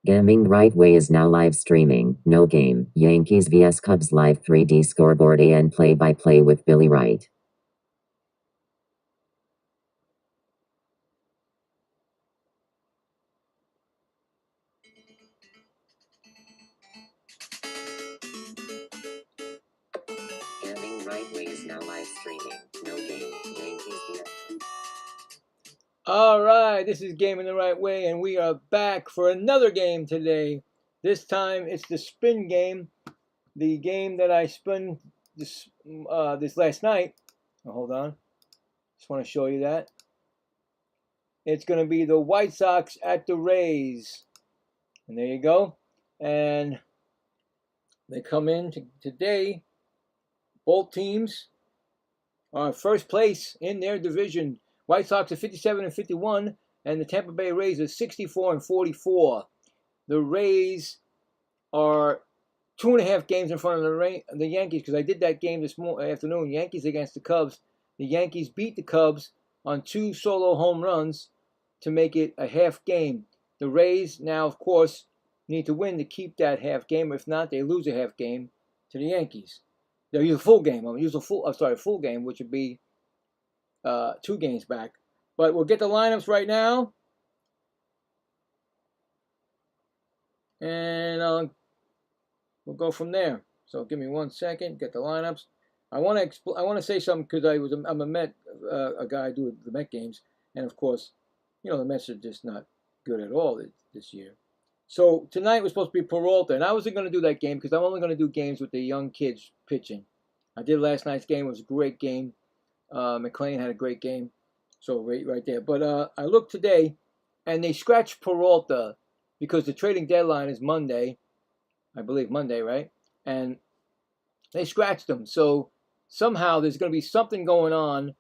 Gaming Right Way is now live streaming. No game. Yankees vs Cubs live 3D scoreboard and play-by-play with Billy Wright. Gaming Right Way is now live streaming. No game. Yankees vs. All right, this is Gaming the Right Way, and we are back for another game today. This time it's the spin game, the game that I spun this last night. Oh, hold on, just want to show you that. It's going to be the White Sox at the Rays, and there you go. And they come in today. Both teams are first place in their division. White Sox are 57 and 51, and the Tampa Bay Rays are 64 and 44. The Rays are 2.5 games in front of the Yankees, because I did that game this afternoon. Yankees against the Cubs. The Yankees beat the Cubs on 2 solo home runs to make it a half game. The Rays now, of course, need to win to keep that half game. If not, they lose a half game to the Yankees. They'll use a full game. Full game, which would be 2 games back. But we'll get the lineups right now, and we'll go from there. So give me 1 second. Get the lineups. I want to say something, because I'm a Met guy. I do the Met games, and of course, you know, the Mets are just not good at all this year. So tonight was supposed to be Peralta, and I wasn't going to do that game because I'm only going to do games with the young kids pitching. I did last night's game. It was a great game. McClain had a great game. So right there. But I looked today, and they scratched Peralta because the trading deadline is Monday. I believe Monday, right? And they scratched him. So somehow there's going to be something going on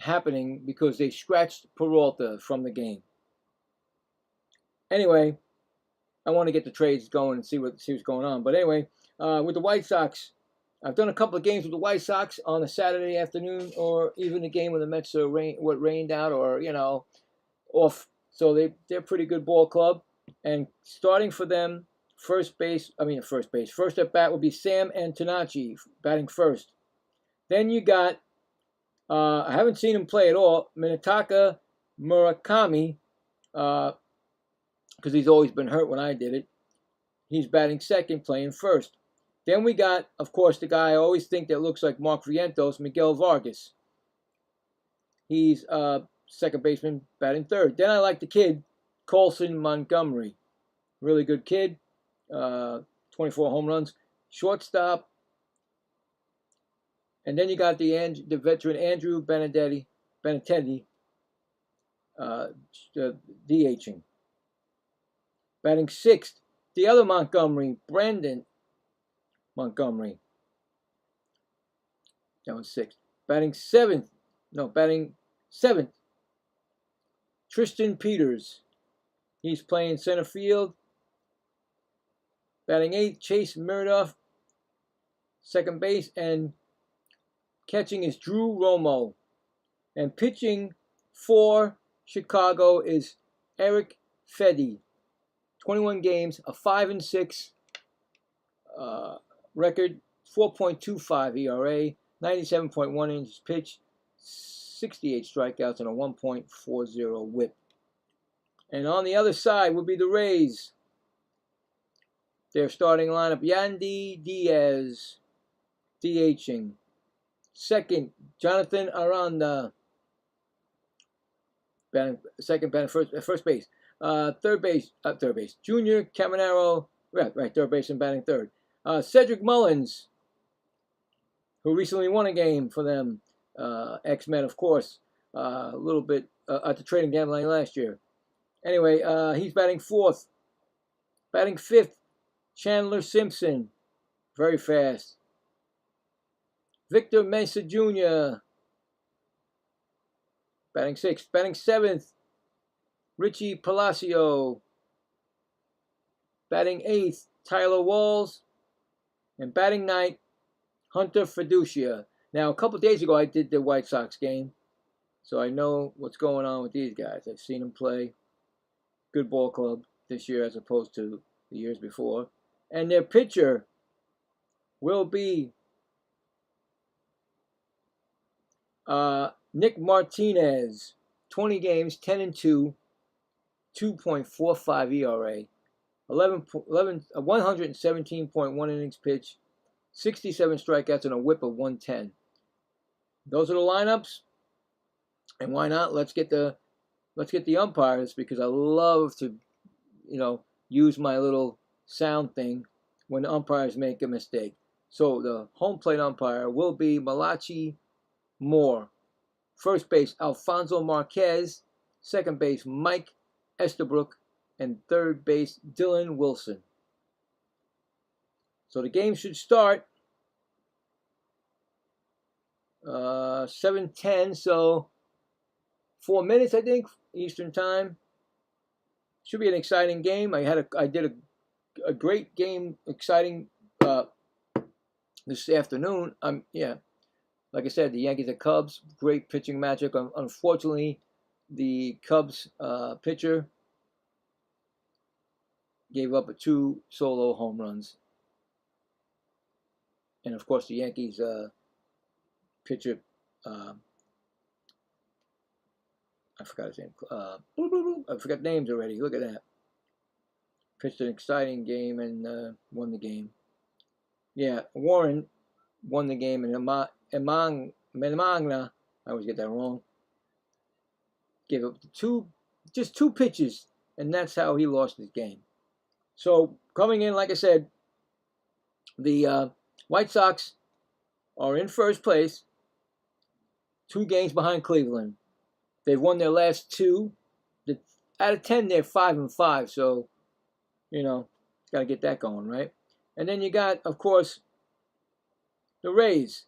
happening because they scratched Peralta from the game. Anyway, I want to get the trades going and see what's going on. But anyway, with the White Sox, I've done a couple of games with the White Sox on a Saturday afternoon, or even a game when the Mets are rained out, or, you know, off. So they're a pretty good ball club. And starting for them, first at bat will be Sam Antonacci batting first. Then you got, I haven't seen him play at all, Minetaka Murakami, because he's always been hurt when I did it. He's batting second, playing first. Then we got, of course, the guy I always think that looks like Mark Vientos, Miguel Vargas. He's second baseman, batting third. Then I like the kid, Colson Montgomery. Really good kid. 24 home runs. Shortstop. And then you got the veteran Andrew Benintendi, DHing. Batting sixth, the other Montgomery, Brandon Montgomery. That was sixth. Batting seventh, Tristan Peters. He's playing center field. Batting eighth, Chase Murdoff, second base, and catching is Drew Romo. And pitching for Chicago is Eric Fedde. 21 games, a 5-6 record, 4.25 ERA, 97.1 innings pitched, 68 strikeouts, and a 1.40 whip. And on the other side would be the Rays. Their starting lineup, Yandy Diaz, DHing. Second, Jonathan Aranda, first base. Third base, Junior Caminero, right, third base and batting third. Cedric Mullins, who recently won a game for them, X-Men, of course, a little bit at the trading deadline last year. Anyway, he's batting fourth. Batting fifth, Chandler Simpson, very fast. Victor Mesa Jr., batting sixth. Batting seventh, Richie Palacio. Batting eighth, Tyler Walls. And batting ninth, Hunter Fiducia. Now, a couple days ago, I did the White Sox game, so I know what's going on with these guys. I've seen them play. Good ball club. this year as opposed to the years before. And their pitcher will be Nick Martinez. 20 games, 10-2, 2.45 ERA, 117.1 innings pitched, 67 strikeouts, and a WHIP of 110. Those are the lineups. And why not? Let's get the umpires, because I love to, use my little sound thing when the umpires make a mistake. So the home plate umpire will be Malachi Moore. First base, Alfonso Marquez. Second base, Mike Estabrook. And third base, Dylan Wilson. So the game should start 7:10, so 4 minutes, I think, Eastern time. Should be an exciting game. I did a great game, exciting this afternoon. Like I said, the Yankees and Cubs, great pitching matchup. Unfortunately, the Cubs pitcher gave up 2 solo home runs. And of course, the Yankees pitcher, I forgot his name. I forgot names already. Look at that. Pitched an exciting game and won the game. Yeah, Warren won the game, and Emangna, I always get that wrong, gave up just two pitches, and that's how he lost his game. So coming in, like I said, the White Sox are in first place, 2 games behind Cleveland. They've won their last 2. Out of 10, they're 5-5. So, got to get that going, right? And then you got, of course, the Rays,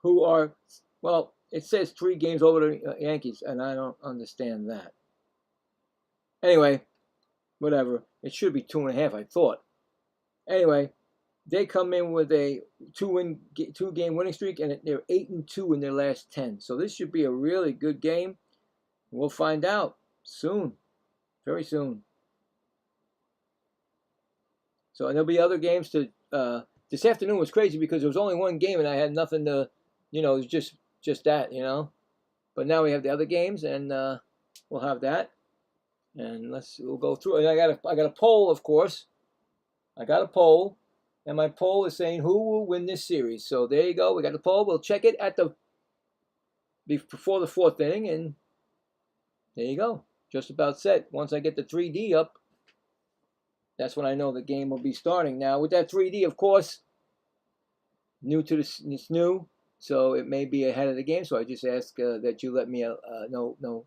who are, well, it says 3 games over the Yankees, and I don't understand that. Anyway, whatever. It should be 2.5, I thought. Anyway, they come in with a 2-game winning streak, and they're 8-2 in their last 10. So this should be a really good game. We'll find out soon, very soon. So and there'll be other games to. This afternoon was crazy because there was only 1 game, and I had nothing to, it was just that, But now we have the other games, and we'll have that, and we'll go through. And I got a poll, of course. I got a poll, and my poll is saying who will win this series. So there you go. We got the poll. We'll check it before the 4th inning, and there you go. Just about set. Once I get the 3D up, that's when I know the game will be starting. Now, with that 3D, of course, it's new, so it may be ahead of the game. So I just ask that you let me no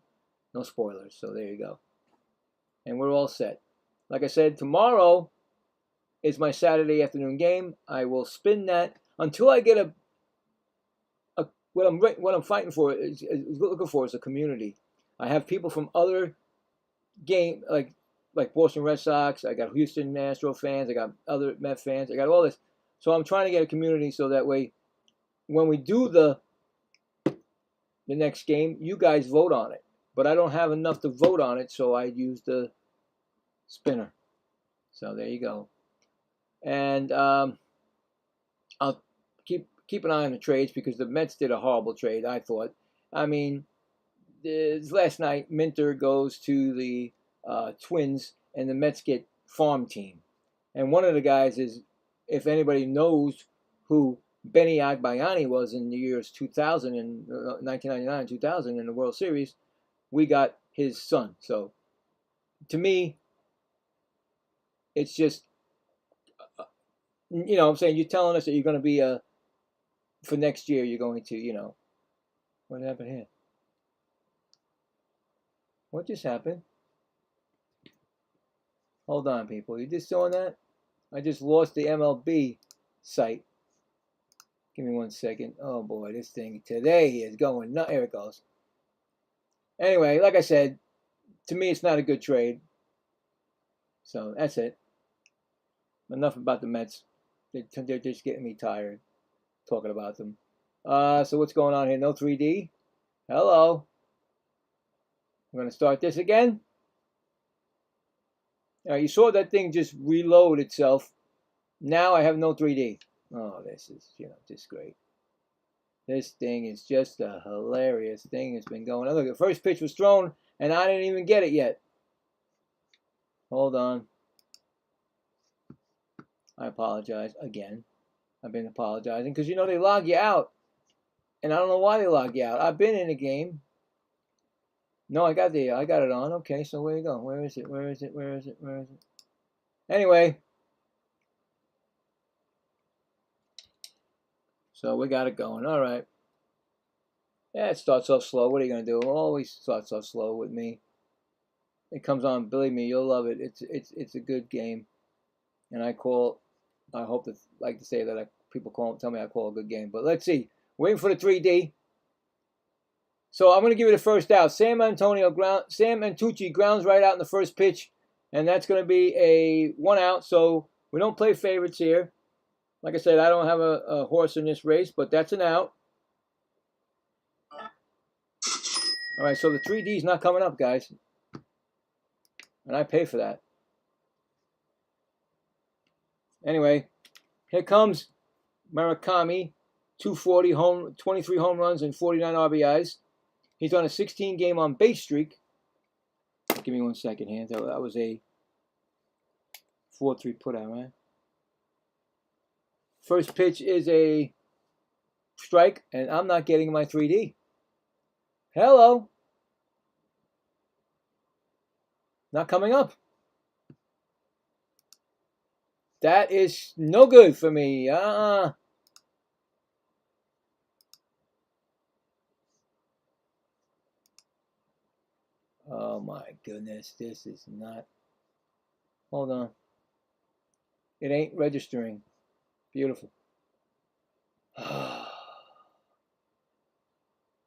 spoilers. So there you go. And we're all set. Like I said, tomorrow is my Saturday afternoon game. I will spin that until I get what I'm fighting for is looking for is a community. I have people from other game like Boston Red Sox. I got Houston Astros fans. I got other Met fans. I got all this. So I'm trying to get a community so that way, when we do the next game, you guys vote on it. But I don't have enough to vote on it, so I use the spinner. So there you go. And I'll keep an eye on the trades because the Mets did a horrible trade, I thought. I mean, last night, Minter goes to the Twins, and the Mets get farm team. And one of the guys is, if anybody knows who Benny Agbayani was in the years 2000 and 1999, 2000 in the World Series, we got his son. So to me, it's just, I'm saying, you're telling us that you're going to be for next year, you're going to, what happened here? What just happened? Hold on, people. You just saw that? I just lost the MLB site. Give me 1 second. Oh, boy. This thing today is going nuts. Here it goes. Anyway, like I said, to me, it's not a good trade. So, that's it. Enough about the Mets. They're just getting me tired talking about them. So, what's going on here? No 3D? Hello. I'm going to start this again. You saw that thing just reload itself. Now I have no 3D. Oh, this is, just great. This thing is just a hilarious thing. It's been going on. Look, the first pitch was thrown, and I didn't even get it yet. Hold on. I apologize again. I've been apologizing because, they log you out. And I don't know why they log you out. I've been in a game. No, I got it on. Okay, so where you go? Where is it? Where is it? Where is it? Where is it? Anyway. So we got it going. All right. Yeah, it starts off slow. What are you going to do? It always starts off slow with me. It comes on. Believe me, you'll love it. It's a good game. And I hope to like to say that people tell me I call a good game. But let's see. Waiting for the 3D. So I'm going to give it a first out. Sam Antucci grounds right out in the first pitch. And that's going to be a 1 out. So we don't play favorites here. Like I said, I don't have a horse in this race, but that's an out. All right, so the 3D is not coming up, guys. And I pay for that. Anyway, here comes Murakami, 240 23 home runs and 49 RBIs. He's on a 16-game on base streak. Give me 1 second here. That was a 4-3 putout, right? First pitch is a strike, and I'm not getting my 3D. Hello. Not coming up. That is no good for me. Oh my goodness, this is not. Hold on. It ain't registering. Beautiful. All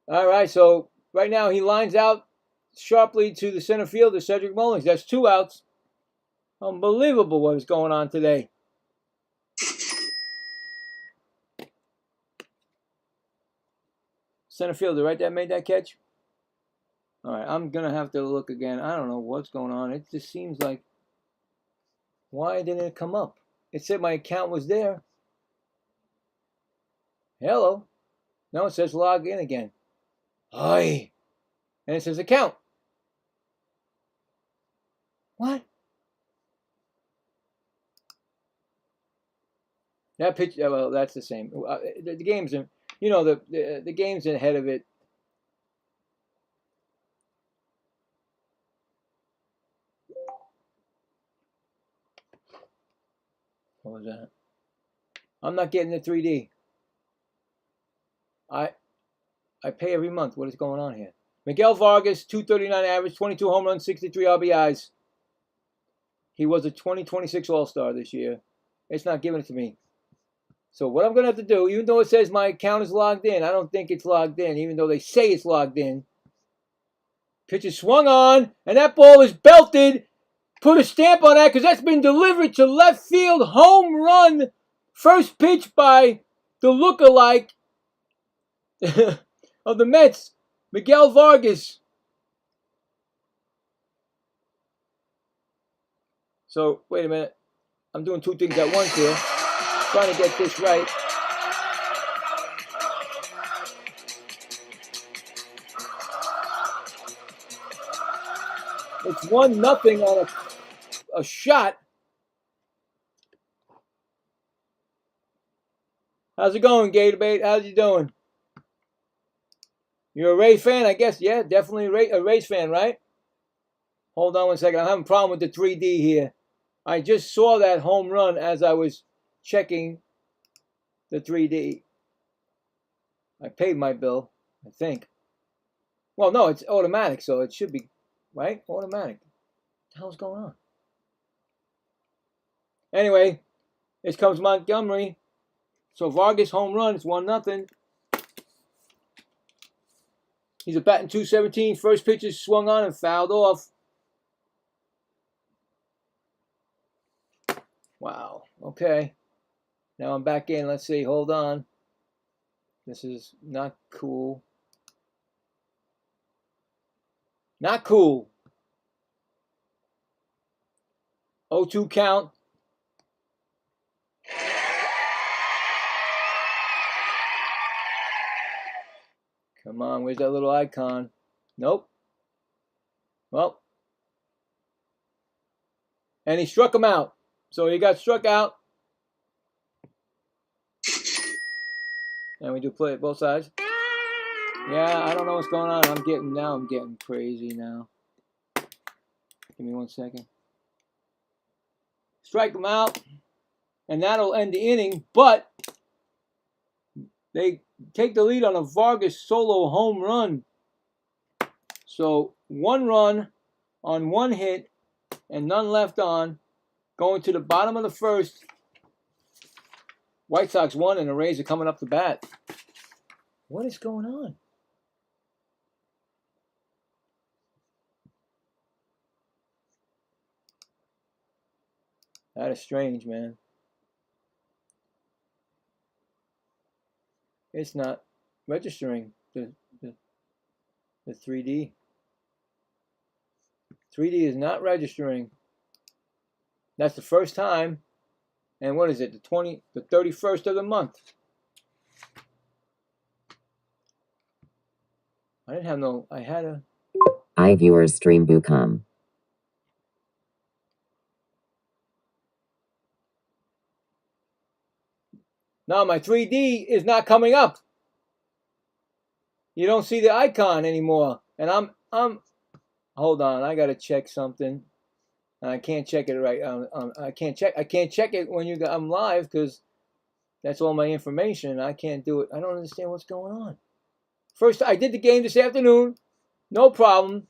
right, so right now he lines out sharply to the center fielder, Cedric Mullins. That's 2 outs. Unbelievable what is going on today. Center fielder, right, that made that catch? All right, I'm going to have to look again. I don't know what's going on. It just seems like, why didn't it come up? It said my account was there. Hello. No, it says log in again. Aye. And it says account. What? That pitch, well, that's the same. The game's in, the game's ahead of it. What was that? I'm not getting the 3D. I pay every month. What is going on here? Miguel Vargas, 239 average, 22 home runs, 63 RBIs. He was a 2026 All-Star this year. It's not giving it to me. So what I'm going to have to do, even though it says my account is logged in, I don't think it's logged in, even though they say it's logged in. Pitch is swung on, and that ball is belted. Put a stamp on that because that's been delivered to left field. Home run. First pitch by the lookalike of the Mets, Miguel Vargas. So, wait a minute. I'm doing 2 things at once here. Trying to get this right. It's 1-0 on a shot. How's it going, Gatorbait? How's you doing? You're a Rays fan, I guess. Yeah, definitely a Rays fan, right? Hold on 1 second. I'm having a problem with the 3D here. I just saw that home run as I was checking the 3D. I paid my bill, I think. Well, no, it's automatic, so it should be, right? Automatic. What the hell's going on? Anyway, here comes Montgomery. So Vargas home run. It's 1-0. He's a batting .217. First pitch is swung on and fouled off. Wow. Okay. Now I'm back in. Let's see. Hold on. This is not cool. Not cool. 0-2 count. Come on, where's that little icon? Nope. Well, and he struck him out. So he got struck out. And we do play it both sides. Yeah, I don't know what's going on. I'm getting crazy now. Give me 1 second. Strike him out, and that'll end the inning. But they take the lead on a Vargas solo home run. So 1 run on 1 hit and none left on. Going to the bottom of the first. White Sox won, and the Rays are coming up to bat. What is going on? That is strange, man. It's not registering the 3D. 3D is not registering. That's the first time. And what is it? The 31st of the month. I didn't have no. I had a. iViewers stream Bucom. No, my 3D is not coming up. You don't see the icon anymore. And I'm hold on, I gotta check something. And I can't check it right. I can't check it when I'm live because that's all my information. I can't do it. I don't understand what's going on. First, I did the game this afternoon. No problem.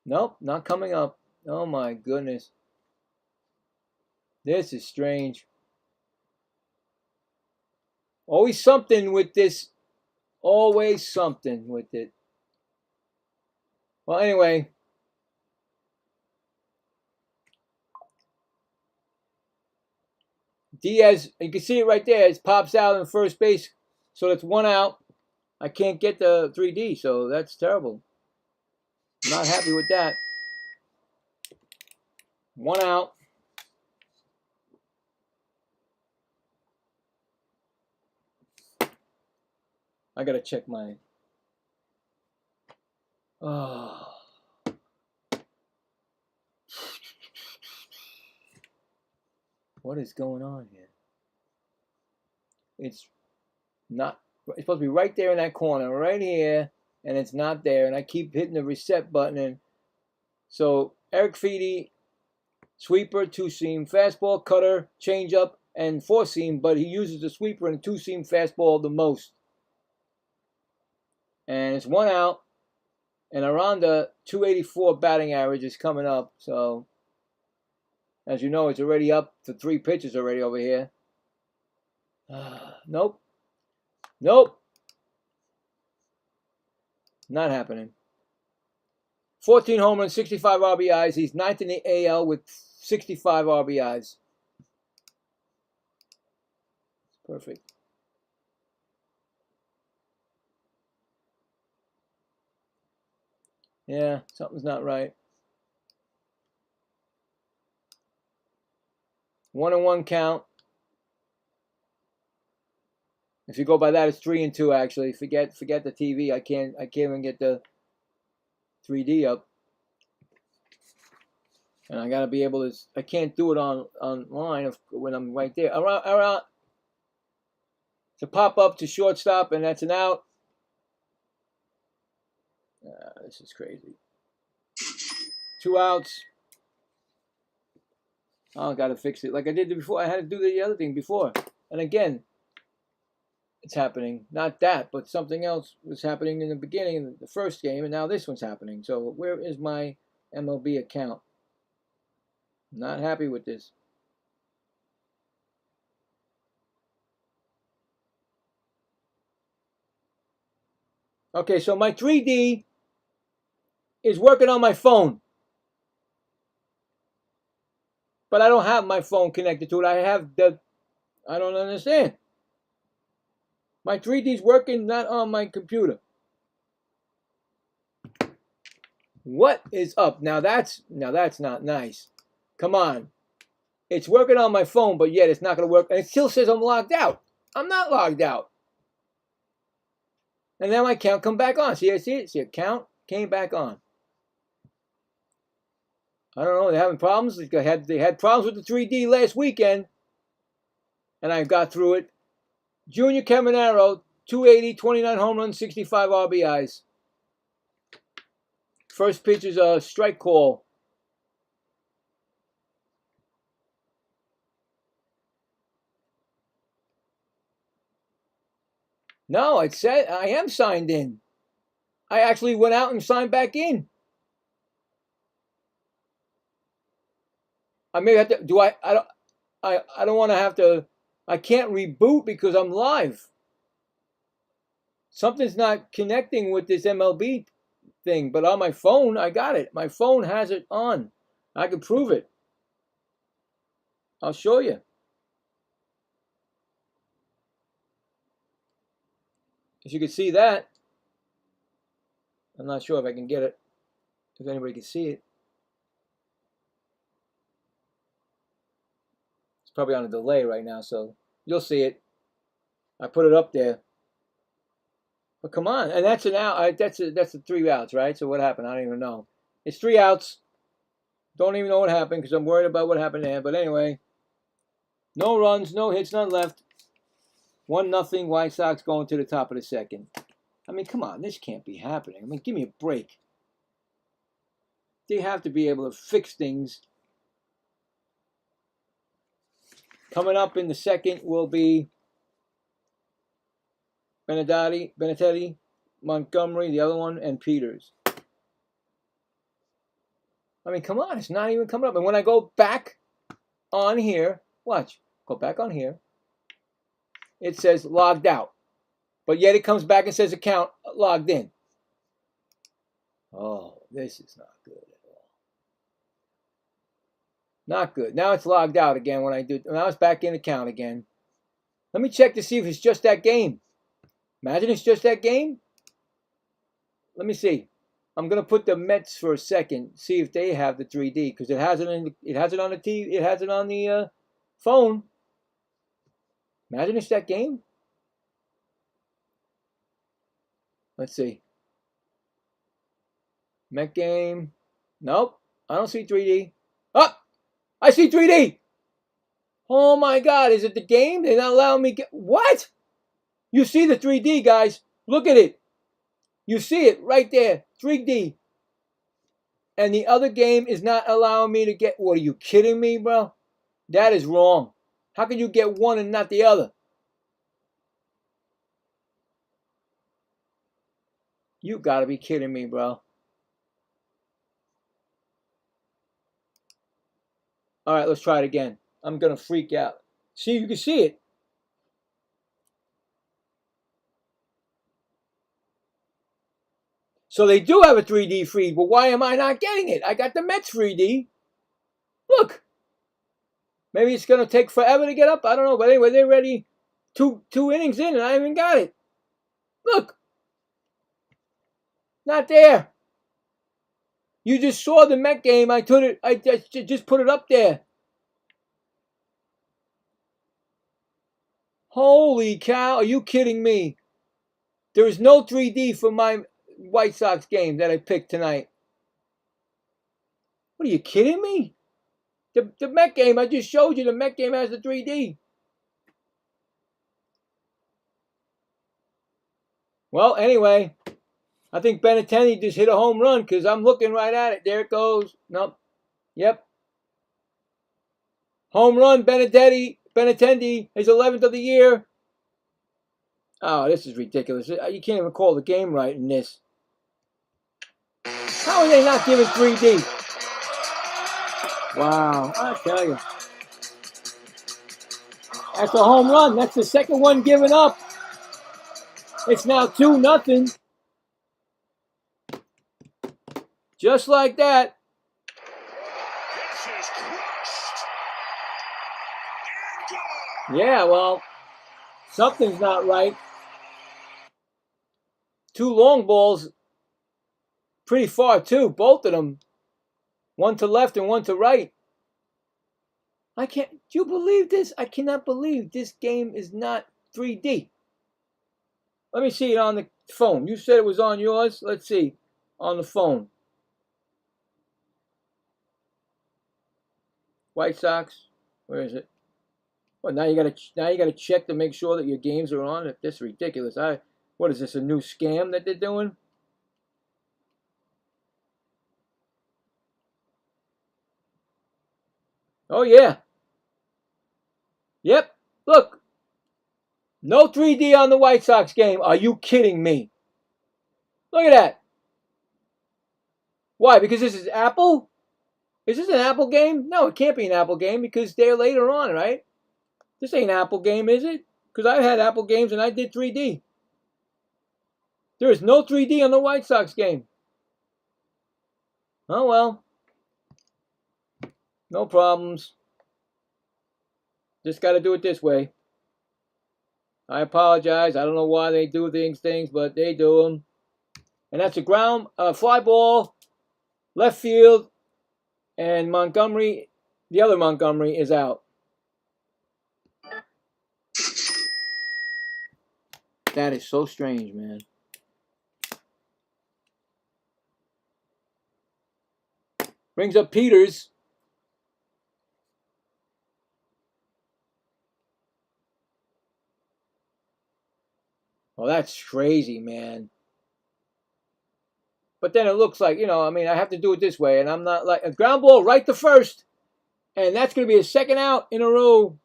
Nope, not coming up. Oh my goodness. This is strange. Always something with this. Always something with it. Well, anyway. Diaz, you can see it right there. It pops out in first base. So that's 1 out. I can't get the 3D, so that's terrible. Not happy with that. 1 out. I gotta check my. Oh. What is going on here? It's not. It's supposed to be right there in that corner, right here, and it's not there. And I keep hitting the reset button, and so Eric Feedy, sweeper, 2-seam, fastball, cutter, changeup, and 4-seam, but he uses the sweeper and 2-seam fastball the most. And it's 1 out, and Aranda 284 batting average is coming up. So, as you know, it's already up to 3 pitches already over here. Nope. Nope. Not happening. 14 home runs, 65 RBIs. He's 9th in the AL with 65 RBIs. Perfect. Yeah, something's not right. 1-1 count. If you go by that, it's 3-2 actually. Forget the TV. I can't even get the 3D up. And I gotta be able to. I can't do it online when I'm right there. Around to pop up to shortstop, and that's an out. This is crazy. 2 outs. Oh, I gotta fix it like I did before. I had to do the other thing before, and again, it's happening. Not that, but something else was happening in the beginning of the first game, and now this one's happening. So where is my MLB account? Not happy with this. Okay, so my 3D is working on my phone. But I don't have my phone connected to it. I don't understand. My 3D's working, not on my computer. What is up? Now that's not nice. Come on. It's working on my phone, but yet it's not going to work. And it still says I'm logged out. I'm not logged out. And then my account come back on. See, I see it? See, account came back on. I don't know. They're having problems. They had problems with the 3D last weekend. And I got through it. Junior Caminero, 280, 29 home runs, 65 RBIs. First pitch is a strike call. No, it said I am signed in. I actually went out and signed back in. I may have to. Do I? I don't want to have to. I can't reboot because I'm live. Something's not connecting with this MLB thing, but on my phone, I got it. My phone has it on. I can prove it. I'll show you. As you can see that. I'm not sure if I can get it. If anybody can see it. It's probably on a delay right now, so you'll see it. I put it up there. But come on, and that's an out. That's the 3 outs, right? So what happened? I don't even know. It's 3 outs. Don't even know what happened because I'm worried about what happened there. But anyway, no runs, no hits, none left. 1-0. White Sox going to the top of the second. I mean, come on, this can't be happening. I mean, give me a break. They have to be able to fix things. Coming up in the second will be Benedetti, Montgomery, the other one, and Peters. I mean, come on, it's not even coming up. And when I go back on here, watch, go back on here, it says logged out. But yet it comes back and says account logged in. Oh, this is not good at all. Not good. Now it's logged out again when I do. Now it's back in account again. Let me check to see if it's just that game. Imagine it's just that game. Let me see. I'm gonna put the Mets for a second. See if they have the 3D because it has it on the TV. It has it on the phone. Imagine it's that game. Let's see. Met game. Nope. I don't see 3D. Oh! I see 3D! Oh my God. Is it the game? They're not allowing me. What? You see the 3D, guys. Look at it. You see it right there. 3D. And the other game is not allowing me to get. What, are you kidding me, bro? That is wrong. How can you get one and not the other? You gotta be kidding me, bro. All right, let's try it again. I'm gonna freak out. See, you can see it. So they do have a 3D feed, but why am I not getting it? I got the Mets 3D. Look. Maybe it's gonna take forever to get up. I don't know, but anyway, they're ready. Two innings in, and I haven't got it. Look. Not there. You just saw the Met game. I just put it up there. Holy cow, are you kidding me? There is no 3D for my White Sox game that I picked tonight. What, are you kidding me? The Met game, I just showed you the Met game has the 3D. Well, anyway, I think Benintendi just hit a home run because I'm looking right at it. There it goes. Nope. Yep. Home run, Benintendi, his 11th of the year. Oh, this is ridiculous. You can't even call the game right in this. How are they not giving 3D? Wow, I tell you. That's a home run. That's the second one given up. It's now 2-0. Just like that. Yeah, well, something's not right. 2 long balls pretty far too, both of them. One to left and one to right. I can't, do you believe this? I cannot believe this game is not 3D. Let me see it on the phone. You said it was on yours. Let's see. On the phone. White Sox. Where is it? Well, now you gotta check to make sure that your games are on. This is ridiculous. What is this? A new scam that they're doing? Oh yeah. Yep. Look. No 3D on the White Sox game. Are you kidding me? Look at that. Why? Because this is Apple? Is this an Apple game? No, it can't be an Apple game because they're later on, right? This ain't an Apple game, is it? Because I've had Apple games and I did 3D. There is no 3D on the White Sox game. Oh well. No problems. Just got to do it this way. I apologize. I don't know why they do things, but they do them. And that's a fly ball, left field, and Montgomery, the other Montgomery, is out. That is so strange, man. Brings up Peters. Oh, that's crazy, man. But then it looks like, I mean, I have to do it this way, and I'm not like a ground ball right to first. And that's going to be a second out in a row.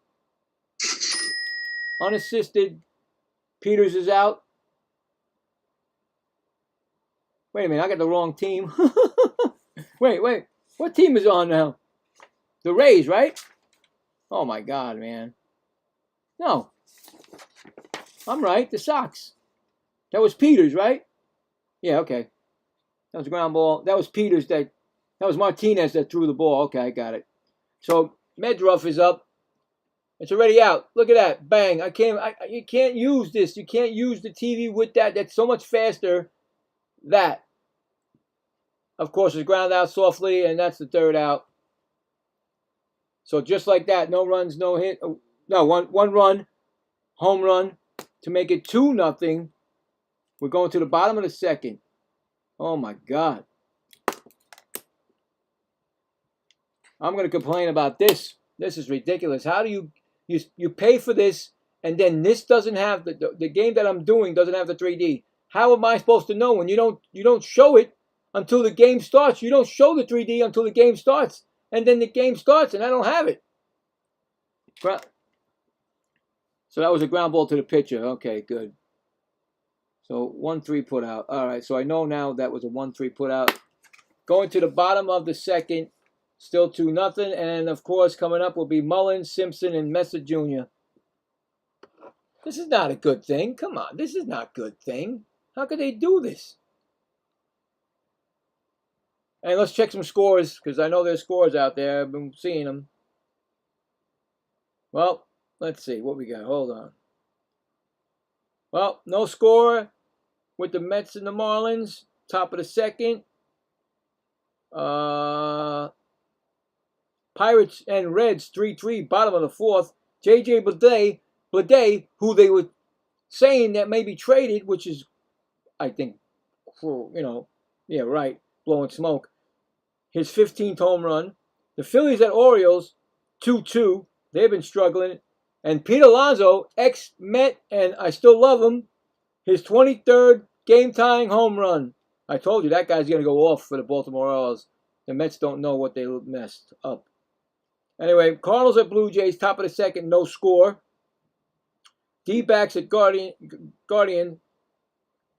Unassisted. Peters is out. Wait a minute, I got the wrong team. Wait. What team is on now? The Rays, right? Oh my God, man. No. I'm right. The Sox. That was Peters, right? Yeah, okay. That was a ground ball. That was Peters that was Martinez that threw the ball. Okay, I got it. So Medruff is up. It's already out. Look at that. Bang. You can't use this. You can't use the TV with that. That's so much faster. That. Of course, is ground out softly, and that's the third out. So just like that, no runs, no hit. No, one run, home run to make it 2-0. We're going to the bottom of the second. Oh my God. I'm going to complain about this. This is ridiculous. How do you pay for this, and then this doesn't have the game that I'm doing doesn't have the 3D? How am I supposed to know when you don't show it until the game starts? You don't show the 3D until the game starts, and then the game starts, and I don't have it. So that was a ground ball to the pitcher. Okay, good. So 1-3 put out. All right, so I know now that was a 1-3 put out. Going to the bottom of the second, still 2-0, and of course coming up will be Mullins, Simpson, and Mesa Jr. This is not a good thing. Come on, this is not a good thing. How could they do this? And let's check some scores, because I know there's scores out there. I've been seeing them. Well, let's see what we got. Hold on. Well, no score with the Mets and the Marlins. Top of the second. Pirates and Reds 3-3. Bottom of the fourth. J.J. Bleday, who they were saying that may be traded, which is, I think, yeah, right, blowing smoke. His 15th home run. The Phillies at Orioles 2-2. They've been struggling. And Pete Alonso, ex-Met, and I still love him, his 23rd game-tying home run. I told you that guy's going to go off for the Baltimore Orioles. The Mets don't know what they messed up. Anyway, Cardinals at Blue Jays, top of the second, no score. D-backs at Guardian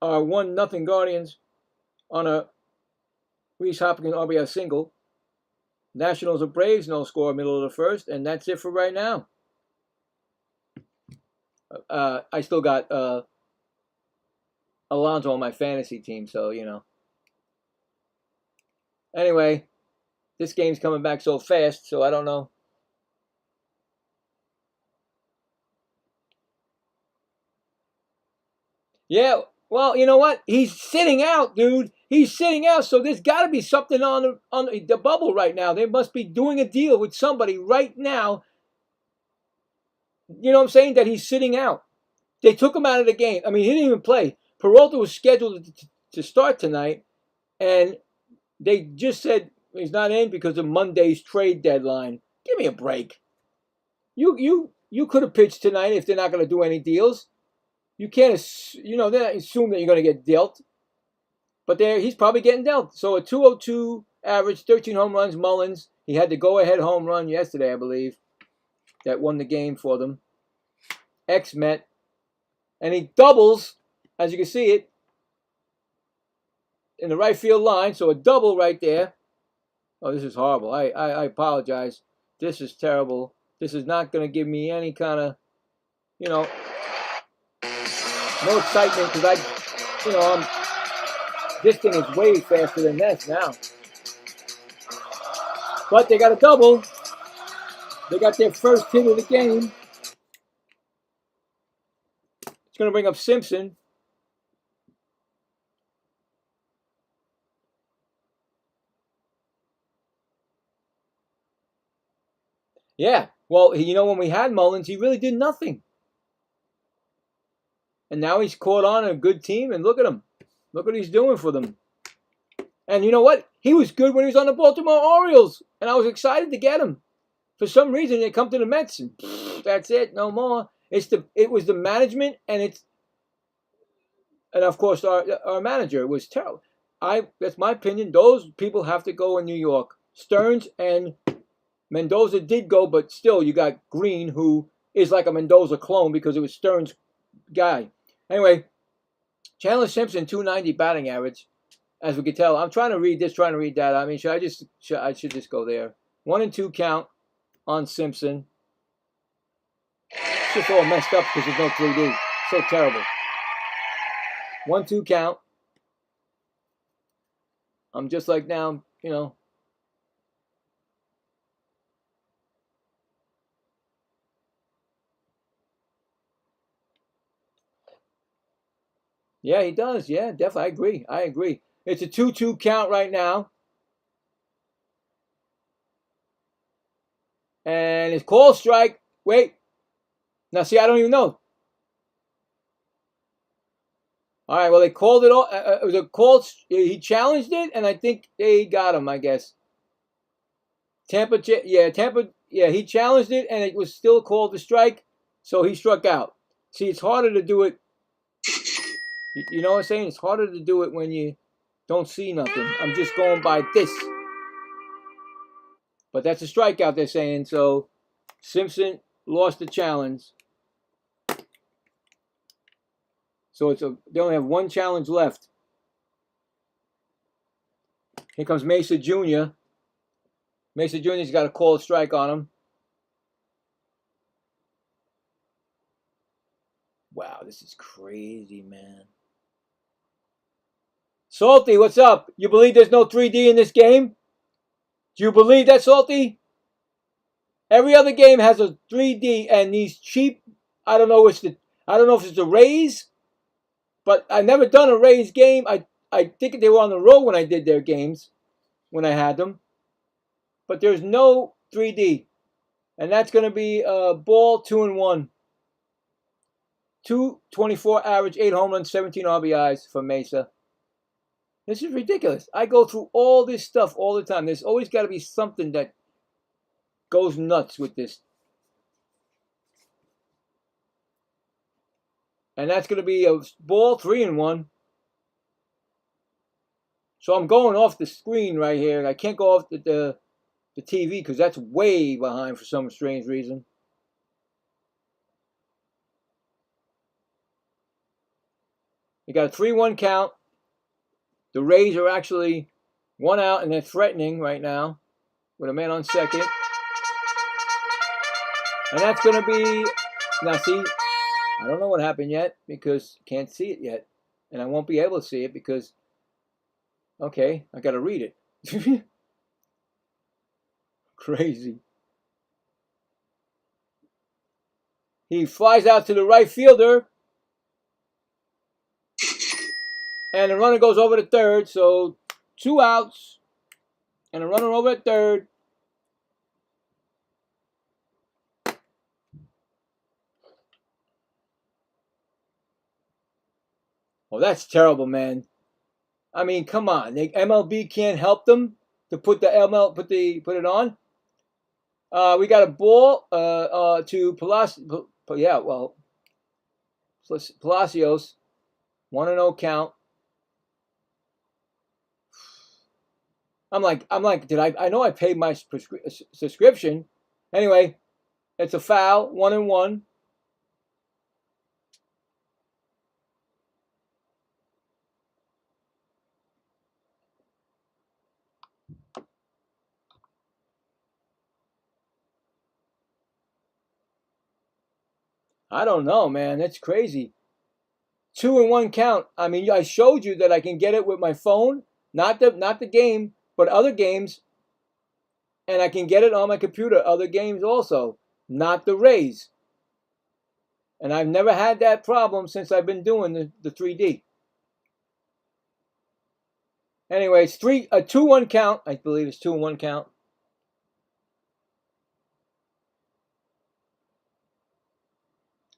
are 1-0 Guardians on a Reese Hopkins RBI single. Nationals at Braves, no score, middle of the first, and that's it for right now. I still got Alonso on my fantasy team, so, Anyway, this game's coming back so fast, so I don't know. Yeah, well, you know what? He's sitting out, dude. He's sitting out, so there's got to be something on the bubble right now. They must be doing a deal with somebody right now. You know what I'm saying? That he's sitting out. They took him out of the game. I mean, he didn't even play. Peralta was scheduled to start tonight, and they just said he's not in because of Monday's trade deadline. Give me a break. You could have pitched tonight if they're not going to do any deals. You can't, they're not assume that you're going to get dealt. But he's probably getting dealt. So a 202 average, 13 home runs. Mullins, he had the go-ahead home run yesterday, I believe, that won the game for them. Ex-Met. And he doubles, as you can see it, in the right field line. So a double right there. Oh, this is horrible. I apologize. This is terrible. This is not going to give me any kind of, no excitement because this thing is way faster than this now. But they got a double. They got their first hit of the game. It's going to bring up Simpson. Yeah, well, when we had Mullins, he really did nothing. And now he's caught on a good team, and look at him. Look what he's doing for them. And you know what? He was good when he was on the Baltimore Orioles, and I was excited to get him. For some reason, they come to the Mets, and that's it, no more. It was the management, and of course our manager. It was terrible. That's my opinion. Those people have to go in New York. Stearns and Mendoza did go, but still, you got Green, who is like a Mendoza clone because it was Stearns' guy. Anyway, Chandler Simpson, 290 batting average, as we can tell. I'm trying to read this, trying to read that. I mean, I should just go there. 1-2 count on Simpson. It's just all messed up because there's no 3D. So terrible. 1-2 count. I'm just like now, Yeah, he does. Yeah, definitely. I agree. It's a 2-2 count right now. And it's called strike. Wait. Now, see, I don't even know. All right, well, they called it all. It was a call. He challenged it, and I think they got him, I guess. Tampa, he challenged it, and it was still called a strike, so he struck out. See, it's harder to do it. You know what I'm saying? It's harder to do it when you don't see nothing. I'm just going by this. But that's a strikeout, they're saying. So Simpson lost the challenge. So they only have one challenge left. Here comes Mesa Jr. Mesa Jr.'s got a called strike on him. Wow, this is crazy, man. Salty, what's up? You believe there's no 3D in this game? Do you believe that, Salty? Every other game has a 3D, and these cheap, I don't know if it's the Rays, but I've never done a Rays game. I think they were on the road when I did their games, when I had them. But there's no 3D. And that's going to be ball 2-1. 224 average, 8 home runs, 17 RBIs for Mesa. This is ridiculous. I go through all this stuff all the time. There's always got to be something that goes nuts with this. And that's going to be a ball 3-1. So I'm going off the screen right here. I can't go off the TV because that's way behind for some strange reason. You got a 3-1 count. The Rays are actually 1 out, and they're threatening right now with a man on second. And that's going to be, now see, I don't know what happened yet because I can't see it yet. And I won't be able to see it because, okay, I got to read it. Crazy. He flies out to the right fielder. And the runner goes over to third, so 2 outs. And a runner over at third. Oh, that's terrible, man. I mean, come on. MLB can't help them to put the put it on. We got a ball to Palacios. Yeah, well, Palacios, 1-0 count. I'm like, I know I paid my subscription. Anyway, it's a foul, 1-1. I don't know, man. That's crazy. 2-1 count. I mean, I showed you that I can get it with my phone, not the game, but other games, and I can get it on my computer, other games also, not the Rays. And I've never had that problem since I've been doing the 3D. Anyway, it's a 2-1 count. I believe it's 2-1 count.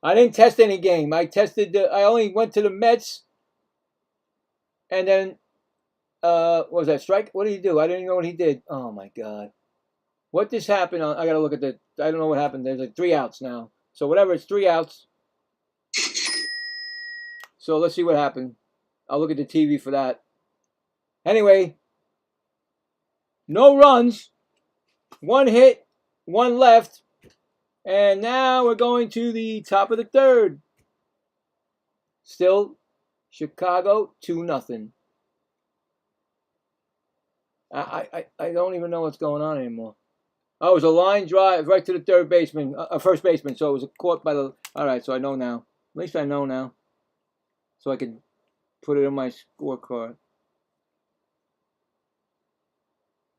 I didn't test any game. I only went to the Mets, and then what was that, strike? What did he do? I didn't even know what he did. Oh my God, what just happened? I gotta look at I don't know what happened. There's like 3 outs now. So whatever, it's 3 outs. So let's see what happened. I'll look at the TV for that. Anyway, no runs, 1 hit, 1 left. And now we're going to the top of the third. Still, Chicago 2-0. I don't even know what's going on anymore. Oh, it was a line drive right to the third baseman, first baseman. So it was caught by the. All right, so I know now. At least I know now. So I can put it in my scorecard.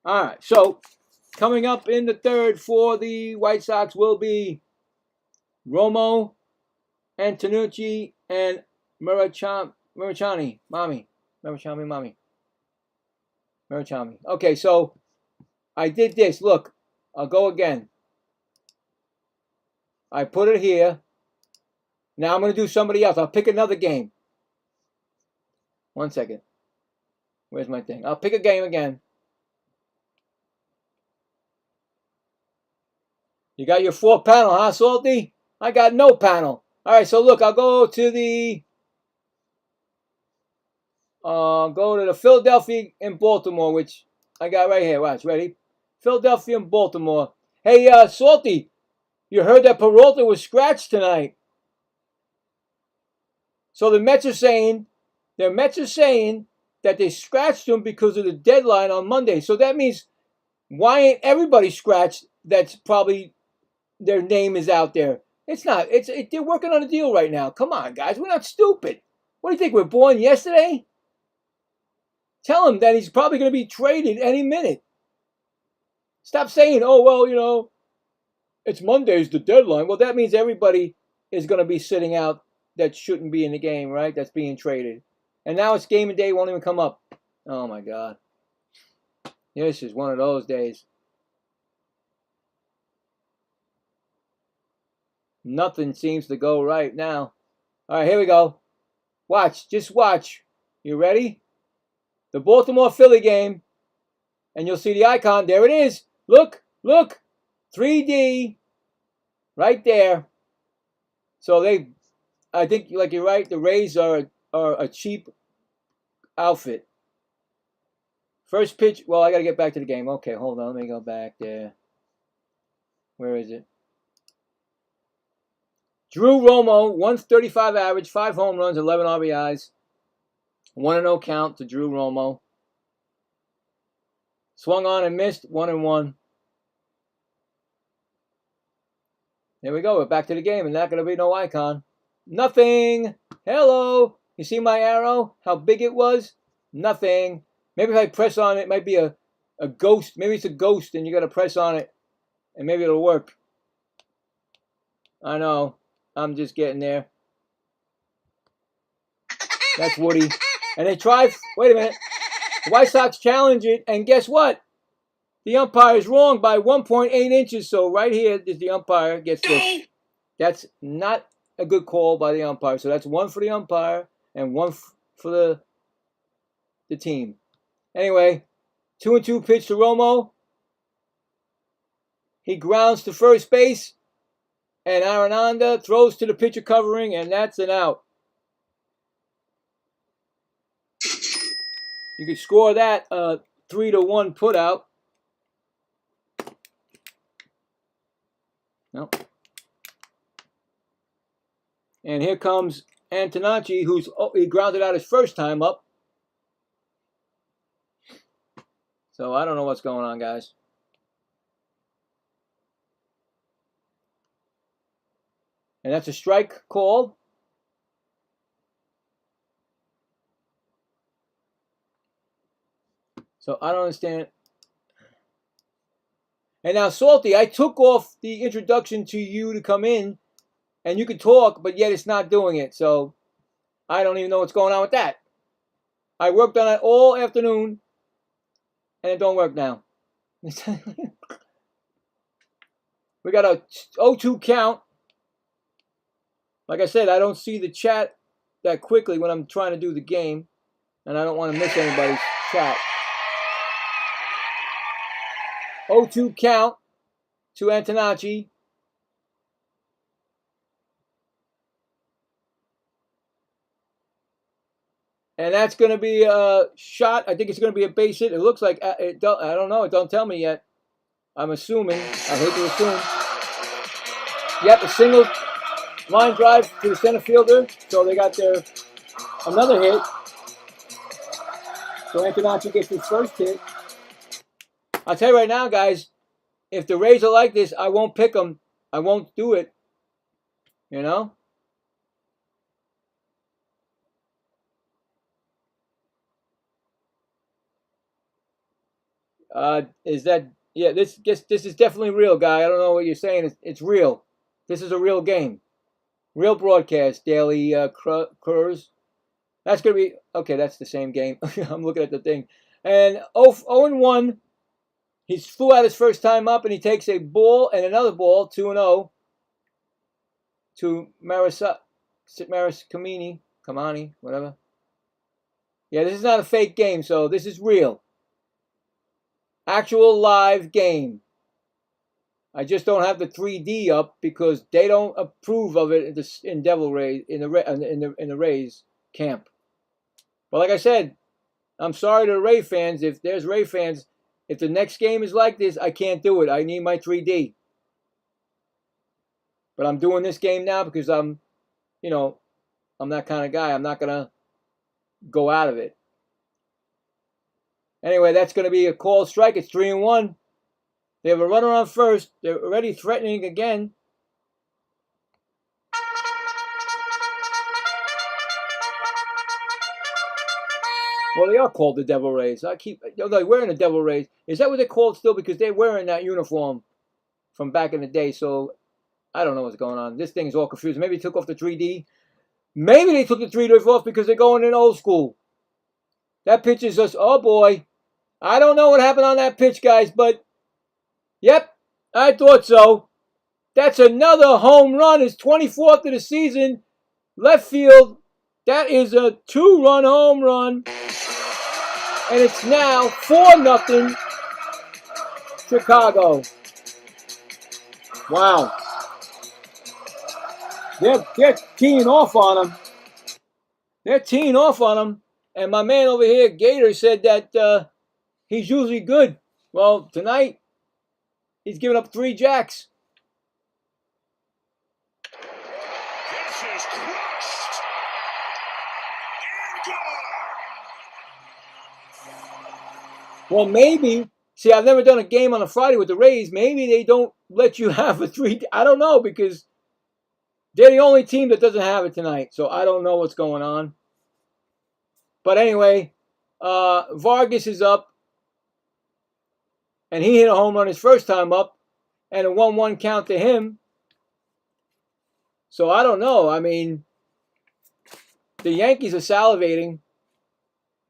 All right, so coming up in the third for the White Sox will be Romo, Antonucci, and Murachami. Okay, so I did this. Look, I'll go again. I put it here. Now I'm going to do somebody else. I'll pick another game. 1 second. Where's my thing? I'll pick a game again. You got your 4 panel, huh, Salty? I got no panel. All right, so look, I'll go to the Philadelphia and Baltimore, which I got right here. Watch, ready? Philadelphia and Baltimore. Hey, Salty, you heard that Peralta was scratched tonight. So the Mets are saying that they scratched him because of the deadline on Monday. So that means, why ain't everybody scratched? That's probably their name is out there. It's not. They're working on a deal right now. Come on, guys. We're not stupid. What do you think? We're born yesterday? Tell him that he's probably going to be traded any minute. Stop saying, oh, well, it's Monday's the deadline. Well, that means everybody is going to be sitting out that shouldn't be in the game, right? That's being traded. And now it's game and day won't even come up. Oh, my God. This is one of those days. Nothing seems to go right now. All right, here we go. Watch. Just watch. You ready? The Baltimore-Philly game. And you'll see the icon. There it is. Look. 3D. Right there. So I think, like you're right, the Rays are a cheap outfit. First pitch. Well, I got to get back to the game. Okay, hold on. Let me go back there. Where is it? Drew Romo, 135 average, 5 home runs, 11 RBIs. 1-0 count to Drew Romo. Swung on and missed, 1-1. There we go. We're back to the game, and not going to be no icon. Nothing. Hello. You see my arrow? How big it was? Nothing. Maybe if I press on it, it might be a ghost. Maybe it's a ghost, and you got to press on it, and maybe it'll work. I know. I'm just getting there. That's Woody. And they try, wait a minute, the White Sox challenge it, and guess what? The umpire is wrong by 1.8 inches. So right here is the umpire gets this. That's not a good call by the umpire. So that's one for the umpire and one for the team. Anyway, 2-2 pitch to Romo. He grounds to first base, and Arenanda throws to the pitcher covering, and that's an out. You could score that 3-1 put out. No. And here comes Antonacci, he grounded out his first time up. So I don't know what's going on, guys. And that's a strike call. So I don't understand. And now, Salty, I took off the introduction to you to come in, and you can talk, but yet it's not doing it. So I don't even know what's going on with that. I worked on it all afternoon, and it don't work now. We got a 0-2 count. Like I said, I don't see the chat that quickly when I'm trying to do the game, and I don't want to miss anybody's chat. 0-2 count to Antonacci. And that's going to be a shot. I think it's going to be a base hit. It looks like I don't know. It don't tell me yet. I'm assuming. I hate to assume. Yep, a single line drive to the center fielder. So they got their another hit. So Antonacci gets his first hit. I'll tell you right now, guys, if the Rays are like this, I won't pick them. I won't do it. You know? Is that, yeah, this is definitely real, guy. I don't know what you're saying. It's real. This is a real game. Real broadcast, Daily Cruz. That's going to be, okay, that's the same game. I'm looking at the thing. And 0-1. He flew out his first time up, and he takes a ball and another ball, 2-0, to Maris Kamani, whatever. Yeah, this is not a fake game, so this is real. Actual live game. I just don't have the 3D up because they don't approve of it in Devil Rays in the Rays camp. But like I said, I'm sorry to the Ray fans. If there's Ray fans, if the next game is like this, I can't do it. I need my 3D. But I'm doing this game now because I'm that kind of guy. I'm not gonna go out of it. Anyway, that's going to be a called strike. It's 3-1. They have a runner on first. They're already threatening again. Well, they are called the Devil Rays. They're wearing the Devil Rays. Is that what they're called still? Because they're wearing that uniform from back in the day. So I don't know what's going on. This thing is all confused. Maybe they took off the 3D. Maybe they took the 3D off because they're going in old school. That pitch is just, oh boy. I don't know what happened on that pitch, guys, but yep, I thought so. That's another home run. His 24th of the season. Left field. That is a 2-run home run. And it's now 4-0 Chicago. Wow. They're teeing off on him. They're teeing off on him. And my man over here, Gator, said that he's usually good. Well, tonight, he's giving up 3 jacks. This is crushed and gone. Well, maybe, see, I've never done a game on a Friday with the Rays. Maybe they don't let you have a 3. I don't know, because they're the only team that doesn't have it tonight. So I don't know what's going on. But anyway, Vargas is up. And he hit a home run his first time up. And a 1-1 count to him. So I don't know. I mean, the Yankees are salivating.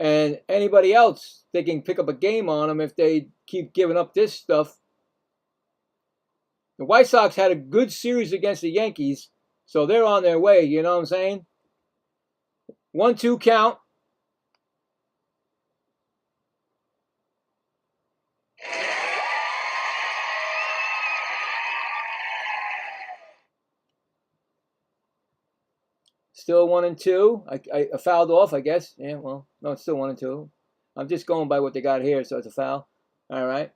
And anybody else, they can pick up a game on them if they keep giving up this stuff. The White Sox had a good series against the Yankees, so they're on their way, you know what I'm saying? 1-2 count. Still 1-2. I fouled off, I guess. Yeah, well, no, it's still 1-2. I'm just going by what they got here, so it's a foul. All right.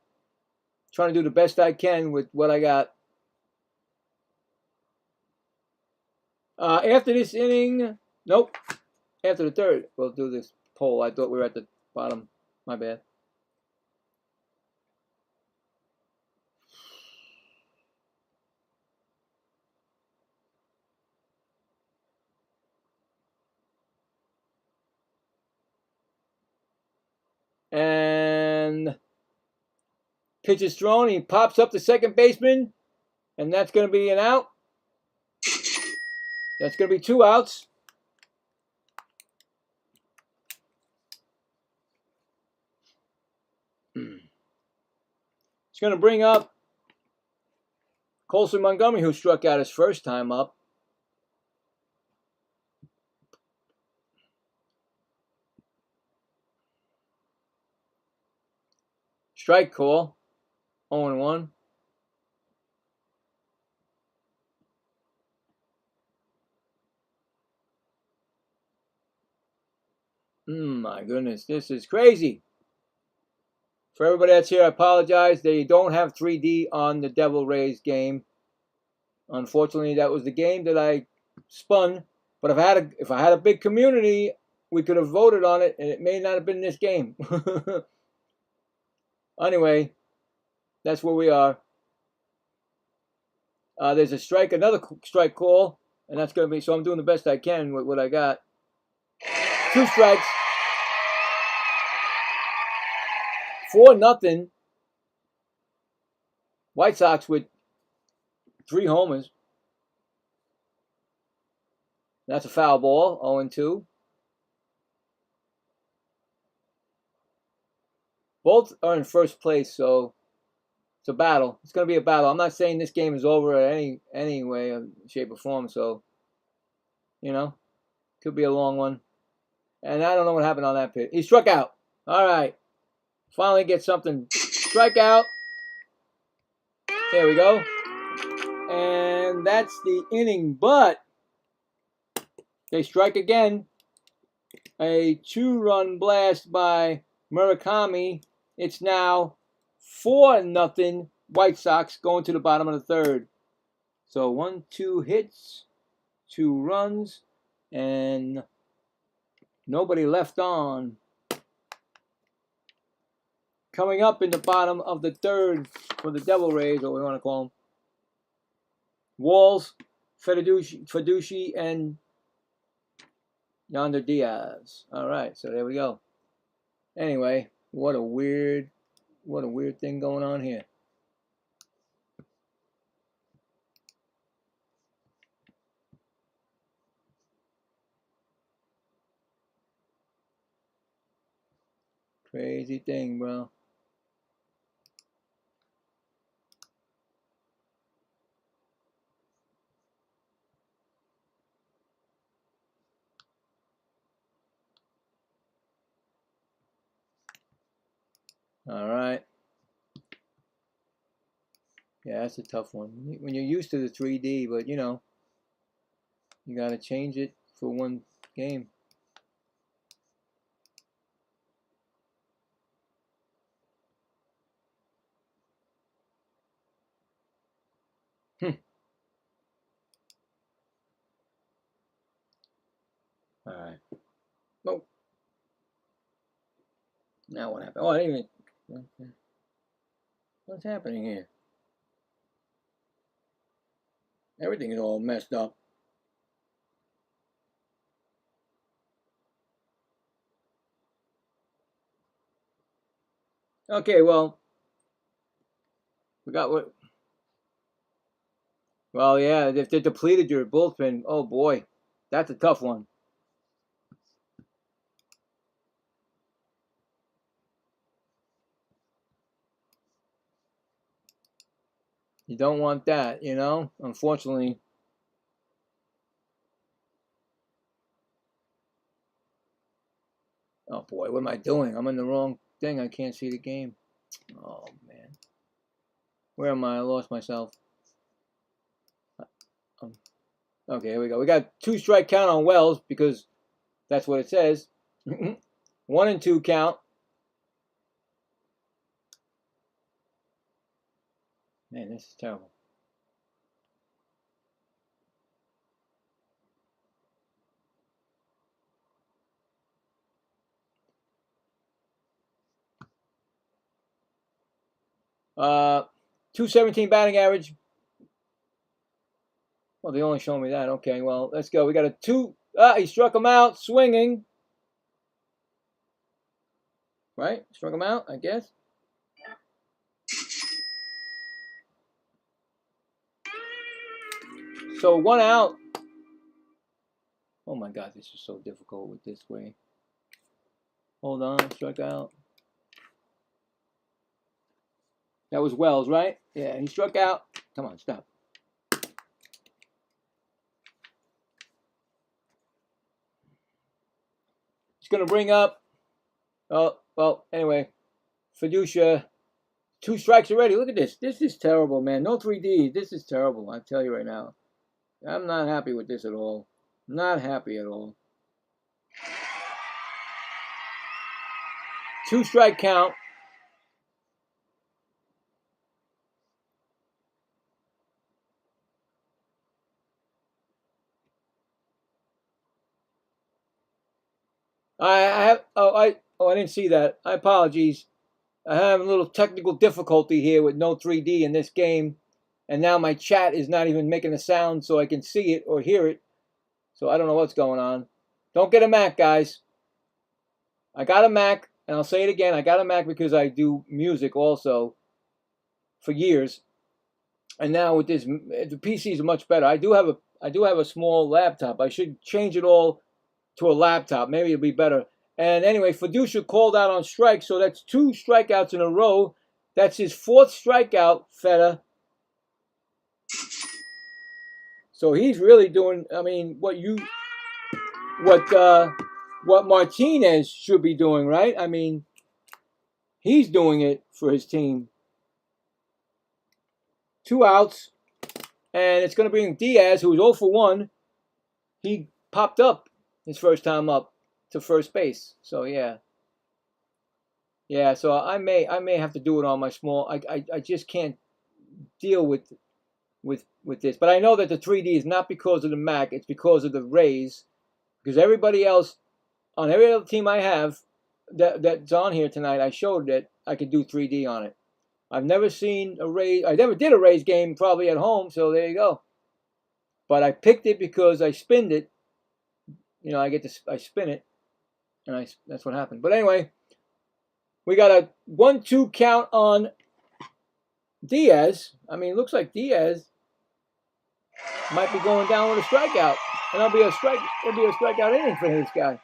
Trying to do the best I can with what I got. After this inning, nope. After the third, we'll do this poll. I thought we were at the bottom. My bad. And pitch is thrown. He pops up the second baseman, and that's going to be an out. That's going to be 2 outs. It's going to bring up Colson Montgomery, who struck out his first time up. Strike call. 0-1. My goodness, this is crazy. For everybody that's here, I apologize. They don't have 3D on the Devil Rays game. Unfortunately, that was the game that I spun. But if I had a big community, we could have voted on it, and it may not have been this game. Anyway, that's where we are. There's a strike, another strike call, and that's going to be, so I'm doing the best I can with what I got. 2 strikes. 4-0. White Sox with 3 homers. That's a foul ball, 0-2. Both are in first place, so it's a battle. It's going to be a battle. I'm not saying this game is over in any way, shape, or form, so, you know, could be a long one. And I don't know what happened on that pitch. He struck out. All right. Finally get something. Strike out. There we go. And that's the inning. But they strike again. A 2-run blast by Murakami. It's now 4-0 White Sox going to the bottom of the third. So 1-2 hits, 2 runs, and nobody left on. Coming up in the bottom of the third for the Devil Rays, or what we want to call them, Walls, Fiduci, and Yonder Diaz. All right, so there we go. Anyway, what a weird thing going on here. Crazy thing, bro. All right. Yeah, that's a tough one. When you're used to the 3D, but you know, you got to change it for one game. All right. Nope. Now what happened? Oh, I didn't even. Okay. What's happening here? Everything is all messed up. Okay, well, we got what? Well, yeah, if they depleted your bullpen, oh boy, that's a tough one. You don't want that, you know, unfortunately. Oh boy, what am I doing? I'm in the wrong thing. I can't see the game. Oh man. Where am I? I lost myself. Okay, here we go. We got 2 strike count on Wells because that's what it says. 1 and 2 count. Man, this is terrible. .217 batting average. Well, they only show me that. Okay, well, let's go. We got a 2. He struck him out swinging. Right? Struck him out, I guess. So 1 out. Oh my God, this is so difficult with this way. Hold on, struck out. That was Wells, right? Yeah, he struck out. Come on, stop. He's going to bring up, oh, well, anyway, Fiducia, 2 strikes already. Look at this. This is terrible, man. No 3D. This is terrible. I tell you right now. I'm not happy with this at all. Not happy at all. 2 strike count. I didn't see that. I apologize. I have a little technical difficulty here with no 3D in this game, and now my chat is not even making a sound so I can see it or hear it. So I don't know what's going on. Don't get a Mac, guys. I got a Mac, and I'll say it again. I got a Mac because I do music also for years, and now with this, the PCs are much better. I do have a small laptop. I should change it all to a laptop. Maybe it'll be better. And anyway, Fiducia called out on strike, so that's 2 strikeouts in a row. That's his 4th strikeout, Feta. So he's really doing, I mean, what Martinez should be doing, right? I mean, he's doing it for his team. 2 outs, and it's going to bring Diaz, who was 0 for 1. He popped up his first time up to first base. So yeah. So I may have to do it on my small. I just can't deal with this. But I know that the 3D is not because of the Mac. It's because of the Rays. Because everybody else on every other team I have that's on here tonight, I showed that I could do 3D on it. I've never seen a Rays. I never did a Rays game probably at home. So there you go. But I picked it because I spinned it. You know, I spin it, and that's what happened. But anyway, we got a 1-2 count on Diaz. I mean, it looks like Diaz might be going down with a strikeout, and it'll be a strikeout inning for this guy.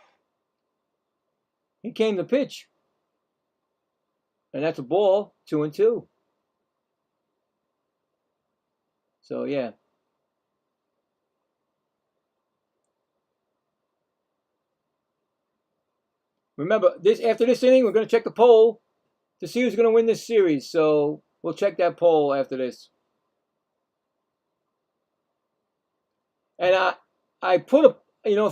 He came to pitch, and that's a ball. 2-2. So yeah. Remember, after this inning, we're going to check the poll to see who's going to win this series. So we'll check that poll after this. And I put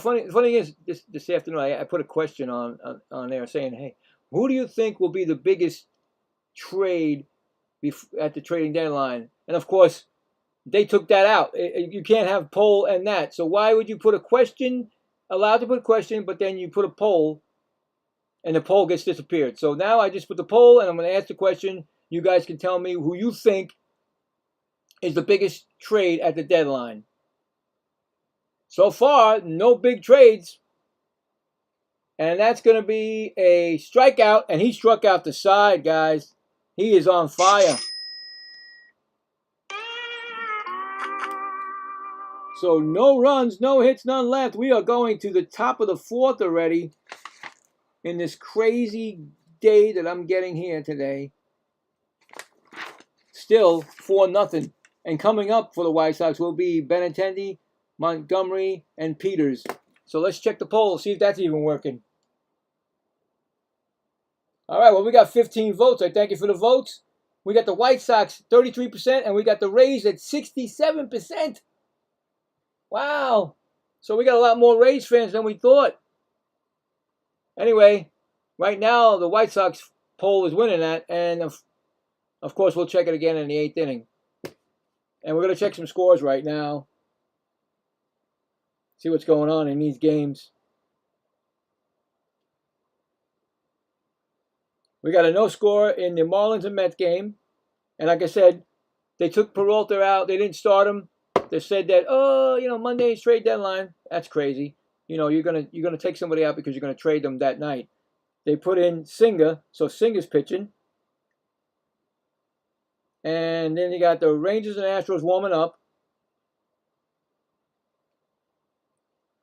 funny thing is this afternoon I put a question on there saying, hey, who do you think will be the biggest trade at the trading deadline? And of course, they took that out. You can't have poll and that. So why would you put a question? Allowed to put a question, but then you put a poll. And the poll gets disappeared. So now I just put the poll, and I'm going to ask the question. You guys can tell me who you think is the biggest trade at the deadline. So far, no big trades. And that's going to be a strikeout, and he struck out the side, guys. He is on fire. So no runs, no hits, none left. We are going to the top of the 4th already. In this crazy day that I'm getting here today. Still 4-0. And coming up for the White Sox will be Benintendi, Montgomery, and Peters. So let's check the poll, see if that's even working. All right, well, we got 15 votes. I thank you for the votes. We got the White Sox 33%, and we got the Rays at 67%. Wow. So we got a lot more Rays fans than we thought. Anyway, right now the White Sox poll is winning that, and of course we'll check it again in the 8th inning. And we're going to check some scores right now. See what's going on in these games. We got a no score in the Marlins and Mets game. And like I said, they took Peralta out. They didn't start him. They said that, Monday's trade deadline. That's crazy. You're gonna take somebody out because you're gonna trade them that night. They put in Singer, so Singer's pitching. And then you got the Rangers and Astros warming up.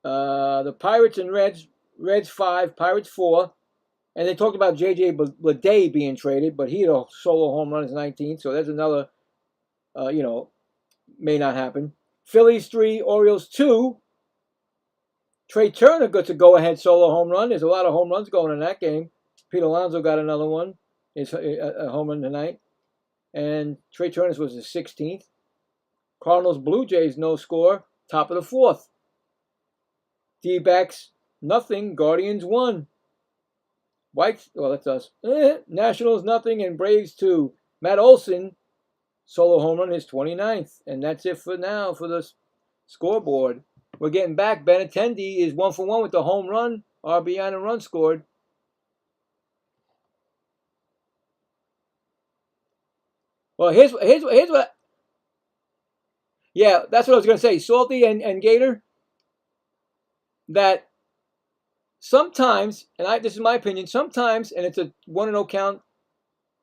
The Pirates and Reds 5, Pirates 4. And they talked about J.J. Bleday being traded, but he had a solo home run in his 19th, so there's another, may not happen. Phillies 3, Orioles 2. Trey Turner gets a go-ahead solo home run. There's a lot of home runs going in that game. Pete Alonso got another one. It's a home run tonight. And Trey Turner's was his 16th. Cardinals, Blue Jays, no score. Top of the 4th. D-backs, nothing. Guardians, 1. White, well, that's us. Nationals, nothing. And Braves, 2. Matt Olson, solo home run, his 29th. And that's it for now for the scoreboard. We're getting back. Benintendi is 1 for 1 with the home run, RBI, and a run scored. Well, here's what. Yeah, that's what I was going to say. Salty and Gator. That sometimes, and this is my opinion, sometimes, and it's a 1-0 count.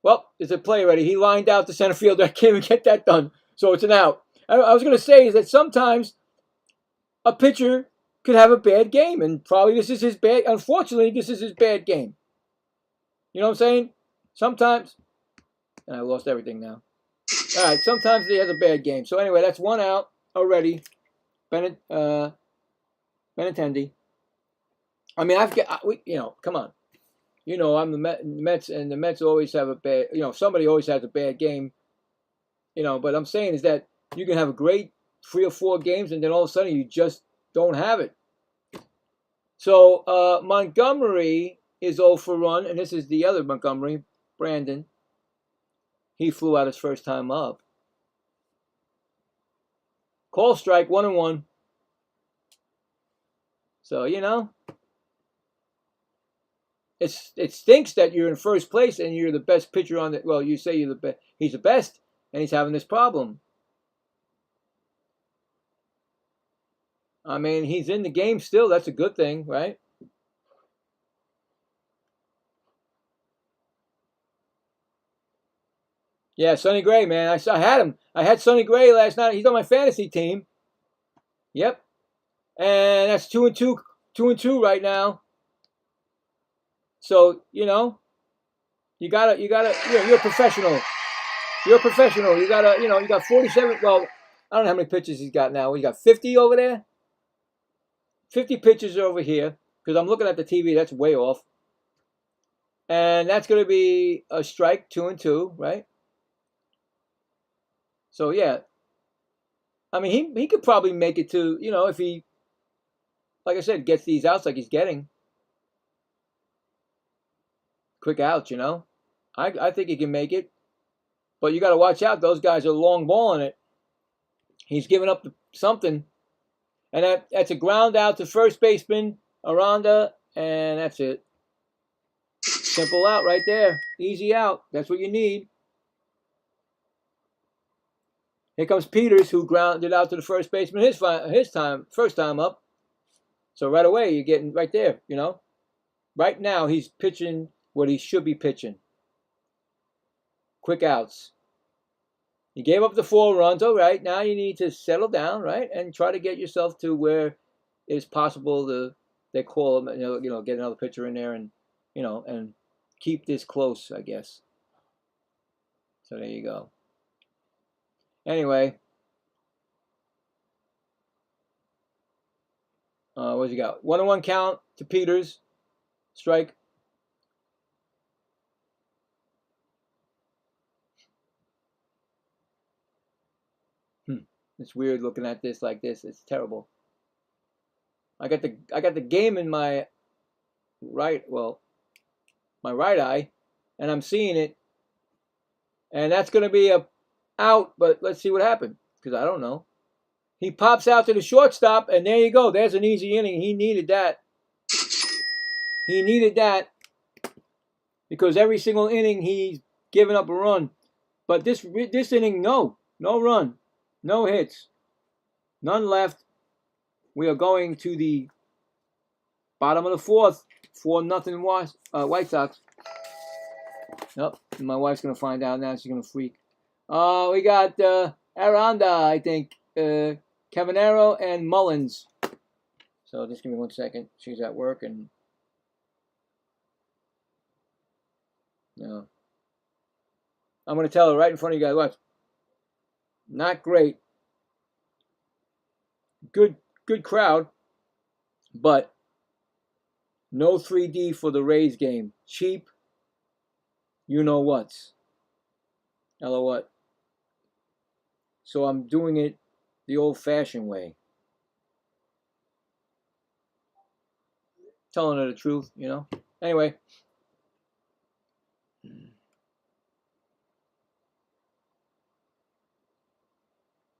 Well, it's a play already. He lined out the center fielder. I can't even get that done. So it's an out. I was going to say is that sometimes a pitcher could have a bad game, and probably this is his bad. Unfortunately, this is his bad game. You know what I'm saying? Sometimes, and I lost everything now. All right, sometimes he has a bad game. So anyway, that's 1 out already. Benintendi. I mean, come on. I'm the Mets, and the Mets always have a bad. Somebody always has a bad game. But I'm saying is that you can have a great 3 or 4 games, and then all of a sudden you just don't have it. So Montgomery is 0 for 1, and this is the other Montgomery, Brandon. He flew out his first time up. Call strike, 1-1. So it stinks that you're in first place and you're the best pitcher on the. Well, you say you're the best. He's the best, and he's having this problem. I mean, he's in the game still. That's a good thing, right? Yeah, Sonny Gray, man. I had him. I had Sonny Gray last night. He's on my fantasy team. Yep. And that's 2-2, 2-2 right now. So, you gotta, you're a professional. You're a professional. You got 47. Well, I don't know how many pitches he's got now. He got 50 over there. 50 pitches over here, because I'm looking at the TV. That's way off. And that's going to be a strike, 2-2, right? So, yeah. I mean, he could probably make it to, if he, like I said, gets these outs like he's getting. Quick outs, I think he can make it. But you got to watch out. Those guys are long balling it. He's giving up something. And that's a ground out to first baseman, Aranda, and that's it. Simple out right there. Easy out. That's what you need. Here comes Peters, who grounded out to the first baseman first time up. So right away, you're getting right there, Right now, he's pitching what he should be pitching. Quick outs. You gave up the 4 runs. All right, now you need to settle down, right, and try to get yourself to where it's possible they call him, get another pitcher in there, and and keep this close, I guess. So there you go. Anyway, What's he got? 1-1 count to Peters. Strike. It's weird looking at this like this. It's terrible. I got the game in my right eye, and I'm seeing it, and that's going to be a out. But let's see what happened, because I don't know. He pops out to the shortstop, and there you go. There's an easy inning. He needed that. He needed that, because every single inning he's giving up a run. But this inning, no run, no hits, none left. We are going to the bottom of the fourth, 4-0 White Sox. Nope, my wife's gonna find out now. She's gonna freak. We got Aranda, I think, Cavanero and Mullins. So just give me 1 second. She's at work and no. I'm gonna tell her right in front of you guys. Watch. Not great. Good crowd, but no 3D for the Rays game. Cheap. You know what's. Hello what? So I'm doing it the old-fashioned way. Telling her the truth, you know. Anyway.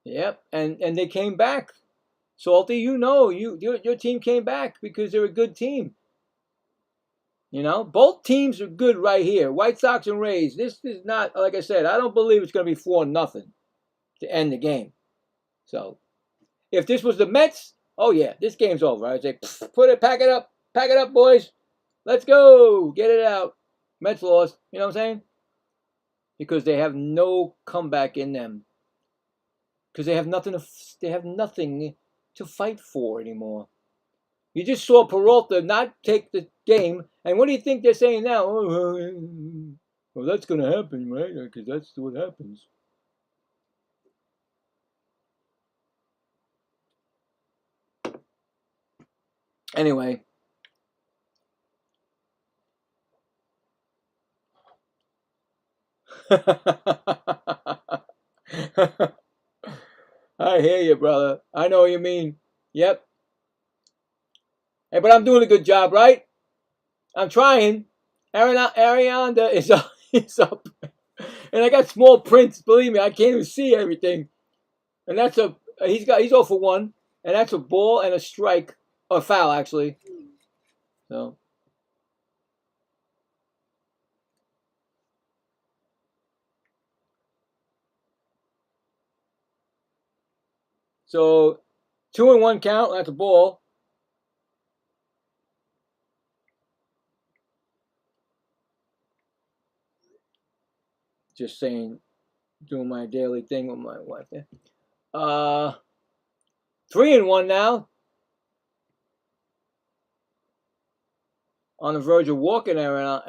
Yep, and they came back. Salty, you know, your team came back because they're a good team. You know, both teams are good right here. White Sox and Rays. This is not, like I said, I don't believe it's going to be 4-0 to end the game. So, if this was the Mets, oh yeah, this game's over. I'd say, pack it up, boys. Let's go, get it out. Mets lost. You know what I'm saying? Because they have no comeback in them. Because they have nothing to fight for anymore. You just saw Peralta not take the game, and what do you think they're saying now? Oh, well, that's going to happen, right? Because that's what happens. Anyway. I hear you, brother. I know what you mean. Yep. Hey, but I'm doing a good job, right? I'm trying. Arianda is up. Is up. And I got small prints. Believe me, I can't even see everything. And that's he's 0 for 1. And that's a ball and a strike. Or foul, actually. So 2-1 count. That's a ball. Just saying, doing my daily thing with my wife there. 3-1 now. On the verge of walking around.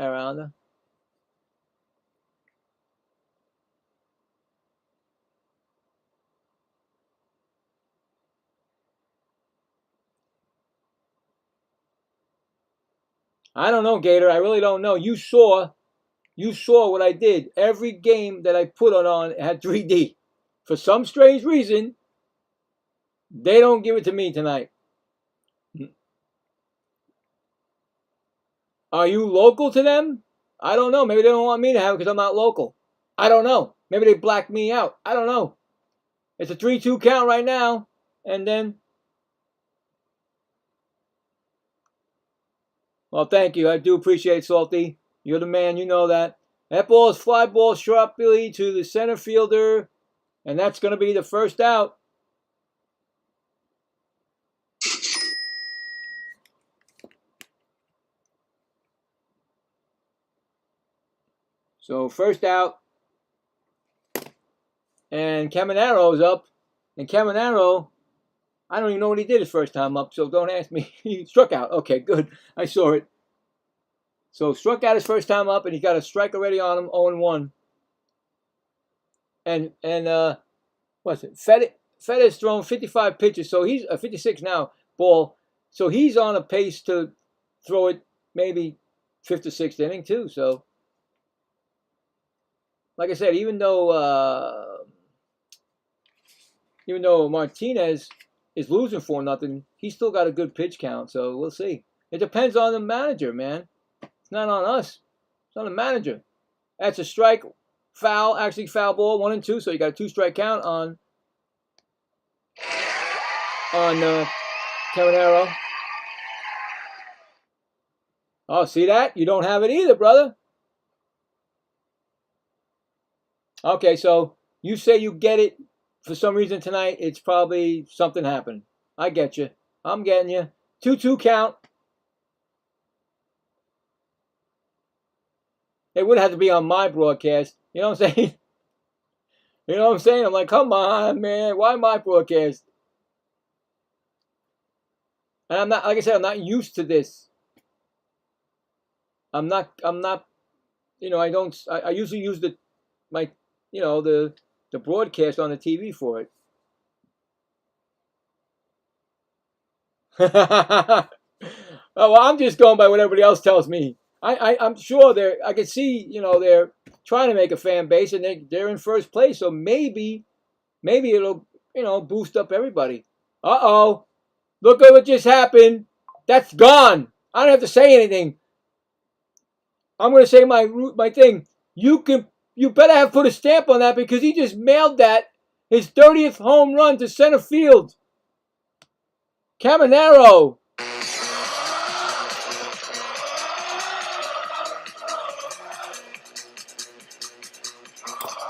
I don't know, Gator. I really don't know. You saw what I did. Every game that I put on had 3D. For some strange reason, they don't give it to me tonight. Are you local to them? I don't know. Maybe they don't want me to have it because I'm not local. I don't know. Maybe they blacked me out. I don't know. It's a 3-2 count right now. And then... Well, thank you. I do appreciate it, Salty. You're the man. You know that. That ball is fly ball sharply to the center fielder. And that's going to be the first out. So first out. And Camanero's up. And Caminero, I don't even know what he did his first time up, so don't ask me. He struck out. Okay, good. I saw it. So struck out his first time up, and he got a strike already on him, 0-1. And what's it? Fed has thrown 55 pitches, so he's 56 now. Ball. So he's on a pace to throw it maybe 5th or 6th inning too. So, like I said, even though Martinez is losing 4-0, he's still got a good pitch count. So we'll see. It depends on the manager, man. It's not on us. It's on the manager. That's a strike, foul, actually foul ball, 1-2. So you got a 2-strike count on Caminero. Oh, see that? You don't have it either, brother. Okay, so you say you get it for some reason tonight. It's probably something happened. I get you. I'm getting you. 2-2 count. It would have to be on my broadcast. You know what I'm saying? You know what I'm saying? I'm like, come on, man. Why my broadcast? And I'm not, like I said, I'm not used to this. I'm not, you know, I usually use the broadcast on the TV for it. Oh, well, I'm just going by what everybody else tells me. I'm sure I can see, they're trying to make a fan base and they're in first place. So maybe it'll, boost up everybody. Uh-oh. Look at what just happened. That's gone. I don't have to say anything. I'm going to say my thing. You better have put a stamp on that because he just mailed that, his 30th home run to center field. Caminero.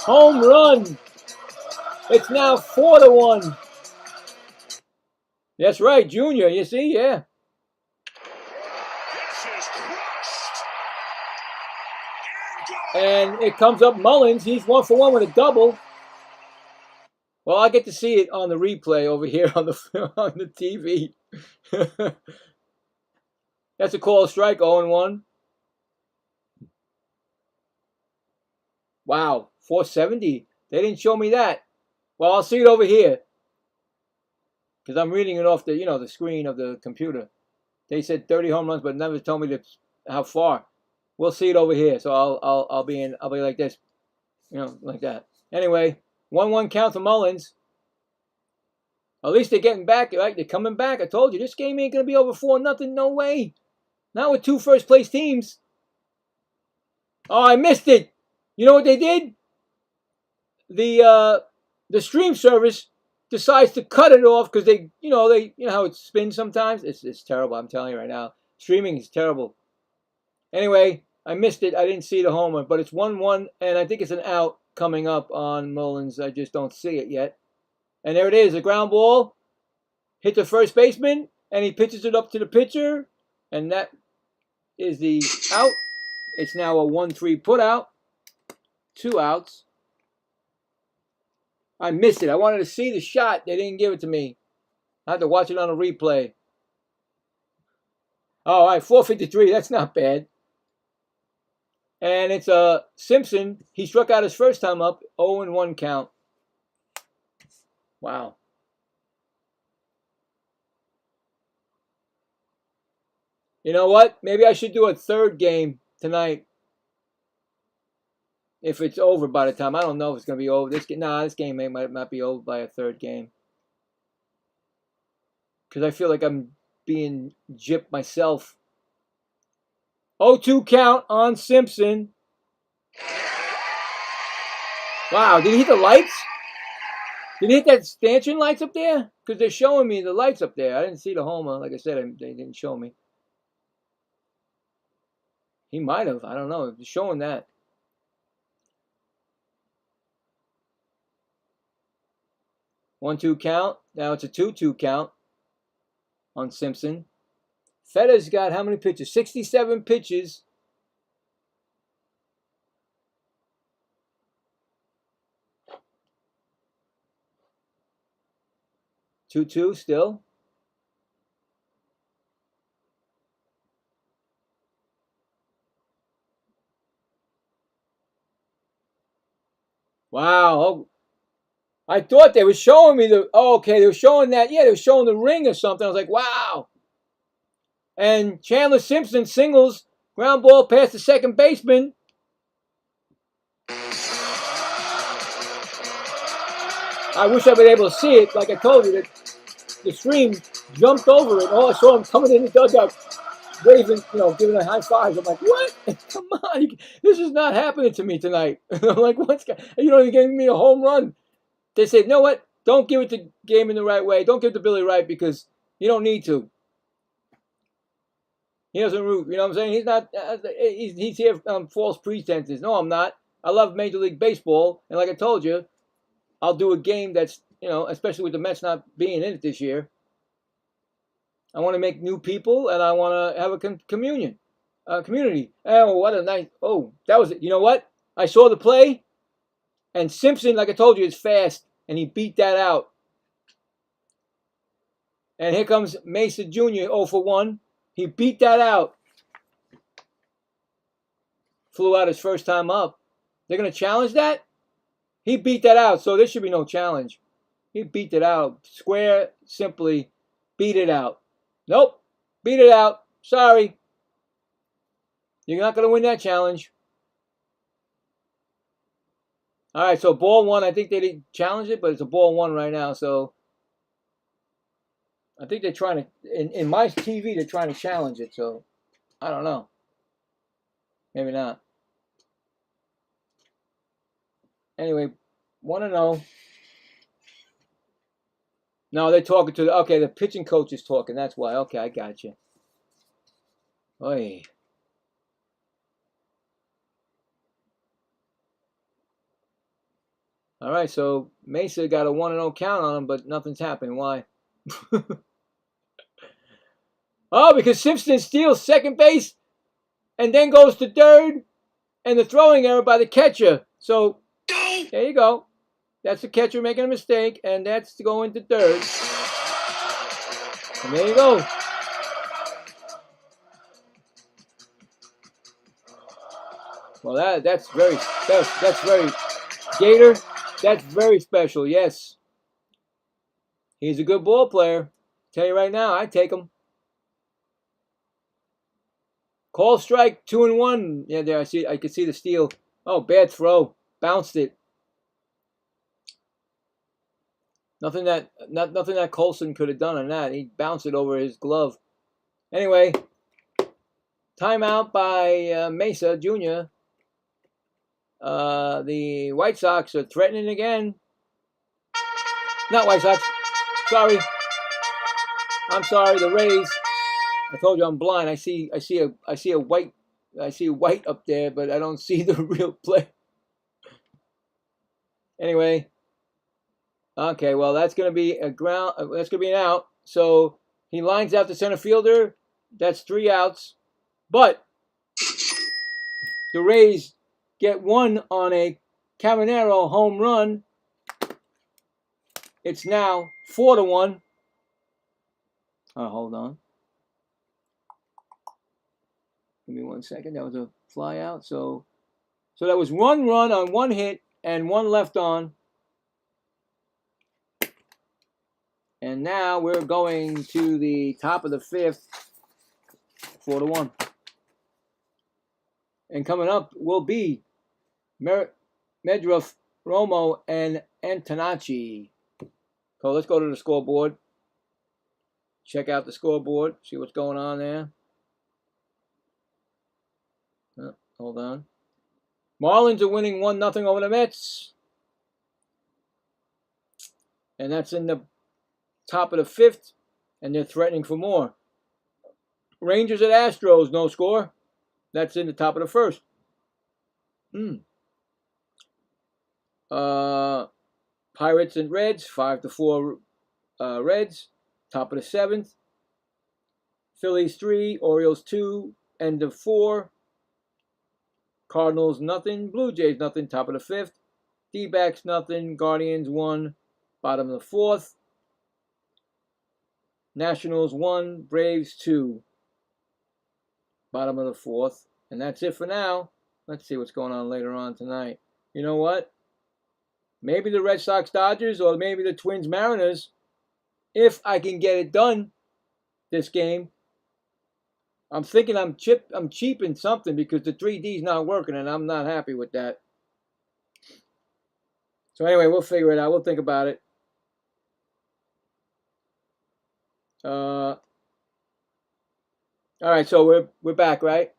Home run. It's now 4-1. That's right, Junior. You see, yeah. And it comes up Mullins. He's 1-for-1 with a double. Well, I get to see it on the replay over here on the TV. That's a call strike, 0-1. Wow, 470. They didn't show me that. Well, I'll see it over here. Because I'm reading it off the, the screen of the computer. They said 30 home runs, but never told me how far. We'll see it over here. So I'll be like this. Like that. Anyway, 1-1 count for Mullins. At least they're getting back, right? They're coming back. I told you, this game ain't going to be over 4-0. No way. Not with 2 first-place teams. Oh, I missed it. You know what they did? The stream service decides to cut it off because they how it spins sometimes. It's terrible. I'm telling you right now. Streaming is terrible. Anyway, I missed it. I didn't see the homer, but it's 1-1, and I think it's an out coming up on Mullins. I just don't see it yet. And there it is, a ground ball. Hit the first baseman, and he pitches it up to the pitcher, and that is the out. It's now a 1-3 put out. 2 outs. I missed it. I wanted to see the shot. They didn't give it to me. I had to watch it on a replay. All right, 453. That's not bad. And it's Simpson. He struck out his first time up. 0-1 count. Wow. You know what? Maybe I should do a third game tonight. If it's over by the time. I don't know if it's going to be over. This game might not be over by a third game. Because I feel like I'm being gypped myself. 0-2 count on Simpson. Wow, did he hit the lights? Did he hit that stanchion lights up there? Because they're showing me the lights up there. I didn't see the homer. Like I said, they didn't show me. He might have. I don't know. They're showing that. One-two count. Now it's a 2-2 count on Simpson. Fetta's got how many pitches? 67 pitches. Two still. Wow. Oh, I thought they were showing me they were showing that. Yeah, they were showing the ring or something. I was like, wow. And Chandler Simpson singles, ground ball past the second baseman. I wish I'd been able to see it. Like I told you, that the stream jumped over it. All I saw him coming in the dugout, waving, giving a high five. I'm like, what? Come on. This is not happening to me tonight. I'm like, what's going on? You don't even give me a home run. They said, you know what? Don't give it to Game in the right way. Don't give it to Billy Wright because you don't need to. He doesn't root. You know what I'm saying? He's not. He's here on false pretenses. No, I'm not. I love Major League Baseball, and like I told you, I'll do a game that's, especially with the Mets not being in it this year. I want to make new people, and I want to have a community. Oh, what a nice. Oh, that was it. You know what? I saw the play, and Simpson, like I told you, is fast, and he beat that out. And here comes Mesa Jr. 0 for 1. He beat that out. Flew out his first time up. They're going to challenge that? He beat that out, so there should be no challenge. He beat it out. Square, simply beat it out. Nope. Beat it out. Sorry. You're not going to win that challenge. All right, so ball one. I think they didn't challenge it, but it's a ball one right now, so I think they're trying to, in my TV, they're trying to challenge it, so I don't know. Maybe not. Anyway, 1-0. No, they're talking to the pitching coach is talking. That's why. Okay, I got you. Oy. All right, so Mesa got a 1-0 count on him, but nothing's happened. Why? Oh, because Simpson steals second base and then goes to third, and the throwing error by the catcher. So there you go. That's the catcher making a mistake, and that's going to third. And there you go. Well, that's very Gator. That's very special. Yes, he's a good ball player. Tell you right now, I take him. Call strike, 2-1. Yeah, there I could see the steal. Oh, bad throw. Bounced it. Nothing that Colson could have done on that. He bounced it over his glove. Anyway, timeout by Mesa Jr. The White Sox are threatening again. Not White Sox. Sorry. I'm sorry, the Rays. I told you I'm blind. I see a white up there, but I don't see the real play. Anyway, okay, well that's gonna be a ground. That's gonna be an out. So he lines out the center fielder. That's 3 outs. But the Rays get one on a Caminero home run. It's now 4-1. Oh, hold on. Give me 1 second. That was a fly out. So that was 1 run on 1 hit and 1 left on. And now we're going to the top of the 5th. 4-1. And coming up will be Medruff, Romo, and Antonacci. So let's go to the scoreboard. Check out the scoreboard. See what's going on there. Hold on. Marlins are winning 1-0 over the Mets. And that's in the top of the 5th. And they're threatening for more. Rangers at Astros, no score. That's in the top of the 1st. Pirates and Reds, 5-4 Reds. Top of the 7th. Phillies 3, Orioles 2, end of 4. Cardinals nothing, Blue Jays nothing, top of the 5th. D-backs nothing, Guardians 1, bottom of the 4th. Nationals 1, Braves 2, bottom of the 4th. And that's it for now. Let's see what's going on later on tonight. You know what? Maybe the Red Sox Dodgers or maybe the Twins Mariners, if I can get it done this game. I'm thinking I'm cheap in something because the 3D is not working, and I'm not happy with that. So anyway, we'll figure it out. We'll think about it. All right, so we're back, right?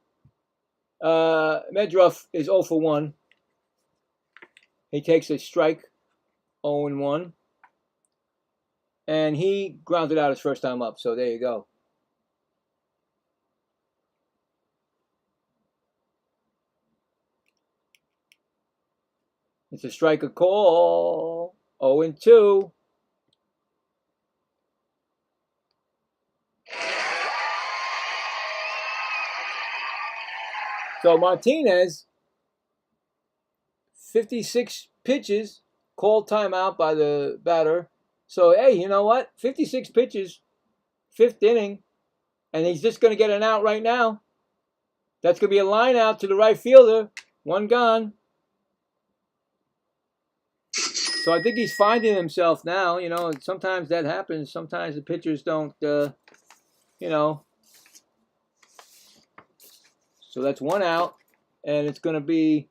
Medruff is 0 for 1. He takes a strike, 0 and 1. And he grounded out his first time up, so there you go. It's a striker call, 0 and 2. So Martinez, 56 pitches, called timeout by the batter. So, hey, you know what? 56 pitches, 5th inning, and he's just going to get an out right now. That's going to be a line out to the right fielder. 1 gone. So I think he's finding himself now. You know, sometimes that happens. Sometimes the pitchers don't, you know. So that's 1 out, and it's going to be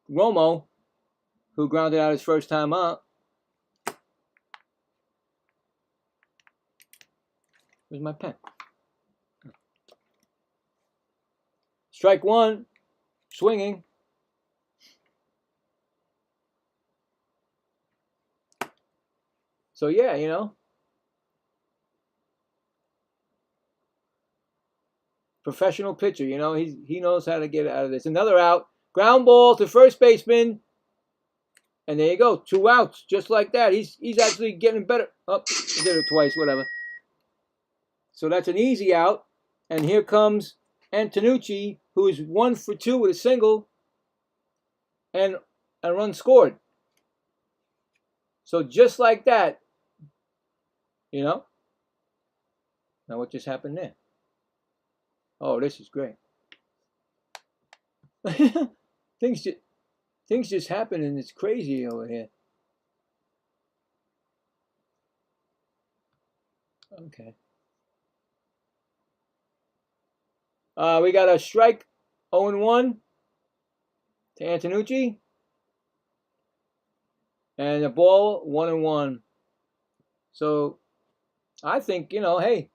Romo, who grounded out his first time up. Where's my pen? Strike 1, swinging. So yeah, you know, professional pitcher. You know, he knows how to get out of this. Another out, ground ball to first baseman, and there you go, 2 outs, just like that. He's actually getting better. Oh, he did it twice, whatever. So that's an easy out, and here comes Antonucci, who is 1 for 2 with a single, and a run scored. So just like that, you know. Now what just happened there? Oh, this is great. things just happen, and it's crazy over here. Okay. We got a strike, 0 and 1 to Antonucci, and a ball, 1 and 1. So I think, you know, hey,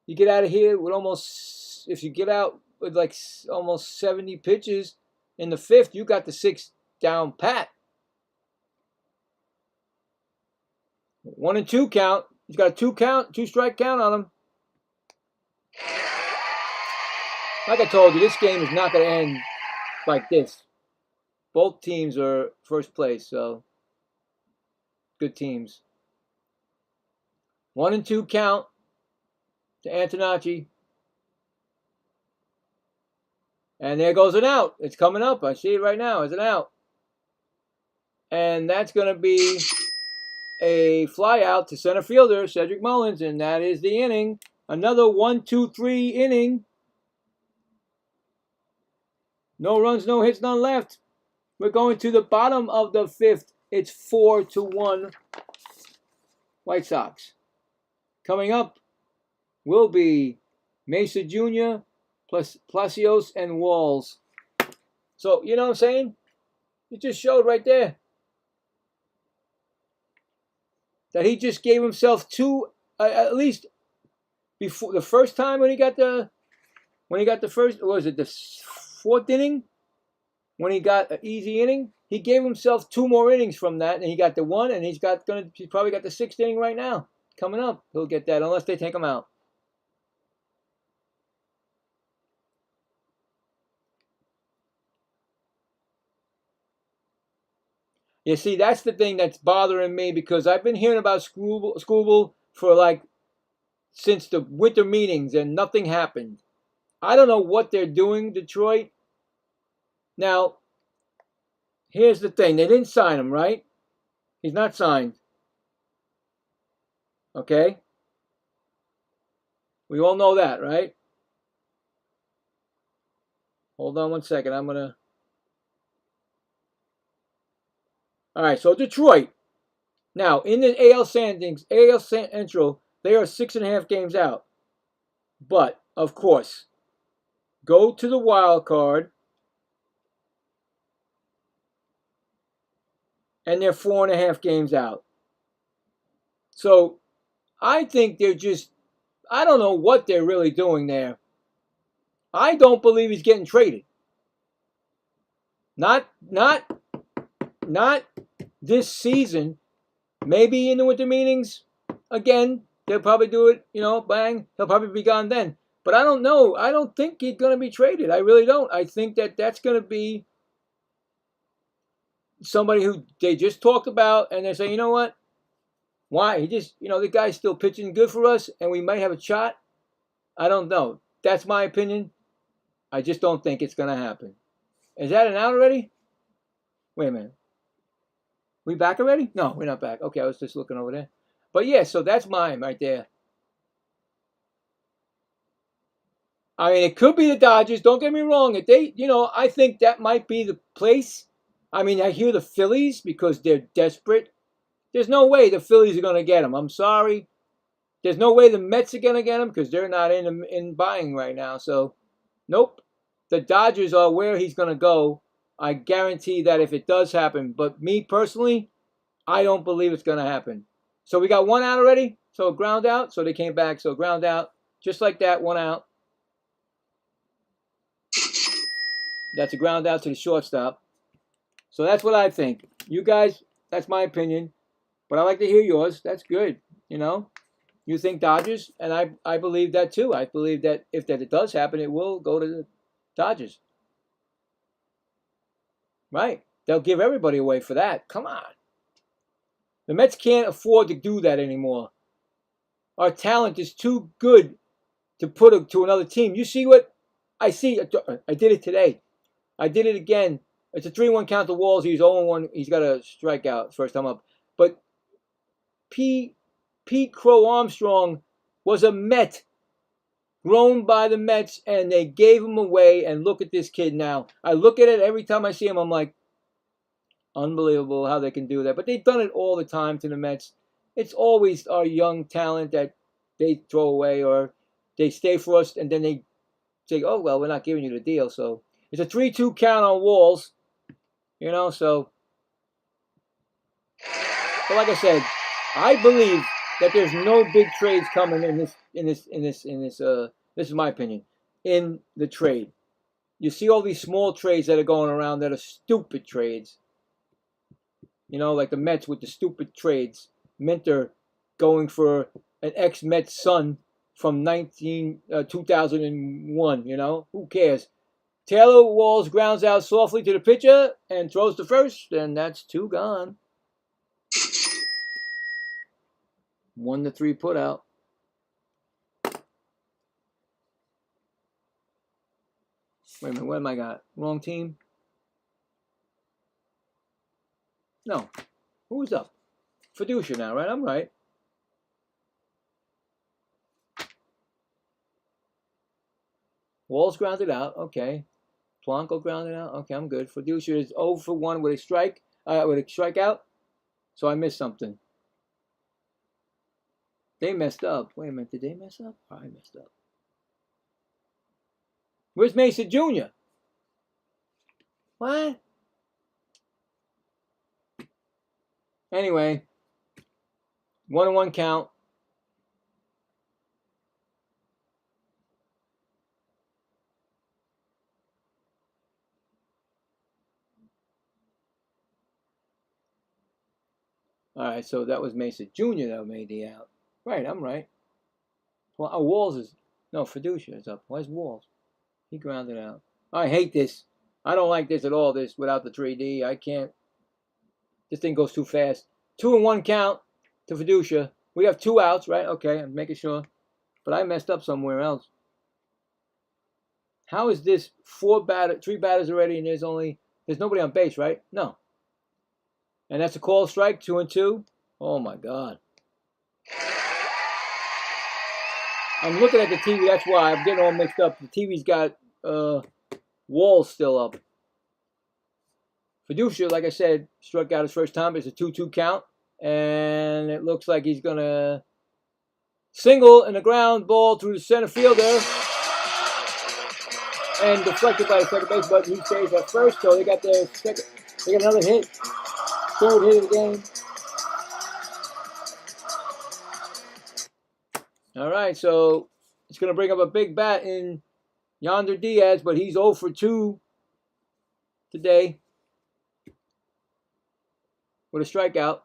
you get out of here with almost, if you get out with like almost 70 pitches in the 5th, you got the 6th down pat. 1 and 2 count. He's got a 2 strike count on him. Like I told you, this game is not going to end like this. Both teams are first place, so good teams. 1 and 2 count to Antonucci. And there goes an out. It's coming up. I see it right now. It's an out. And that's going to be a fly out to center fielder, Cedric Mullins, and that is the inning. Another 1-2-3 inning. No runs, no hits, none left. We're going to the bottom of the 5th. It's 4-1 White Sox. Coming up will be Mesa Jr. plus Palacios and Walls. So, you know what I'm saying? It just showed right there that he just gave himself 2, at least before the first time when he got the first, what was it, the 4th inning? When he got an easy inning, he gave himself 2 more innings from that, and he got the 1, and he's probably got the 6th inning right now. Coming up, he'll get that unless they take him out. You see, that's the thing that's bothering me, because I've been hearing about Scoreboard for like since the winter meetings, and nothing happened. I don't know what they're doing, Detroit. Now, here's the thing. They didn't sign him, right? He's not signed. Okay? We all know that, right? Hold on one second. I'm going to... All right, so Detroit. Now, in the AL Central, they are 6.5 games out. But, of course, go to the wild card, and they're 4.5 games out. So I think they're just, I don't know what they're really doing there. I don't believe he's getting traded. Not this season. Maybe in the winter meetings, again, they'll probably do it, bang. He'll probably be gone then. But I don't know. I don't think he's going to be traded. I really don't. I think that's going to be somebody who they just talked about, and they're saying, you know what? Why? He just, the guy's still pitching good for us, and we might have a shot. I don't know. That's my opinion. I just don't think it's going to happen. Is that an out already? Wait a minute. We back already? No, we're not back. Okay, I was just looking over there. But yeah, so that's mine right there. I mean, it could be the Dodgers. Don't get me wrong. If they, I think that might be the place. I mean, I hear the Phillies because they're desperate. There's no way the Phillies are going to get him. I'm sorry. There's no way the Mets are going to get him because they're not in buying right now. So, nope. The Dodgers are where he's going to go. I guarantee that if it does happen. But me personally, I don't believe it's going to happen. So we got one out already. So ground out. So they came back. So ground out. Just like that, one out. That's a ground out to the shortstop. So that's what I think. You guys, that's my opinion. But I like to hear yours. That's good. You think Dodgers, and I believe that too. I believe that if it does happen, it will go to the Dodgers. Right? They'll give everybody away for that. Come on. The Mets can't afford to do that anymore. Our talent is too good to put it to another team. You see what I see? I did it today. I did it again. It's a 3-1 count to Walls. He's 0-1. He's got a strikeout first time up. But Pete Crow Armstrong was a Met, grown by the Mets, and they gave him away. And look at this kid now. I look at it every time I see him. I'm like, unbelievable how they can do that. But they've done it all the time to the Mets. It's always our young talent that they throw away or they stay for us, and then they say, oh, well, we're not giving you the deal. So it's a 3-2 count on Walls, so. But like I said, I believe that there's no big trades coming in this. This is my opinion, in the trade. You see all these small trades that are going around that are stupid trades. Like the Mets with the stupid trades. Minter going for an ex-Mets son from 2001, Who cares? Taylor Walls grounds out softly to the pitcher and throws to first, and that's 2 gone. 1-3 put out. Wait a minute, what am I got? Wrong team? No. Who was up? Fiducia now, right? I'm right. Walls grounded out. Okay. Blanco grounded out. Okay, I'm good. Fiducia is 0 for 1 with a strikeout. So I missed something. They messed up. Wait a minute, did they mess up? Oh, I messed up. Where's Mesa Jr.? What? Anyway, 1-1 count. All right, so that was Mesa Jr. that made the out. Right, I'm right. Well, Walls is... No, Fiducia is up. Where's Walls? He grounded out. I hate this. I don't like this at all, this without the 3D. I can't. This thing goes too fast. 2-1 count to Fiducia. We have 2 outs, right? Okay, I'm making sure. But I messed up somewhere else. How is this 3 batters already, and there's nobody on base, right? No. And that's a call strike, 2-2. Oh my God. I'm looking at the TV, that's why I'm getting all mixed up. The TV's got Walls still up. Fiducia, like I said, struck out his first time. It's a 2-2 count. And it looks like he's going to Single and a ground ball through the center fielder. And deflected by the second base, but he stays at first, so they got their second. They got another hit. Third hit of the game. All right, so it's going to bring up a big bat in Yonder Diaz, but he's 0 for 2 today with a strikeout.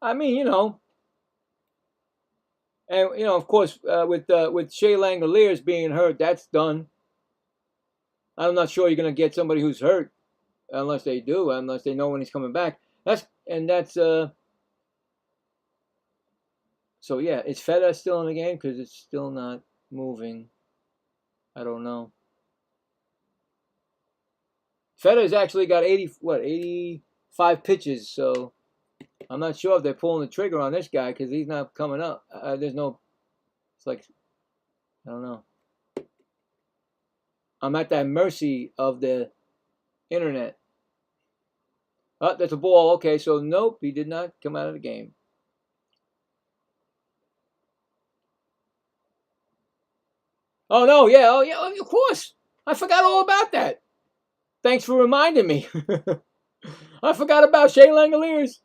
I mean, you know, and you know, of course, with Shea Langoliers being hurt, that's done. I'm not sure you're going to get somebody who's hurt unless they know when he's coming back. So yeah, is Feta still in the game? Because it's still not moving. I don't know. Feta's actually got 85 pitches, so I'm not sure if they're pulling the trigger on this guy because he's not coming up. It's like, I don't know. I'm at that mercy of the internet. Oh, that's a ball. Okay, so nope, he did not come out of the game. Oh, no, yeah, of course. I forgot all about that. Thanks for reminding me. I forgot about Shea Langoliers.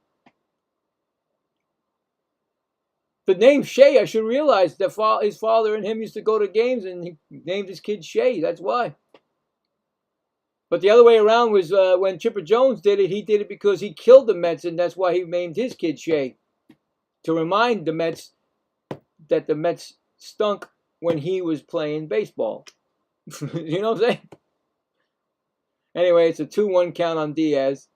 The name Shea, I should realize that his father and him used to go to games and he named his kid Shea. That's why. But the other way around was when Chipper Jones did it, he did it because he killed the Mets, and that's why he named his kid Shea. To remind the Mets that the Mets stunk when he was playing baseball. You know what I'm saying? Anyway, it's a 2-1 count on Diaz.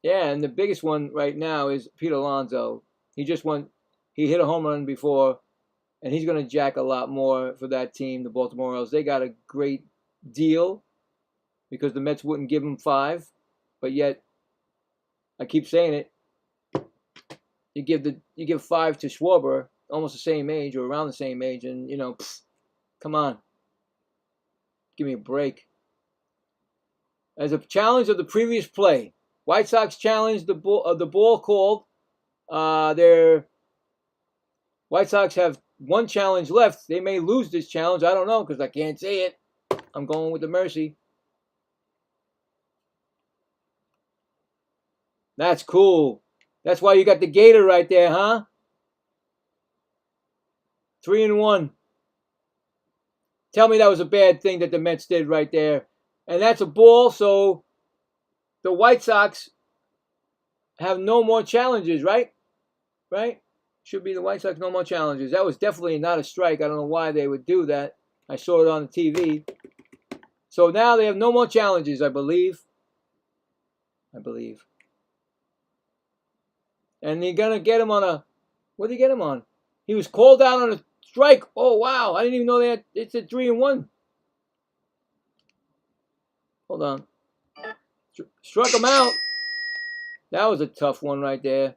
Yeah, and the biggest one right now is Pete Alonso. He hit a home run before, and he's going to jack a lot more for that team, the Baltimore Orioles. They got a great deal because the Mets wouldn't give him 5, but yet, I keep saying it, you give 5 to Schwarber, almost the same age or around the same age, and come on, give me a break. As a challenge of the previous play, White Sox challenged the ball called. Their White Sox have one challenge left. They may lose this challenge. I don't know because I can't say it. I'm going with the mercy. That's cool. That's why you got the Gator right there, huh? 3-1. Tell me that was a bad thing that the Mets did right there. And that's a ball, so the White Sox have no more challenges, right? Right? Should be the White Sox, no more challenges. That was definitely not a strike. I don't know why they would do that. I saw it on the TV. So now they have no more challenges, I believe. And they're going to get him on a... What did he get him on? He was called out on a strike. Oh, wow. I didn't even know that. It's a 3-1. Hold on. Struck him out. That was a tough one right there.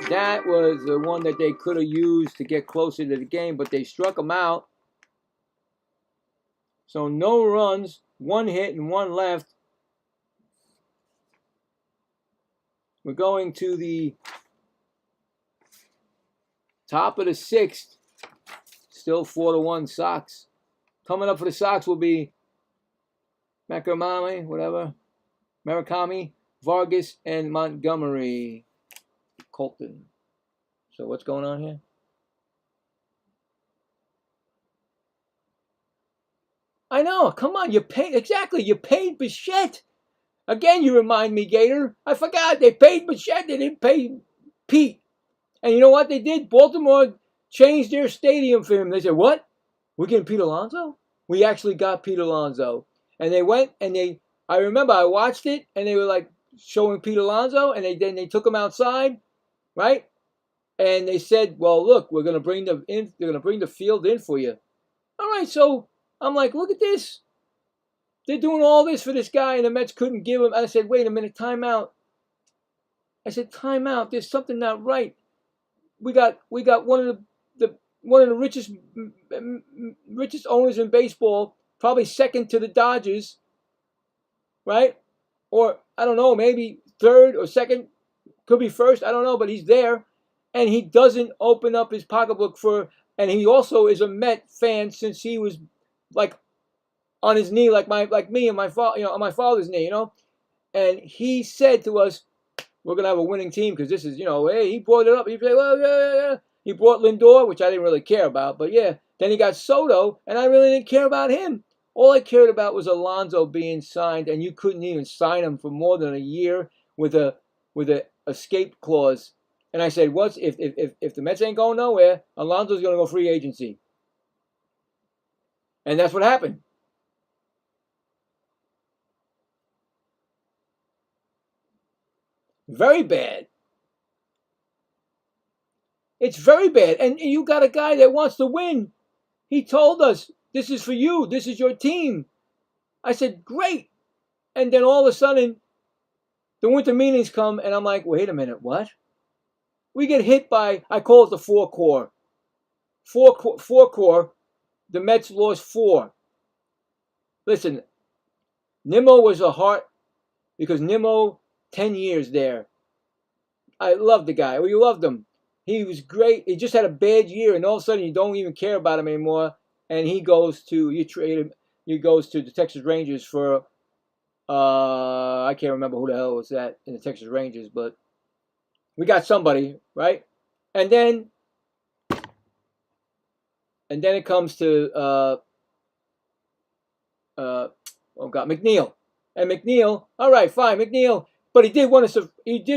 That was the one that they could have used to get closer to the game, but they struck him out. So no runs, 1 hit and 1 left. We're going to the top of the 6th. Still 4-1 Sox. Coming up for the Sox will be Murakami, Vargas, and Montgomery. Colton. So what's going on here? I know. Come on. You paid Bichette. Again, you remind me, Gator. I forgot. They paid Bichette. They didn't pay Pete. And you know what they did? Baltimore changed their stadium for him. They said, what? We're getting Pete Alonso? We actually got Pete Alonso. And they went and I remember I watched it and they were like showing Pete Alonso and they took him outside, right? And they said, well, look, they're going to bring the field in for you. All right, so I'm like, look at this. They're doing all this for this guy and the Mets couldn't give him. I said, wait a minute, time out. I said, time out. There's something not right. We got one of the richest owners in baseball, probably second to the Dodgers, right? Or I don't know, maybe third or second, could be first. I don't know, but he's there, and he doesn't open up his pocketbook for. And he also is a Met fan since he was like on his knee, like me and my father, on my father's knee, And he said to us, "We're gonna have a winning team because this is, hey." He brought it up. He said, "Well, yeah." He brought Lindor, which I didn't really care about, but yeah. Then he got Soto, and I really didn't care about him. All I cared about was Alonso being signed, and you couldn't even sign him for more than a year with a escape clause. And I said, "What's if the Mets ain't going nowhere? Alonso's gonna go free agency," and that's what happened. Very bad. It's very bad. And you got a guy that wants to win. He told us, this is for you. This is your team. I said, great. And then all of a sudden, the winter meetings come, and I'm like, wait a minute, what? We get hit by, I call it the four core. Four core, the Mets lost 4. Listen, Nimmo was a heart, because Nimmo, 10 years there. I loved the guy. We loved him. He was great. He just had a bad year, and all of a sudden you don't even care about him anymore. And he goes to the Texas Rangers for I can't remember who the hell was that in the Texas Rangers, but we got somebody, right? And then it comes to McNeil. And McNeil, all right, fine, McNeil, but he did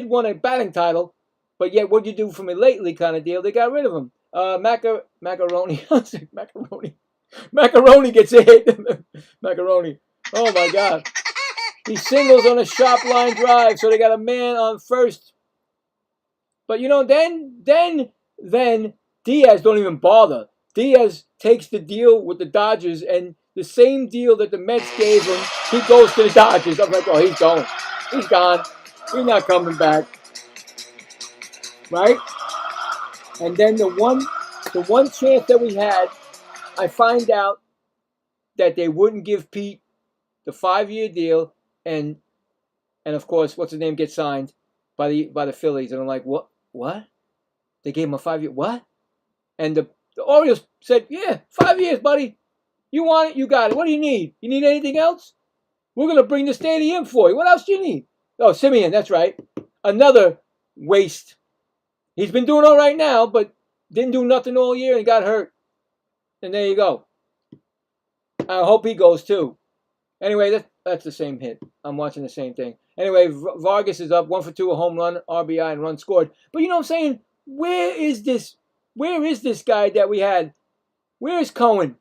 win a batting title. But yet, what'd you do for me lately kind of deal? They got rid of him. Macaroni. Macaroni gets a hit. Macaroni. Oh, my God. He singles on a sharp line drive, so they got a man on first. But, then Diaz don't even bother. Diaz takes the deal with the Dodgers, and the same deal that the Mets gave him, he goes to the Dodgers. I'm like, oh, he's going. He's gone. He's not coming back. Right? And then the one chance that we had, I find out that they wouldn't give Pete the 5-year deal, and of course, what's his name gets signed by the Phillies, and I'm like, what? They gave him a 5-year what? And the Orioles said, yeah, 5 years, buddy. You want it? You got it. What do you need? You need anything else? We're gonna bring the stadium for you. What else do you need? Oh, Simeon, that's right. Another waste. He's been doing all right now, but didn't do nothing all year and got hurt. And there you go. I hope he goes too. Anyway, that's the same hit. I'm watching the same thing. Anyway, Vargas is up 1 for 2, a home run, RBI, and run scored. But you know what I'm saying? Where is this guy that we had? Where is Cohen?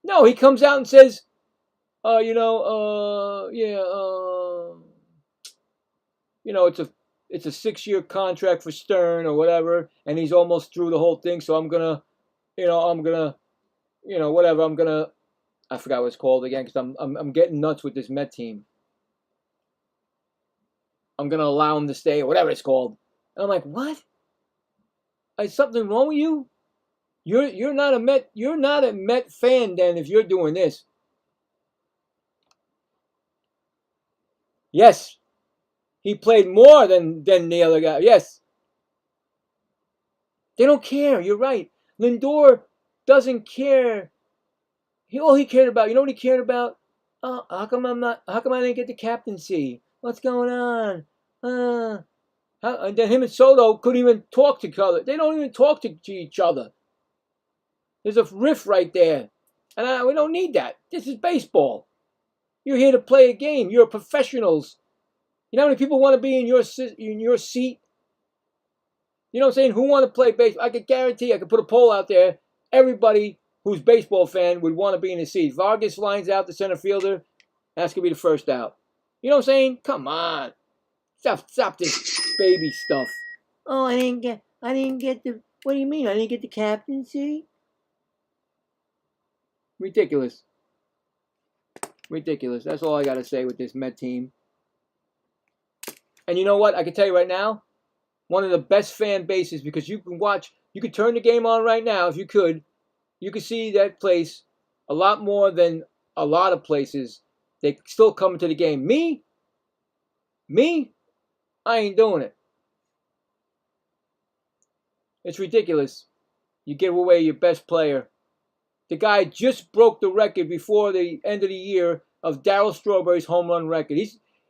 No, he comes out and says, it's a 6-year contract for Stern or whatever, and he's almost through the whole thing. So I'm gonna, I forgot what it's called again because I'm getting nuts with this Met team. I'm gonna allow him to stay or whatever it's called. And I'm like, what? Is something wrong with you? You're not a Met fan then if you're doing this. Yes. He played more than the other guy. Yes. They don't care. You're right. Lindor doesn't care. All he cared about, you know what he cared about? How come I didn't get the captaincy? What's going on? And then him and Soto couldn't even talk to each other. They don't even talk to each other. There's a riff right there. And we don't need that. This is baseball. You're here to play a game. You're professionals. You know how many people want to be in your seat? You know what I'm saying? Who want to play baseball? I could guarantee, I could put a poll out there. Everybody who's a baseball fan would want to be in his seat. Vargas lines out the center fielder. That's going to be the first out. You know what I'm saying? Come on. Stop this baby stuff. Oh, I didn't get the, what do you mean? I didn't get the captaincy? Ridiculous. That's all I got to say with this Met team. And you know what? I can tell you right now, one of the best fan bases, because you can watch, you could turn the game on right now if you could. You could see that place a lot more than a lot of places. They still come to the game. Me, I ain't doing it. It's ridiculous. You give away your best player. The guy just broke the record before the end of the year of Darryl Strawberry's home run record.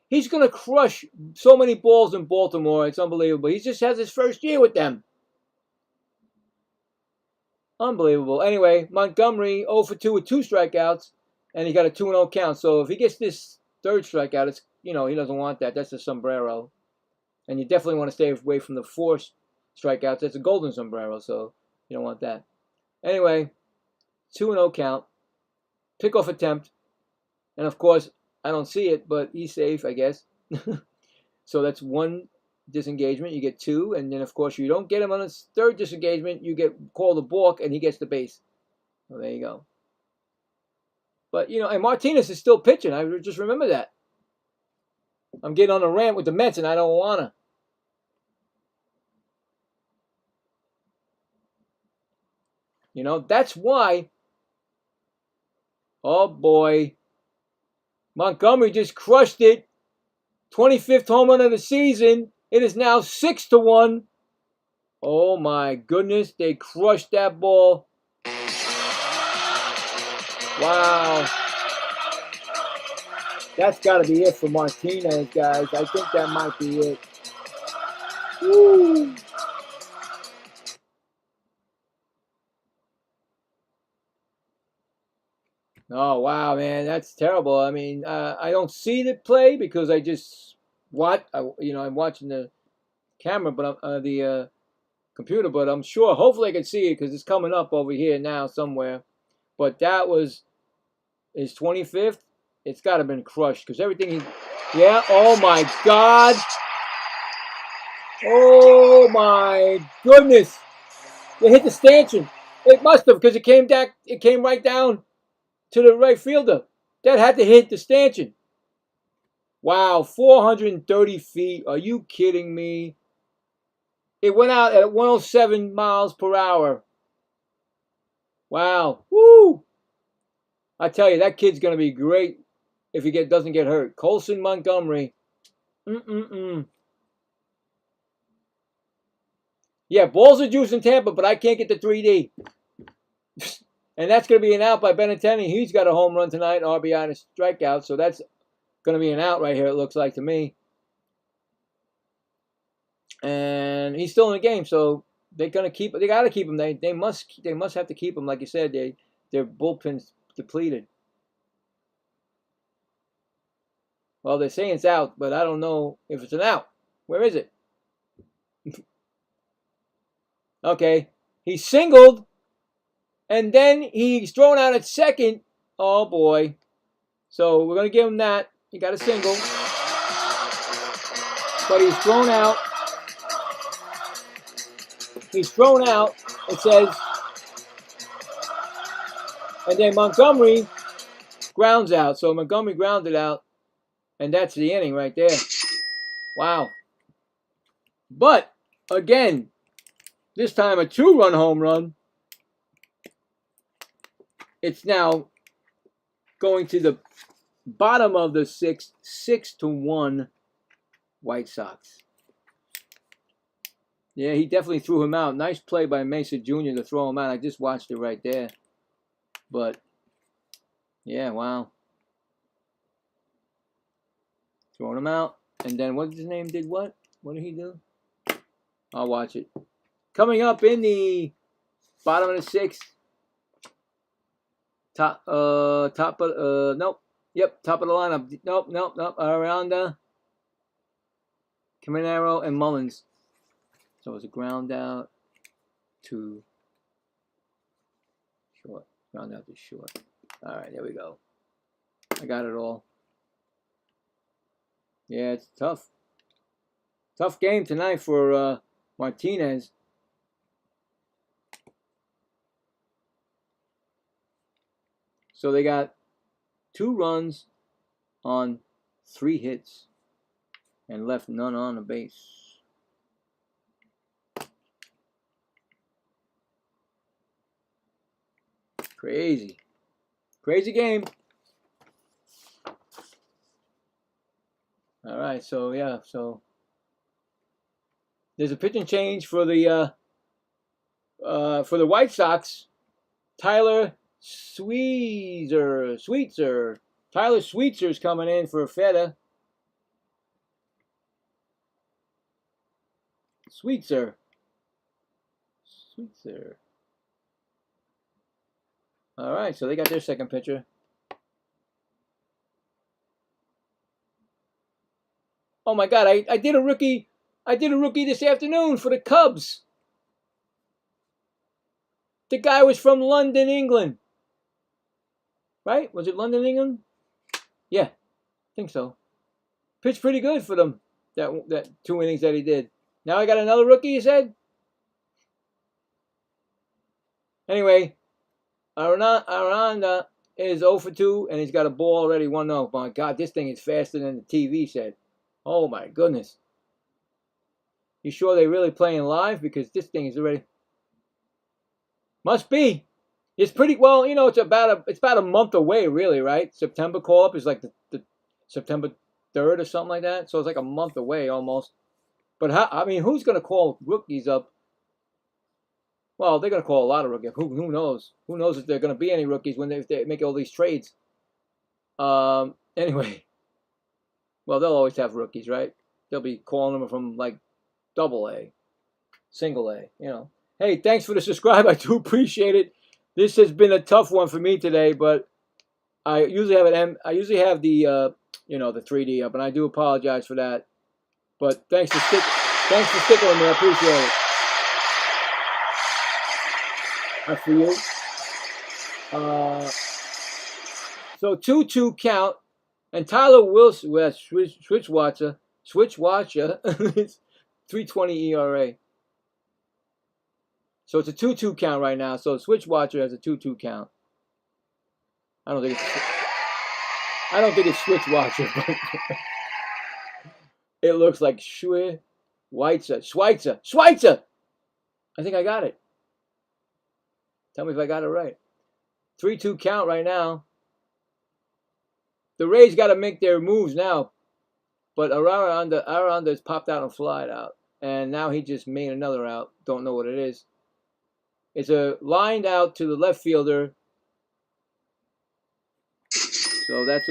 He's going to crush so many balls in Baltimore. It's unbelievable. He just has his first year with them. Unbelievable. Anyway, Montgomery 0 for 2 with 2 strikeouts, and he got a 2-0 count. So if he gets this third strikeout, it's, he doesn't want that. That's a sombrero. And you definitely want to stay away from the 4 strikeouts. That's a golden sombrero, so you don't want that. Anyway, 2-0 count. Pickoff attempt. And of course, I don't see it, but he's safe, I guess. So that's 1 disengagement. You get 2. And then, of course, you don't get him on his 3rd disengagement. You get called a balk, and he gets the base. So there you go. But, and Martinez is still pitching. I just remember that. I'm getting on a rant with the Mets, and I don't want to. That's why. Oh, boy. Montgomery just crushed it. 25th home run of the season. It is now 6-1. Oh, my goodness. They crushed that ball. Wow. That's got to be it for Martinez, guys. I think that might be it. Woo. Oh, wow, man. That's terrible. I mean, I don't see the play because I just I'm watching the camera, but the computer, but I'm sure, hopefully I can see it because it's coming up over here now somewhere. But that was his 25th. It's got to have been crushed because everything yeah, oh my God. Oh my goodness. It hit the stanchion. It must have, because it came right down to the right fielder. That had to hit the stanchion. Wow, 430 feet. Are you kidding me? It went out at 107 miles per hour. Wow. Woo! I tell you, that kid's going to be great if he doesn't get hurt. Colson Montgomery. Yeah, balls are juice in Tampa, but I can't get the 3D. And that's going to be an out by Benintendi. He's got a home run tonight, RBI and a strikeout. So that's going to be an out right here, it looks like to me. And he's still in the game, so they're going to keep. They got to keep him. They must have to keep him. Like you said, their bullpen's depleted. Well, they're saying it's out, but I don't know if it's an out. Where is it? Okay, he singled, and then he's thrown out at second. Oh boy! So we're gonna give him that. He got a single, but he's thrown out. He's thrown out. It says, and then Montgomery grounds out. So Montgomery grounded out, and that's the inning right there. Wow! But again, this time a 2-run home run. It's now going to the bottom of the 6th, 6-1 White Sox. Yeah, he definitely threw him out. Nice play by Mesa Jr. to throw him out. I just watched it right there. But, yeah, wow. Throwing him out. And then what's his name? Did what? What did he do? I'll watch it. Coming up in the bottom of the 6th. Top of nope. Yep, top of the lineup. Nope. Aranda, Caminero, and Mullins. So it's a ground out to short. Ground out to short. All right, there we go. I got it all. Yeah, it's tough. Tough game tonight for Martinez. So they got 2 runs on 3 hits. and left none on the base. Crazy. Crazy game. All right, so yeah, so there's a pitching change for the White Sox. Tyler Sweetser. Tyler Sweetzer's coming in for Feta. Sweetser. All right, so they got their second pitcher. Oh my God, I did a rookie. I did a rookie this afternoon for the Cubs. The guy was from London, England. Right? Was it London, England? Yeah, I think so. Pitched pretty good for them, that 2 innings that he did. Now I got another rookie, you said? Anyway, Aranda is 0 for 2, and he's got a ball already 1-0. My God, this thing is faster than the TV said. Oh my goodness. You sure they're really playing live? Because this thing is already... Must be. It's pretty well, you know, it's about a month away, really, right? September call-up is like the September 3rd or something like that. So it's like a month away almost. But who's going to call rookies up? Well, they're going to call a lot of rookies. Who knows? Who knows if there are going to be any rookies if they make all these trades? Anyway, well, they'll always have rookies, right? They'll be calling them from like AA, single A, you know. Hey, thanks for the subscribe. I do appreciate it. This has been a tough one for me today, but I usually have the the 3D up, and I do apologize for that. But thanks for sticking with me. I appreciate it. That's for you. So 2-2 count, and Tyler Wilson, well, switch watcher, it's 3.20 ERA. So it's a 2-2 count right now. So switch watcher has a 2-2 count. I don't think it's switch watcher, but it looks like Schweitzer. I think I got it. Tell me if I got it right. 3-2 count right now. The Rays got to make their moves now, but Aranda has popped out and flied out, and now he just made another out. Don't know what it is. It's a lined out to the left fielder. So that's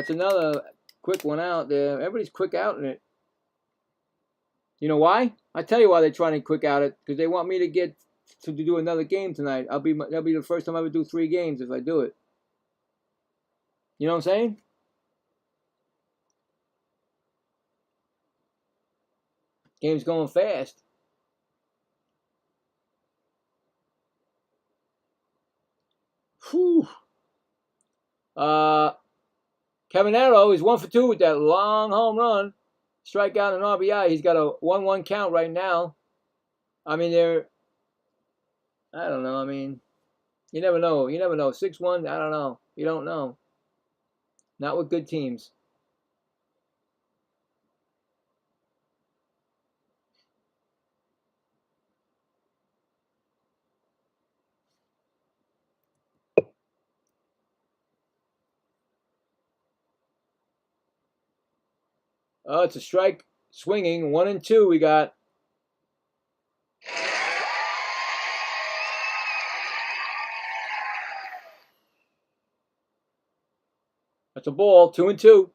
another quick one out there. Everybody's quick out in it. You know why? I tell you why they're trying to quick out it, because they want me to do another game tonight. That'll be the first time I ever do 3 games if I do it. You know what I'm saying? Game's going fast. Whew. Caminero is 1 for 2 with that long home run. Strikeout and RBI. He's got a 1-1 count right now. I mean, I don't know. I mean, you never know. 6-1, I don't know. You don't know. Not with good teams. Oh, it's a strike. Swinging. 1-2 we got. That's a ball. 2-2.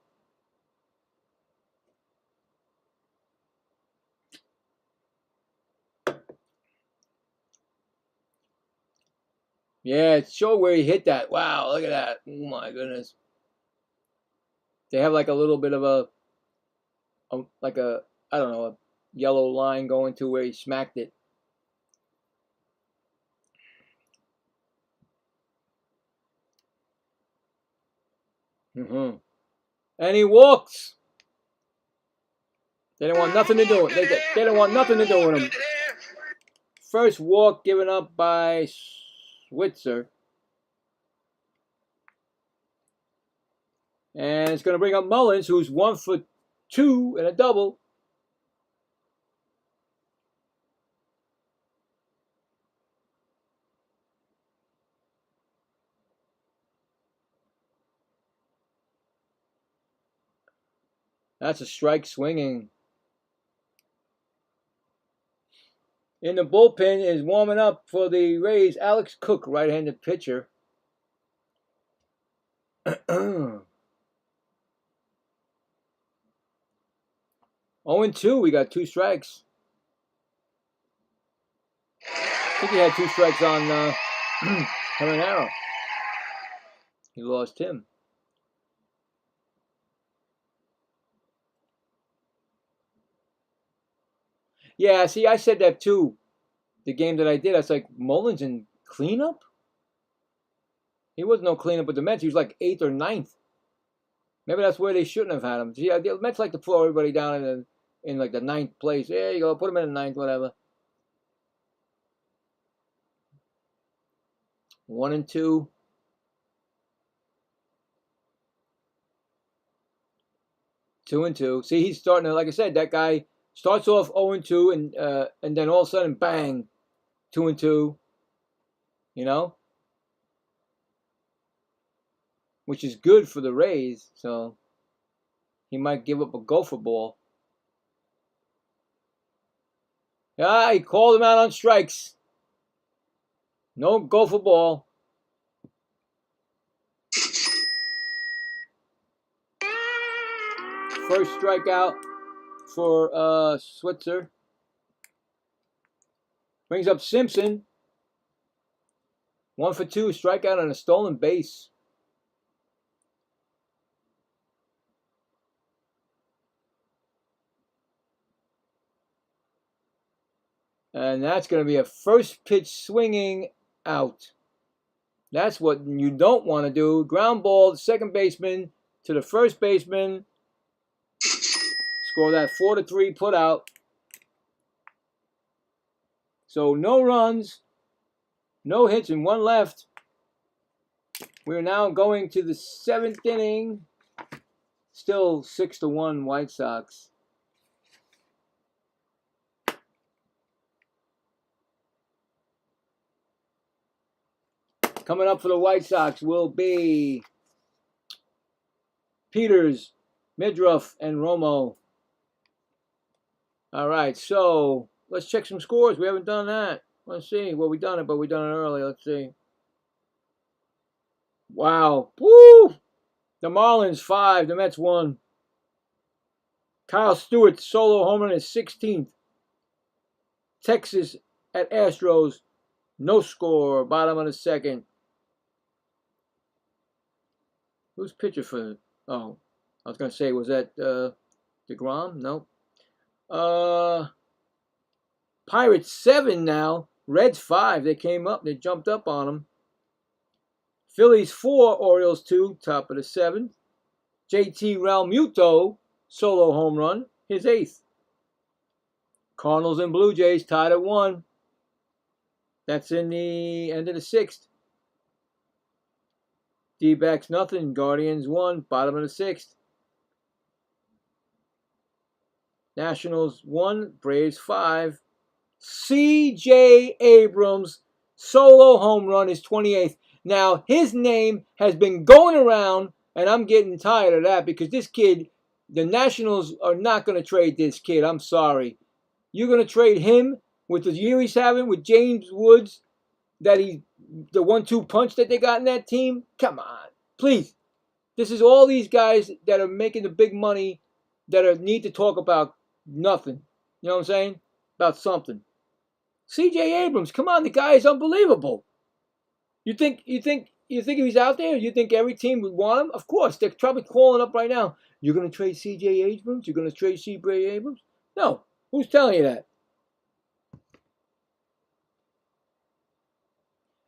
Yeah, it showed where he hit that. Wow, look at that. Oh my goodness. They have like a little bit of a I don't know, a yellow line going to where he smacked it. And he walks. They didn't want nothing to do with it. They didn't want nothing to do with him. First walk given up by Switzer. And it's going to bring up Mullins, who's 1 for 2 and a double. That's a strike swinging. In the bullpen is warming up for the Rays, Alex Cook, right-handed pitcher. 0-2, we got 2 strikes. I think he had 2 strikes on Terranero. He lost him. Yeah, see, I said that too. The game that I did, I was like, Mullins in cleanup? He wasn't no cleanup with the Mets. He was like 8th or 9th. Maybe that's where they shouldn't have had him. See, the Mets like to throw everybody down in like the 9th place. There you go, put him in the 9th, whatever. 1-2. Two and two. See, he's starting to, like I said, that guy starts off 0-2 and then all of a sudden, bang, 2-2. You know, which is good for the Rays. So he might give up a gopher ball. Yeah, he called him out on strikes. No gopher ball. First strikeout for Switzer. Brings up Simpson. 1 for 2, strikeout on a stolen base. And that's going to be a first pitch swinging out. That's what you don't want to do. Ground ball, second baseman to the first baseman. Score that 4-3 put out. So no runs, no hits, and 1 left. We're now going to the 7th inning. Still 6-1 White Sox. Coming up for the White Sox will be Peters, Midruff, and Romo. All right, so let's check some scores. We haven't done that. Let's see. Well, we done it, but we done it early. Let's see. Wow. Woo! The Marlins 5, the Mets 1. Kyle Stewart's solo home run is 16th. Texas at Astros, no score, bottom of the 2nd. Who's pitcher for? Oh, I was going to say, was that DeGrom? Nope. Pirates 7 now. Reds 5. They came up. They jumped up on them. Phillies 4. Orioles 2. Top of the 7th. JT Realmuto, solo home run. His 8th. Cardinals and Blue Jays tied at 1. That's in the end of the 6th. D-backs nothing. Guardians 1. Bottom of the 6th. Nationals 1. Braves 5. C.J. Abrams solo home run is 28th. Now, his name has been going around, and I'm getting tired of that because this kid, the Nationals are not going to trade this kid. I'm sorry. You're going to trade him with the year he's having with James Woods, the 1-2 punch that they got in that team? Come on. Please. This is all these guys that are making the big money that need to talk about nothing. You know what I'm saying? About something. C.J. Abrams, come on, the guy is unbelievable. You think if he's out there, you think every team would want him? Of course, they're probably calling up right now. You're going to trade C.J. Abrams? You're going to trade C.J. Abrams? No. Who's telling you that?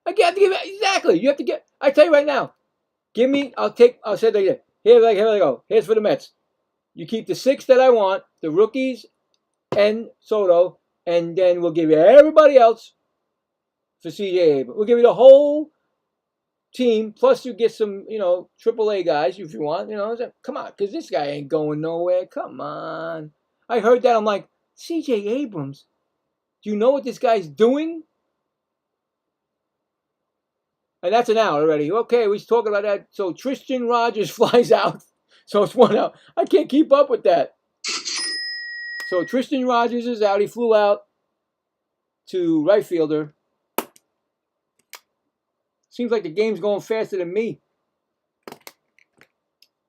Exactly. You have to get. I tell you right now. Give me. I'll say that again. Here they go. Here's for the Mets. You keep the 6 that I want, the rookies and Soto, and then we'll give you everybody else for C.J. Abrams. We'll give you the whole team. Plus, you get some, AAA guys if you want. Come on, because this guy ain't going nowhere. Come on. I heard that. I'm like, C.J. Abrams, do you know what this guy's doing? And that's an out already. Okay, we was talking about that. So Tristan Rogers flies out. So it's 1 out. I can't keep up with that. So Tristan Rogers is out. He flew out to right fielder. Seems like the game's going faster than me.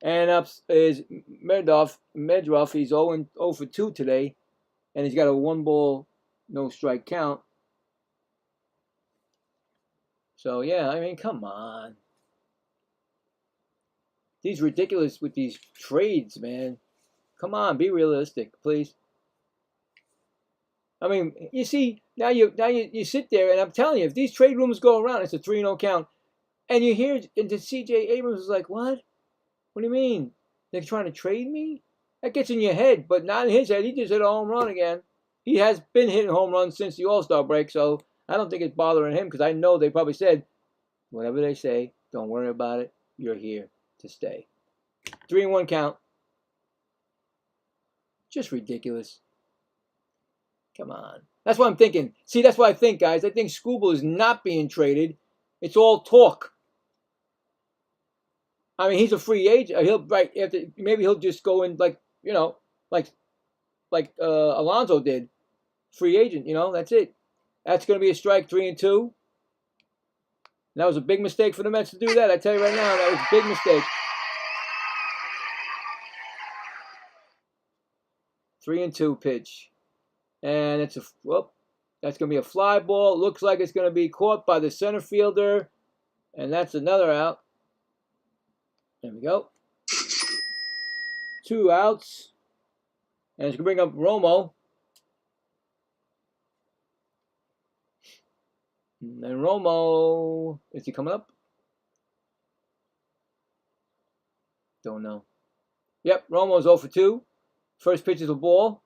And up is Medroff. He's 0 for 2 today. And he's got a 1-ball, no strike count. So, yeah, I mean, come on. These ridiculous with these trades, man. Come on, be realistic, please. I mean, you see, now you sit there, and I'm telling you, if these trade rumors go around, it's a 3-0 count. And you hear, and the C.J. Abrams is like, what? What do you mean? They're trying to trade me? That gets in your head, but not in his head. He just hit a home run again. He has been hitting home runs since the All-Star break, so I don't think it's bothering him because I know they probably said, whatever they say, don't worry about it. You're here to stay. 3-1 count. Just ridiculous. Come on. That's what I'm thinking. See, that's what I think, guys. I think Scooble is not being traded. It's all talk. I mean, he's a free agent. Maybe he'll just go in like Alonso did. Free agent, that's it. That's going to be a strike, 3-2. That was a big mistake for the Mets to do that. I tell you right now, that was a big mistake. 3-2 pitch. And that's going to be a fly ball. Looks like it's going to be caught by the center fielder. And that's another out. There we go. 2 outs. And it's going to bring up Romo. And Romo, is he coming up? Don't know. Yep, Romo's 0 for 2. First pitch is a ball.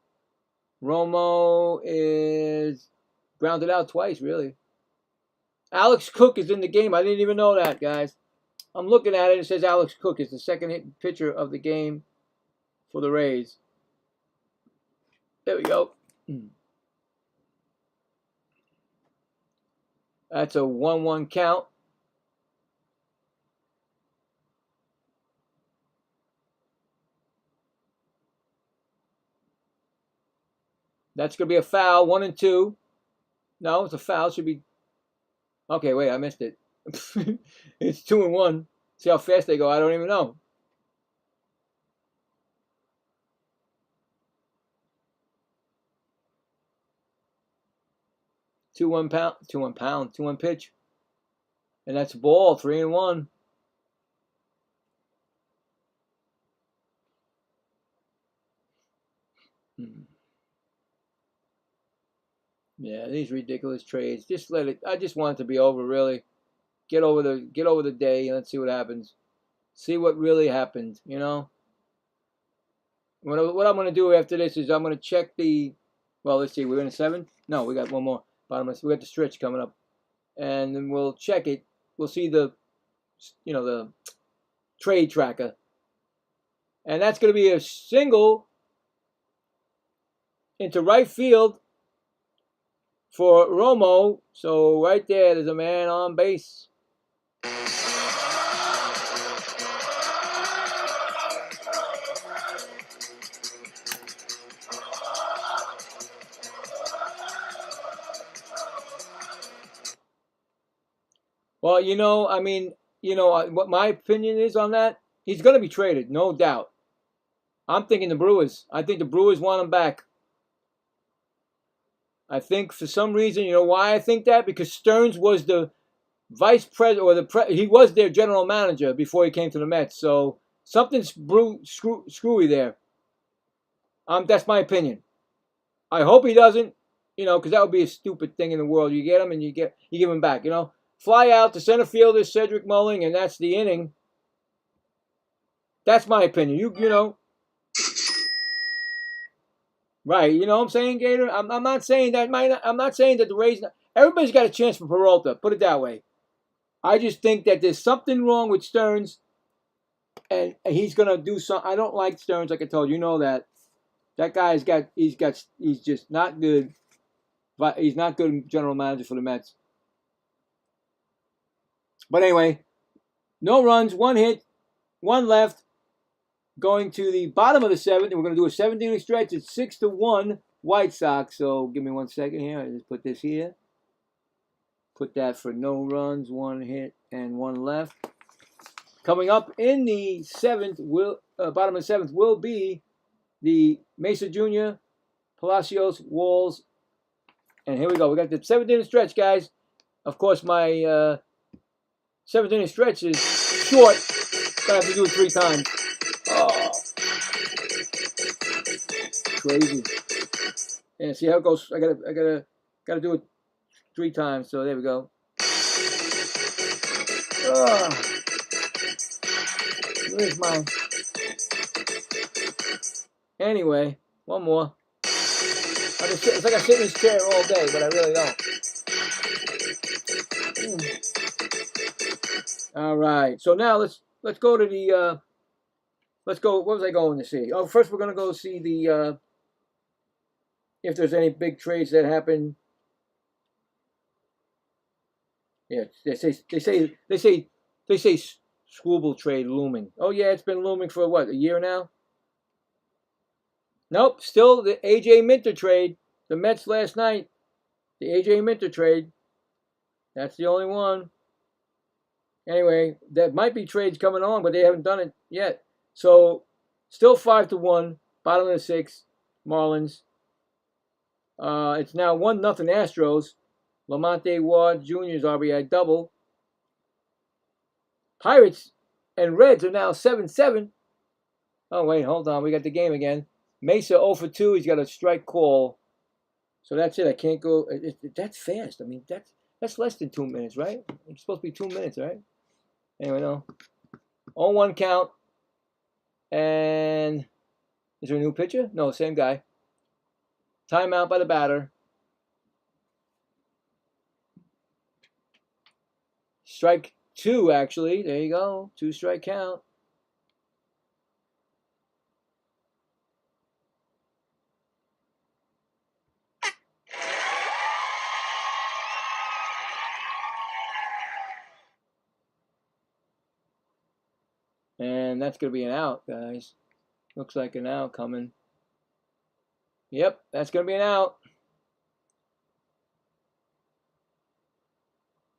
Romo is grounded out twice, really. Alex Cook is in the game. I didn't even know that, guys. I'm looking at it. It says Alex Cook is the second pitcher of the game for the Rays. There we go. That's a 1-1 count. That's going to be a foul, 1-2. No, it's a foul. It should be. Okay, wait, I missed it. It's 2-1. See how fast they go? I don't even know. Two one pitch. And that's a ball, 3-1. Yeah, these ridiculous trades. Just let it. I just want it to be over. Really, get over the day and let's see what happens. See what really happened. What I'm going to do after this is I'm going to check the. Well, let's see. We're in a 7. No, we got one more. We got the stretch coming up, and then we'll check it. We'll see the trade tracker, and that's going to be a single into right field for Romo. So right there's a man on base. Well, what my opinion is on that, he's going to be traded, no doubt. I'm thinking the Brewers. I think the Brewers want him back. I think for some reason, you know why I think that? Because Stearns was the vice president, or he was their general manager before he came to the Mets. So something's screwy there. That's my opinion. I hope he doesn't, because that would be a stupid thing in the world. You get him and you give him back, Fly out to center fielder Cedric Mulling, and that's the inning. That's my opinion. You know. Right, you know what I'm saying, Gator? I'm not saying that. I'm not saying that the Rays. Everybody's got a chance for Peralta. Put it that way. I just think that there's something wrong with Stearns, and he's gonna do something. I don't like Stearns, like I told you. You know that. That guy's he's just not good. But he's not good general manager for the Mets. But anyway, no runs, 1 hit, 1 left. Going to the bottom of the 7th, and we're going to do a 7th-inning stretch. It's 6-1 White Sox. So give me 1 second here. I just put this here. Put that for no runs, 1 hit, and 1 left. Coming up in the 7th, bottom of the 7th, will be the Mesa Jr., Palacios, Walls, and here we go. We got the 7th-inning stretch, guys. Of course, my 7th-inning stretch is short. Gonna have to do it 3 times. Oh, crazy. And see how it goes. I gotta do it 3 times. So there we go. Where's mine? Anyway, 1 more. It's like I sit in this chair all day, but I really don't. All right. So now let's go to the. Let's go. What was I going to see? Oh, first we're going to go see the if there's any big trades that happen. Yeah, they say Scoreboard trade looming. Oh yeah, it's been looming for what, a year now? Nope, still the AJ Minter trade. The Mets last night, the AJ Minter trade. That's the only one. Anyway, there might be trades coming on, but they haven't done it yet. So, still 5-1, bottom of the 6th, Marlins. It's now 1-0 Astros. Lamonte Ward Jr.'s RBI double. Pirates and Reds are now 7-7. Oh, wait, hold on. We got the game again. Mesa 0 for 2. He's got a strike call. So that's it. I can't go. That's fast. I mean, that's less than 2 minutes, right? It's supposed to be 2 minutes, right? Anyway, no. 0-1 count. And is there a new pitcher? No, same guy. Timeout by the batter. Strike 2, actually. There you go. 2-strike count. And that's going to be an out, guys. Looks like an out coming. Yep, that's going to be an out.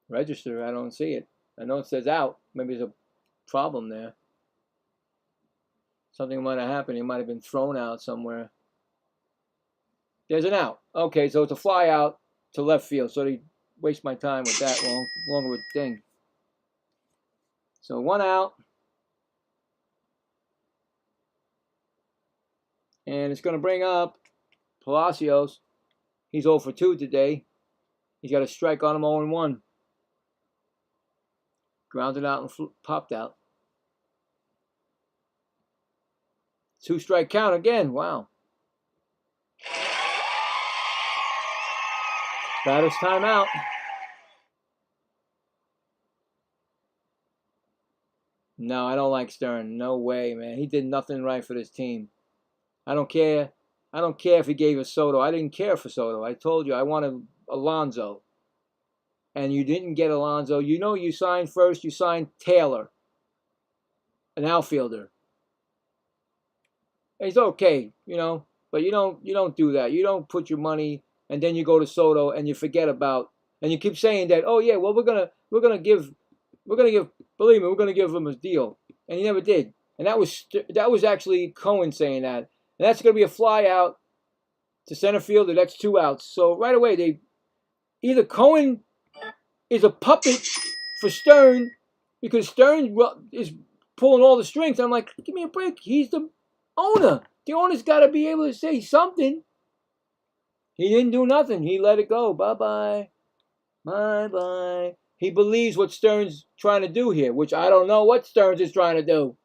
Register, I don't see it. I know it says out. Maybe there's a problem there. Something might have happened. He might have been thrown out somewhere. There's an out. Okay, so it's a fly out to left field. So they waste my time with that long with thing. So 1 out. And it's going to bring up Palacios. He's 0 for 2 today. He's got a strike on him, 0-1. Grounded out and popped out. 2-strike count again. Wow. Batter's timeout. No, I don't like Stern. No way, man. He did nothing right for this team. I don't care. I don't care if he gave us Soto. I didn't care for Soto. I told you I wanted Alonso. And you didn't get Alonso. You know you signed first. You signed Taylor, an outfielder. He's okay, you know, but you don't do that. You don't put your money and then you go to Soto and you forget about, and you keep saying that, oh yeah, well we're gonna give him a deal, and he never did. And that was actually Cohen saying that. And that's going to be a fly out to center field. That's 2 outs. So right away, either Cohen is a puppet for Stern because Stern is pulling all the strings. I'm like, give me a break. He's the owner. The owner's got to be able to say something. He didn't do nothing. He let it go. Bye-bye. Bye-bye. He believes what Stern's trying to do here, which I don't know what Stearns is trying to do.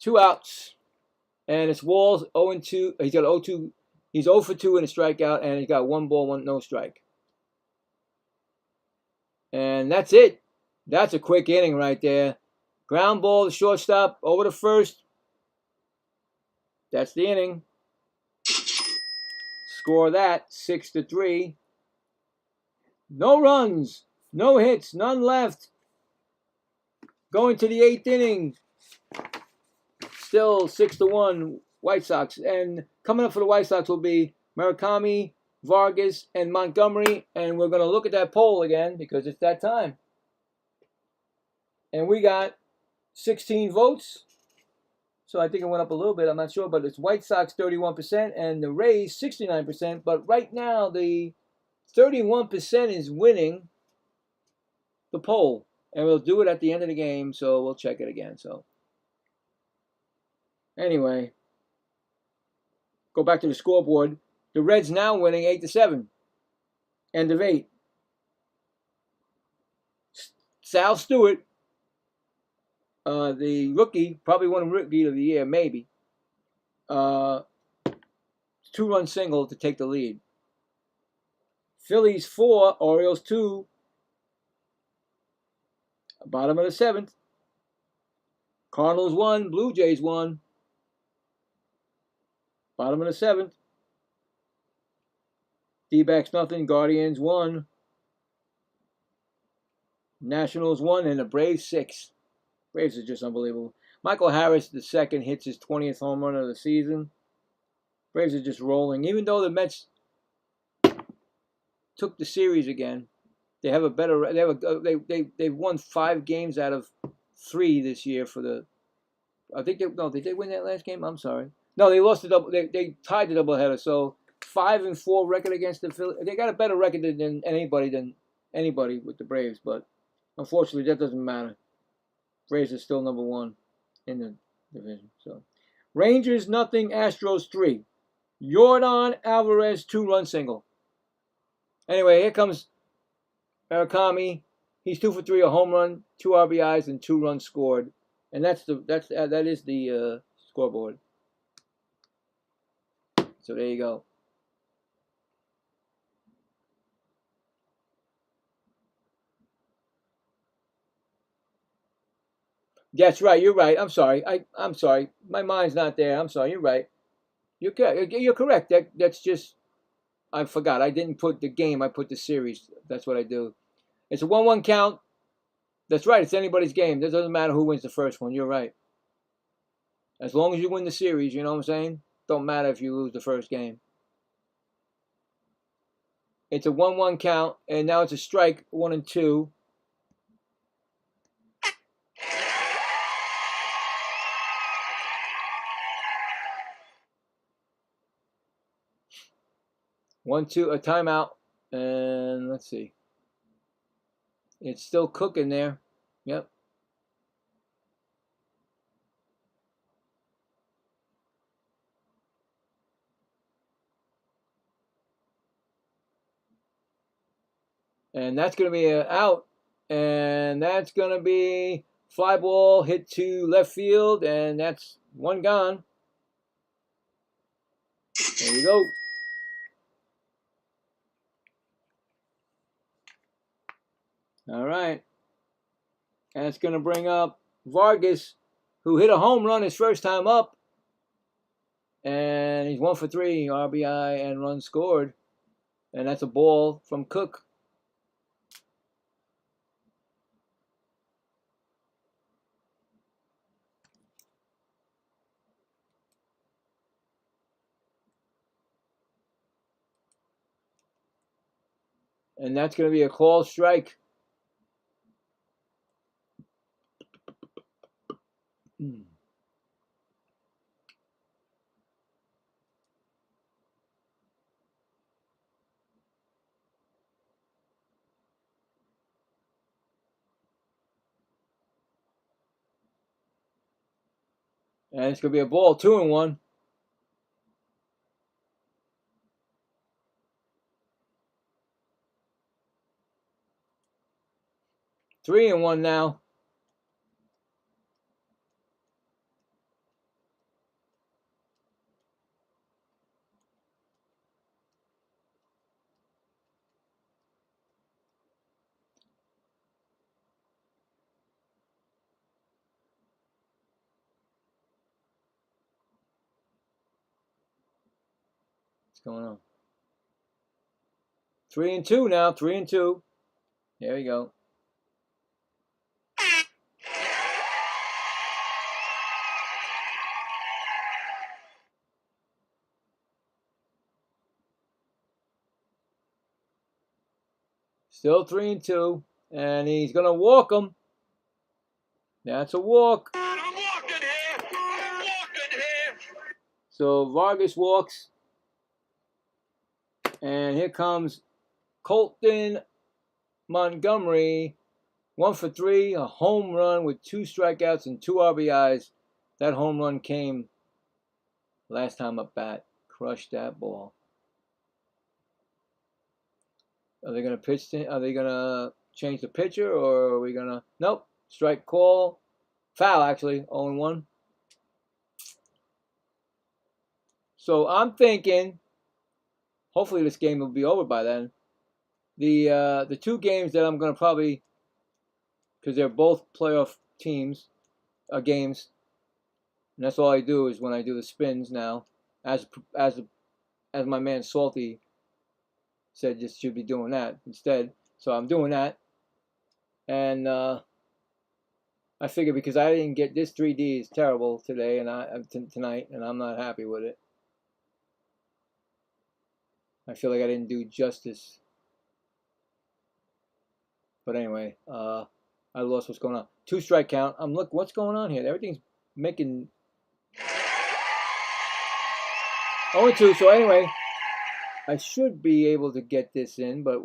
2 outs. And it's Walls 0-2. He's got 0-2. He's 0 for 2 in a strikeout, and he's got 1 ball, 1 no strike. And that's it. That's a quick inning right there. Ground ball to shortstop over to first. That's the inning. Score that 6-3. No runs, no hits, none left. Going to the 8th inning. Still 6-1 White Sox. And coming up for the White Sox will be Murakami, Vargas, and Montgomery. And we're going to look at that poll again because it's that time. And we got 16 votes. So I think it went up a little bit. I'm not sure. But it's White Sox 31% and the Rays 69%. But right now the 31% is winning the poll. And we'll do it at the end of the game. So we'll check it again. So anyway, go back to the scoreboard. The Reds now winning 8-7. End of 8. Sal Stewart, the rookie, probably won rookie of the year, maybe. 2-run single to take the lead. Phillies 4, Orioles 2. Bottom of the 7th. Cardinals 1, Blue Jays 1. Bottom of the 7th. D-backs nothing, Guardians 1. Nationals 1, and the Braves 6. Braves are just unbelievable. Michael Harris, the second, hits his 20th home run of the season. Braves are just rolling. Even though the Mets took the series again, they have a better. They've won 5 games out of 3 this year for the. I think did they win that last game? I'm sorry. No, they lost the double. They tied the doubleheader. So 5-4 record against the Phillies. They got a better record than anybody with the Braves, but unfortunately that doesn't matter. Braves are still number 1 in the division. So Rangers nothing, Astros 3. Yordan Alvarez 2-run single. Anyway, here comes Murakami. He's 2 for 3, a home run, 2 RBIs, and 2 runs scored. And that is the scoreboard. So there you go. That's right. You're right. I'm sorry. I'm sorry. My mind's not there. I'm sorry. You're right. You're correct. That's just I forgot. I didn't put the game. I put the series. That's what I do. It's a 1-1 count. That's right. It's anybody's game. It doesn't matter who wins the first one. You're right. As long as you win the series, you know what I'm saying? Don't matter if you lose the first game. It's a 1-1 count, and now it's a strike, 1-2. One, two, a timeout, and let's see. It's still cooking there. Yep. And that's going to be an out. And that's going to be fly ball hit to left field, and that's 1 gone. There you go. All right. And it's going to bring up Vargas, who hit a home run his first time up. And he's 1 for 3, RBI and run scored. And that's a ball from Cook. And that's going to be a called strike. And it's going to be a ball, 2-1. Three and one now. going on? 3-2 now. 3-2. There we go. Still 3-2, and he's gonna walk him. That's a walk. I'm walking here. I'm walking here. So Vargas walks, and here comes Colton Montgomery, 1 for 3, a home run with 2 strikeouts and 2 RBIs. That home run came last time up bat. Crushed that ball. Are they going to pitch? Are they going to change the pitcher, or are we going to? Nope. Strike call. Foul, actually. 0-1. So I'm thinking, hopefully this game will be over by then. The 2 games that I'm going to probably, because they're both playoff teams, games, and that's all I do is when I do the spins now, as my man Salty said, just should be doing that instead. So I'm doing that, and I figure because I didn't get this 3D is terrible today and tonight, and I'm not happy with it. I feel like I didn't do justice. But anyway, I lost what's going on. 2 strike count. Look, what's going on here? Everything's making 0-2. So anyway, I should be able to get this in, but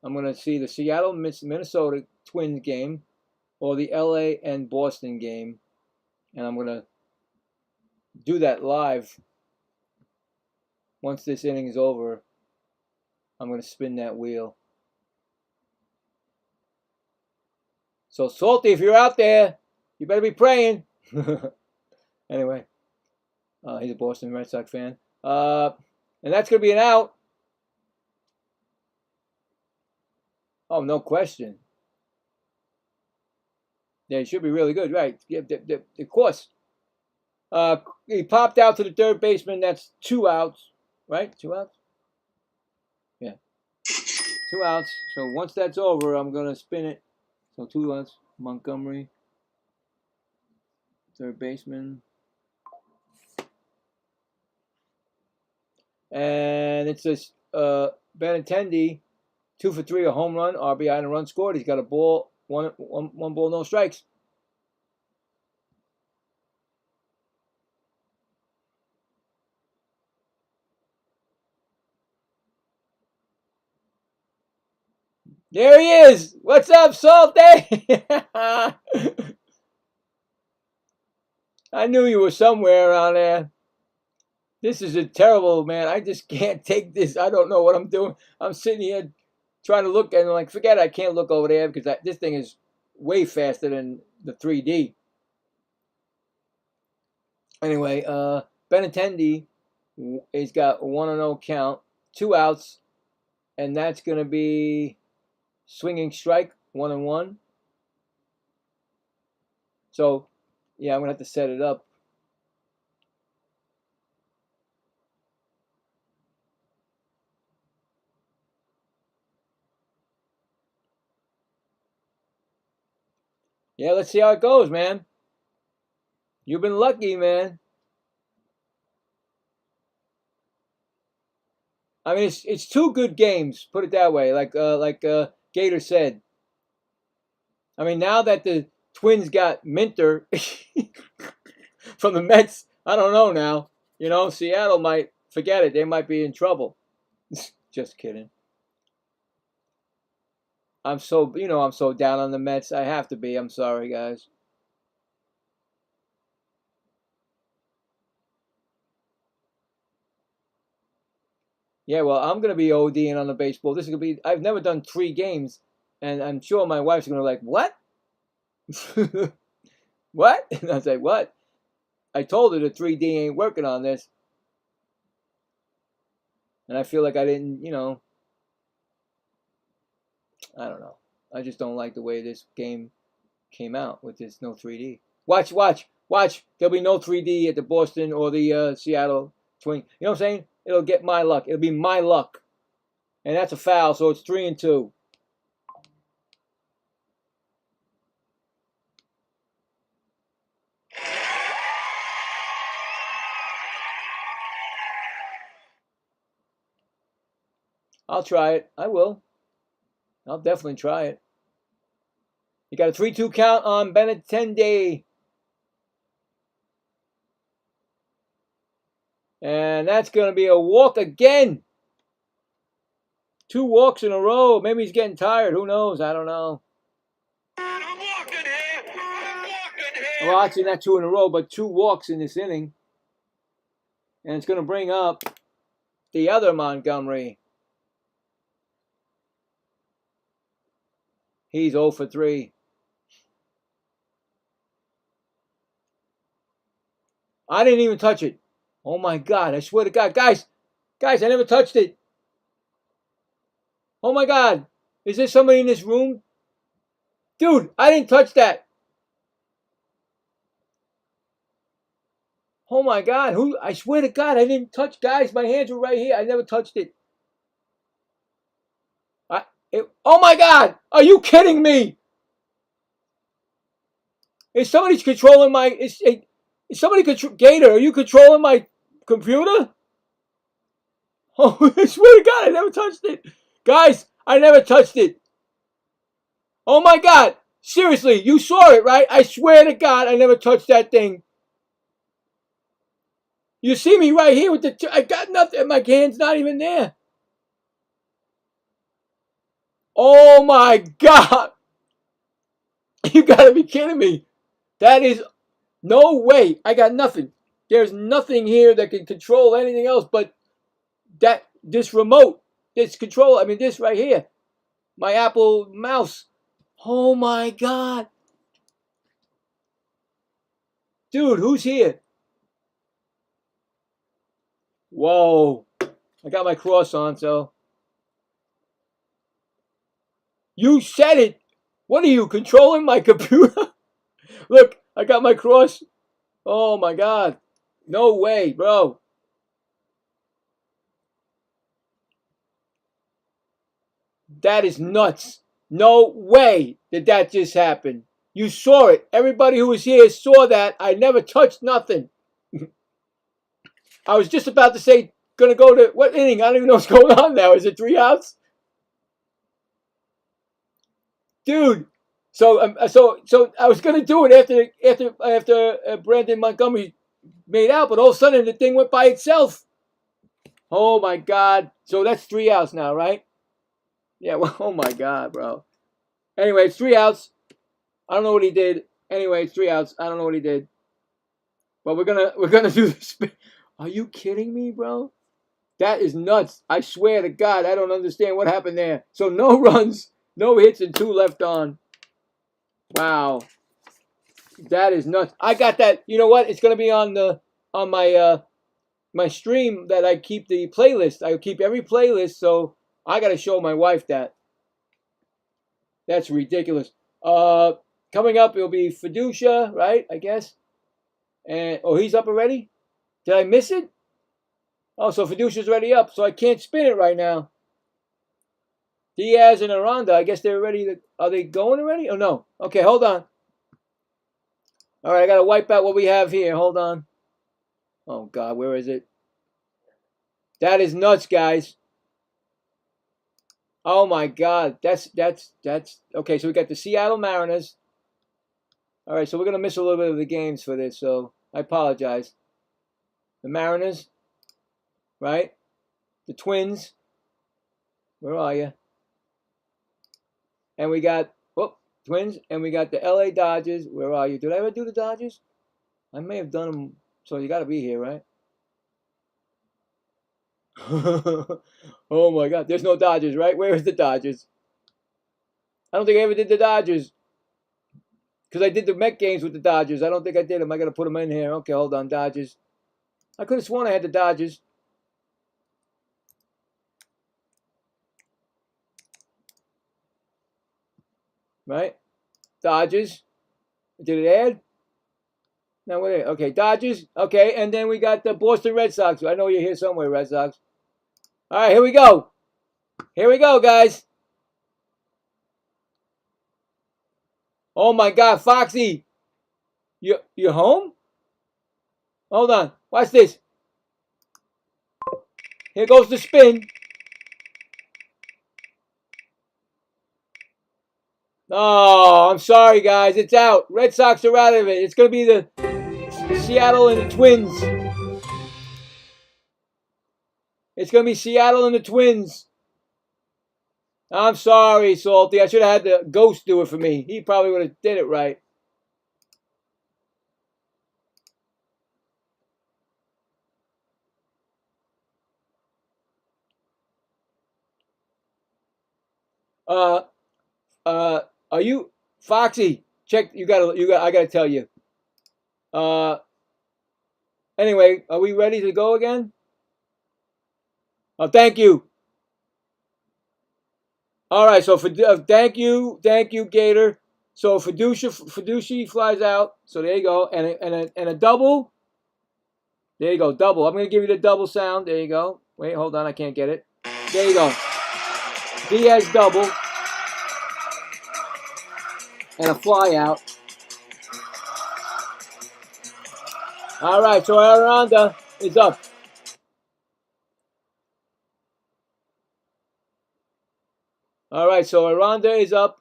I'm gonna see the Seattle Minnesota Twins game or the LA and Boston game, and I'm gonna do that live. Once this inning is over, I'm gonna spin that wheel. So Salty, if you're out there, you better be praying. Anyway, he's a Boston Red Sox fan. And that's going to be an out. Oh, no question. Yeah, he should be really good, right? Yeah, of course. He popped out to the third baseman. That's 2 outs, right? 2 outs? Yeah. 2 outs. So once that's over, I'm going to spin it. So 2 outs. Montgomery. Third baseman. And it's this Benintendi, 2 for 3, a home run, RBI, and a run scored. He's got a ball, one ball, no strikes. There he is. What's up, Salty? I knew you were somewhere around there. This is a terrible, man. I just can't take this. I don't know what I'm doing. I'm sitting here trying to look, and I'm like, forget it. I can't look over there because this thing is way faster than the 3D. Anyway, Benintendi, he's got 1-0 count, 2 outs, and that's going to be swinging strike, 1-1. So, yeah, I'm going to have to set it up. Yeah, let's see how it goes, man. You've been lucky, man. I mean, it's 2 good games. Put it that way. Like Gator said. I mean, now that the Twins got Minter from the Mets, I don't know now. You know, Seattle might forget it. They might be in trouble. Just kidding. I'm so down on the Mets. I have to be. I'm sorry, guys. Yeah, well, I'm going to be ODing on the baseball. This is going to be, I've never done 3 games, and I'm sure my wife's going to be like, what? What? And I was like, what? I told her the 3D ain't working on this. And I feel like I didn't, I don't know. I just don't like the way this game came out with this no 3D. Watch. There'll be no 3D at the Boston or the Seattle Twins. You know what I'm saying? it'll get my luck. It'll be my luck. And that's a foul, so it's 3-2. I'll try it. I will. I'll definitely try it. You got a 3-2 count on Benintendi. And that's going to be a walk again. 2 walks in a row. Maybe he's getting tired. Who knows? I don't know. Well, actually not 2 in a row, but 2 walks in this inning. And it's going to bring up the other Montgomery. He's 0 for 3. I didn't even touch it. Oh my God, I swear to God. Guys, I never touched it. Oh my God. Is there somebody in this room? Dude, I didn't touch that. Oh my God. Who? I swear to God, I didn't touch. Guys, my hands were right here. I never touched it. Oh my God. Are you kidding me? Is somebody controlling my... Is somebody... Gator, are you controlling my computer? Oh, I swear to God, I never touched it. Guys, I never touched it. Oh my God. Seriously, you saw it, right? I swear to God, I never touched that thing. You see me right here with the... I got nothing. My hand's not even there. Oh my God. You gotta be kidding me. That is... No way. I got nothing. There's nothing here that can control anything else but this remote. This control. I mean, this right here. My Apple mouse. Oh my God. Dude, who's here? Whoa. I got my cross on, so. You said it. What are you, controlling my computer? Look, I got my cross. Oh my God. No way, bro. That is nuts. No way did that just happen. You saw it. Everybody who was here saw that. I never touched nothing. I was just about to say, gonna go to what inning? I don't even know what's going on now. Is it 3 outs? Dude. So I was gonna do it after Brandon Montgomery made out, but all of a sudden the thing went by itself. Oh my God. So that's 3 outs now, right? Yeah, well, oh my God, bro. Anyway, it's 3 outs. I don't know what he did. Anyway, it's 3 outs. I don't know what he did. But we're gonna do this. Are you kidding me, bro? That is nuts. I swear to God, I don't understand what happened there. So no runs, no hits, and 2 left on. Wow. That is nuts. I got that. You know what? It's gonna be on my my stream that I keep the playlist. I keep every playlist, so I gotta show my wife that. That's ridiculous. Coming up, it'll be Fiducia, right? I guess. And he's up already? Did I miss it? Oh, so Fiducia's already up, so I can't spin it right now. Diaz and Aranda, I guess they're ready. Are they going already? Oh, no. Okay, hold on. All right, I got to wipe out what we have here. Hold on. Oh, God, where is it? That is nuts, guys. Oh, my God. That's okay, so we got the Seattle Mariners. All right, so we're going to miss a little bit of the games for this, so I apologize. The Mariners, right? The Twins. Where are you? And we got, Twins, and we got the LA Dodgers. Where are you? Did I ever do the Dodgers? I may have done them, so you got to be here, right? Oh my God, there's no Dodgers, right? Where is the Dodgers? I don't think I ever did the Dodgers. Because I did the Met games with the Dodgers. I don't think I did them. I got to put them in here. Okay, hold on, Dodgers. I could have sworn I had the Dodgers. Right? Dodgers. Did it add? Now wait. Okay, Dodgers. Okay, and then we got the Boston Red Sox. I know you're here somewhere, Red Sox. All right, here we go. Here we go, guys. Oh my God, Foxy, you're home? Hold on. Watch this. Here goes the spin. Oh, I'm sorry, guys. It's out. Red Sox are out of it. It's going to be the Seattle and the Twins. It's going to be Seattle and the Twins. I'm sorry, Salty. I should have had the Ghost do it for me. He probably would have did it right. Are you Foxy? Check. I gotta tell you. Anyway, are we ready to go again? Oh, thank you. All right, so thank you, Gator. So Fiducia flies out. So there you go, and a double. There you go, double. I'm gonna give you the double sound. There you go. Wait, hold on, I can't get it. There you go. Diaz double, and a fly out. All right, so Aranda is up. All right, so Aranda is up.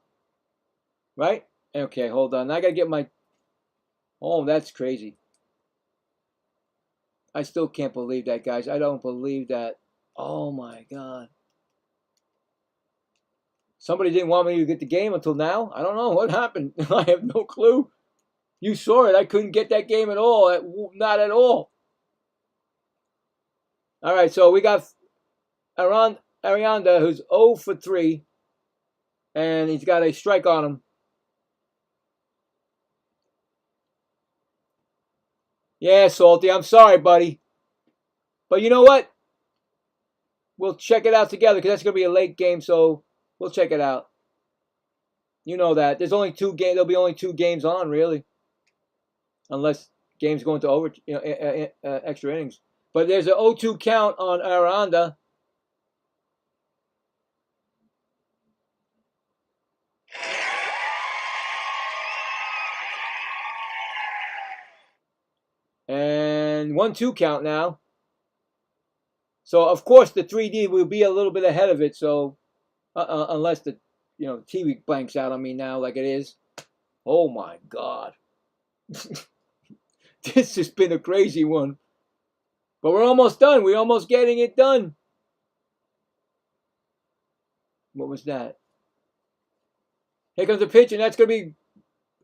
Right? Okay, hold on. I gotta get my. Oh, that's crazy. I still can't believe that, guys. I don't believe that. Oh my God. Somebody didn't want me to get the game until now. I don't know what happened. I have no clue. You saw it. I couldn't get that game at all. Not at all. All right, so we got Arianda, who's 0 for 3, and he's got a strike on him. Yeah, Salty, I'm sorry, buddy. But you know what? We'll check it out together because that's going to be a late game, so we'll check it out. You know that. There's only 2 games. There'll be only 2 games on, really. Unless games go into extra innings. But there's an 0-2 count on Aranda. And 1-2 count now. So of course the 3D will be a little bit ahead of it. So unless the TV blanks out on me now like it is. Oh my God, this has been a crazy one. But we're almost done. We're almost getting it done. What was that? Here comes the pitch, and that's gonna be.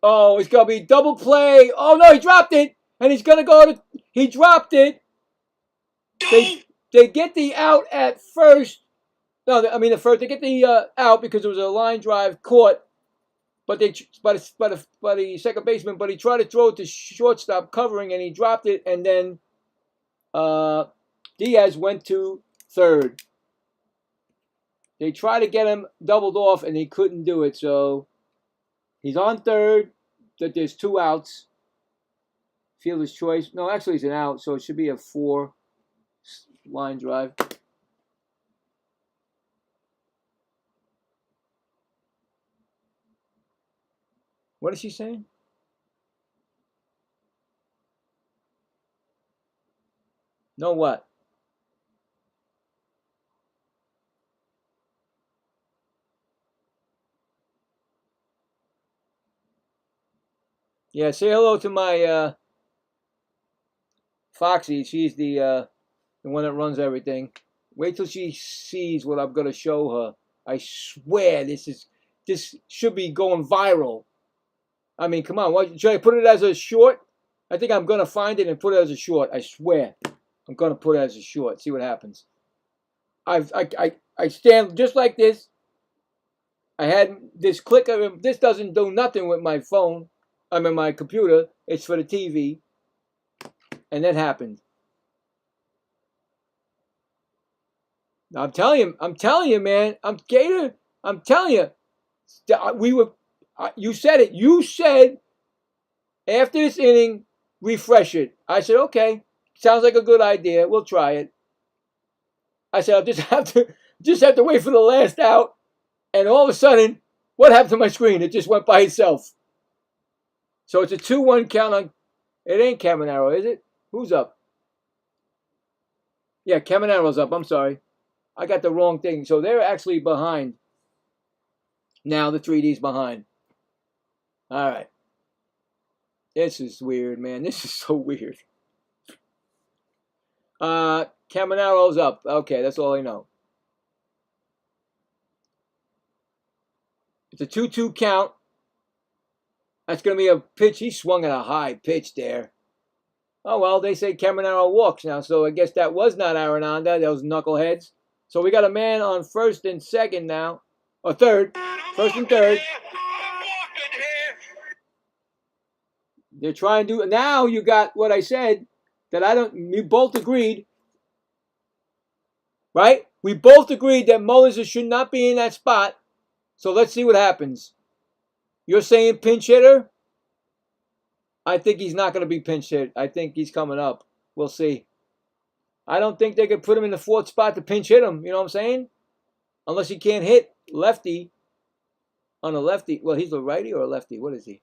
Oh, it's gonna be double play. Oh no, he dropped it, and he's gonna go to. He dropped it. They get the out at first. No, I mean the first. They get the out because it was a line drive caught, but the second baseman. But he tried to throw it to shortstop covering, and he dropped it. And then Diaz went to third. They tried to get him doubled off, and they couldn't do it. So he's on third. That there's 2 outs. Fielder's choice. No, actually, it's an out, so it should be a 4 line drive. What is she saying? No what? Yeah, say hello to my Foxy. She's the one that runs everything. Wait till she sees what I'm gonna show her. I swear this should be going viral. I mean, come on. Should I put it as a short? I think I'm gonna find it and put it as a short. I swear, I'm gonna put it as a short. See what happens. I stand just like this. I had this clicker. This doesn't do nothing with my phone. I'm in my computer. It's for the TV. And that happened. I'm telling you, man. I'm Gator. I'm telling you. You said it. You said after this inning, refresh it. I said, okay, sounds like a good idea. We'll try it. I said, I'll just have to wait for the last out. And all of a sudden, what happened to my screen? It just went by itself. So it's a 2-1 count on. It ain't Caminero, is it? Who's up? Yeah, Caminero's up. I'm sorry. I got the wrong thing. So they're actually behind. Now the 3D's behind. All right. This is weird, man. This is so weird. Caminero's up. Okay, that's all I know. It's a 2-2 count. That's going to be a pitch. He swung at a high pitch there. Oh, well, they say Caminero walks now, so I guess that was not Arenada, those knuckleheads. So we got a man on first and second now. Or third. First and third. They're trying to do. Now you got what I said that we both agreed. Right? We both agreed that Mullins should not be in that spot. So let's see what happens. You're saying pinch hitter? I think he's not going to be pinch hit. I think he's coming up. We'll see. I don't think they could put him in the fourth spot to pinch hit him. You know what I'm saying? Unless he can't hit lefty on a lefty. Well, he's a righty or a lefty? What is he?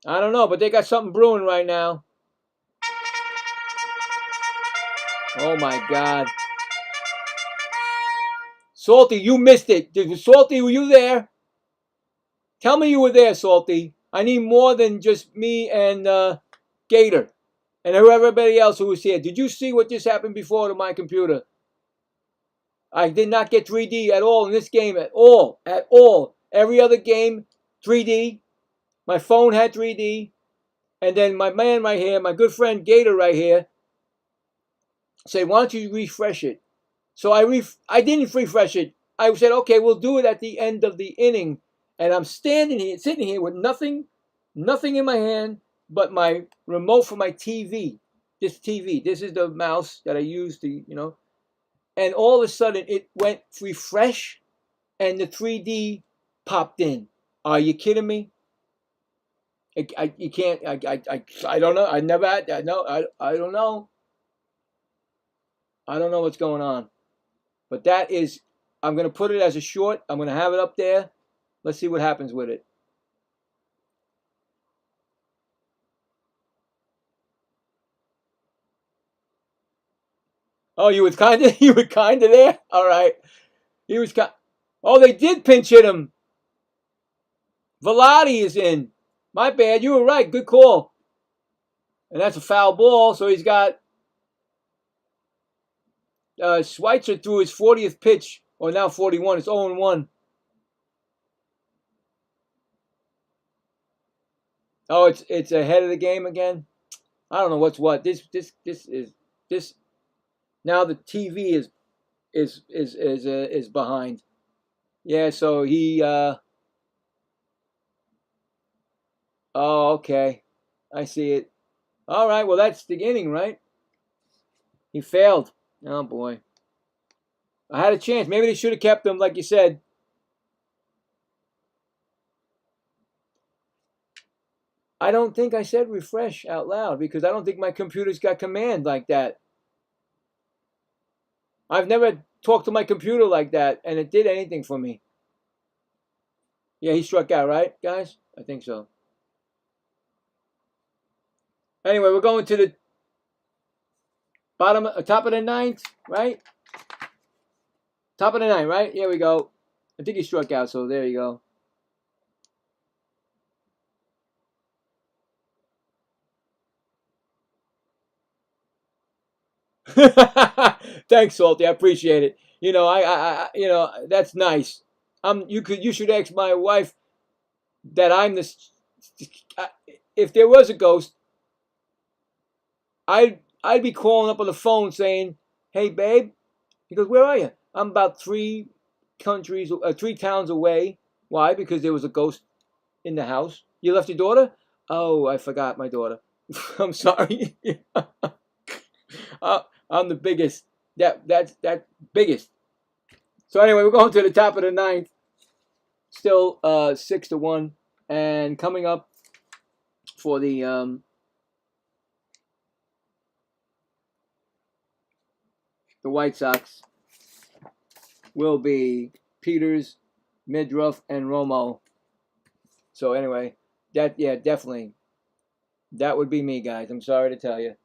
I don't know, but they got something brewing right now. Oh, my God. Salty, you missed it. Salty, were you there? Tell me you were there, Salty. I need more than just me and Gator and everybody else who was here. Did you see what just happened before to my computer? I did not get 3D at all in this game. At all. At all. Every other game, 3D. My phone had 3D. And then my man right here, my good friend Gator right here, said, why don't you refresh it? So I didn't refresh it. I said, okay, we'll do it at the end of the inning. And I'm sitting here with nothing in my hand but my remote for my TV. This TV. This is the mouse that I use to, And all of a sudden, it went refresh, and the 3D popped in. Are you kidding me? You can't. I don't know. I never had that. No, I don't know. I don't know what's going on. But that is. I'm going to put it as a short. I'm going to have it up there. Let's see what happens with it. Oh, you were kind of there? All right. He was kind. Oh, they did pinch hit him. Velotti is in. My bad. You were right. Good call. And that's a foul ball. So he's got Schweitzer threw his 40th pitch, or now 41. It's 0-1. Oh, it's ahead of the game again. I don't know what's what. This is now the TV is behind. Yeah, so he. Oh, okay, I see it. All right, well that's the inning, right? He failed. Oh boy. I had a chance. Maybe they should have kept him, like you said. I don't think I said refresh out loud because I don't think my computer's got command like that. I've never talked to my computer like that, and it did anything for me. Yeah, he struck out, right, guys? I think so. Anyway, we're going to the top of the ninth, right? Top of the ninth, right? Here we go. I think he struck out, so there you go. Thanks, Salty. I appreciate it. That's nice. You should ask my wife that I'm the. If there was a ghost, I'd be calling up on the phone saying, "Hey, babe." He goes, "Where are you?" I'm about 3 towns away. Why? Because there was a ghost in the house. You left your daughter? Oh, I forgot my daughter. I'm sorry. I'm the biggest. That's biggest. So anyway, we're going to the top of the ninth. Still 6-1, and coming up for the White Sox will be Peters, Midruff, and Romo. So anyway, definitely. That would be me, guys. I'm sorry to tell you.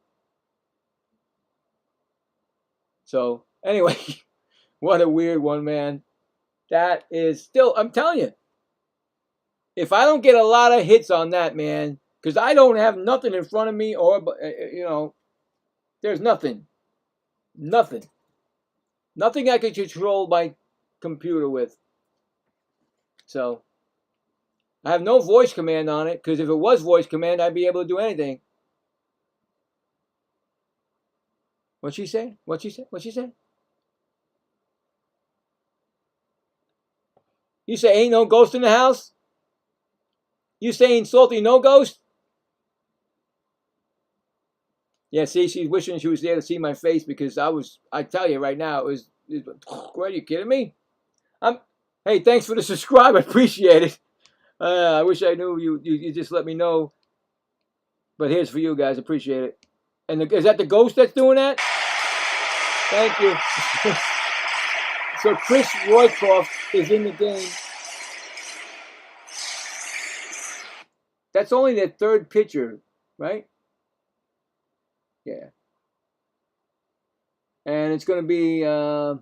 So anyway, what a weird one, man. That is still, I'm telling you, if I don't get a lot of hits on that, man, because I don't have nothing in front of me or, there's nothing. Nothing I can control my computer with. So I have no voice command on it, because if it was voice command, I'd be able to do anything. What'd she say? You say ain't no ghost in the house? You saying Salty no ghost? Yeah, see, she's wishing she was there to see my face, because I tell you right now, it was what, are you kidding me? Hey, thanks for the subscribe. I appreciate it. I wish I knew you just let me know. But here's for you guys. Appreciate it. And is that the ghost that's doing that? Thank you. So Chris Roycroft is in the game. That's only their third pitcher, right? Yeah. And it's going to be... oh,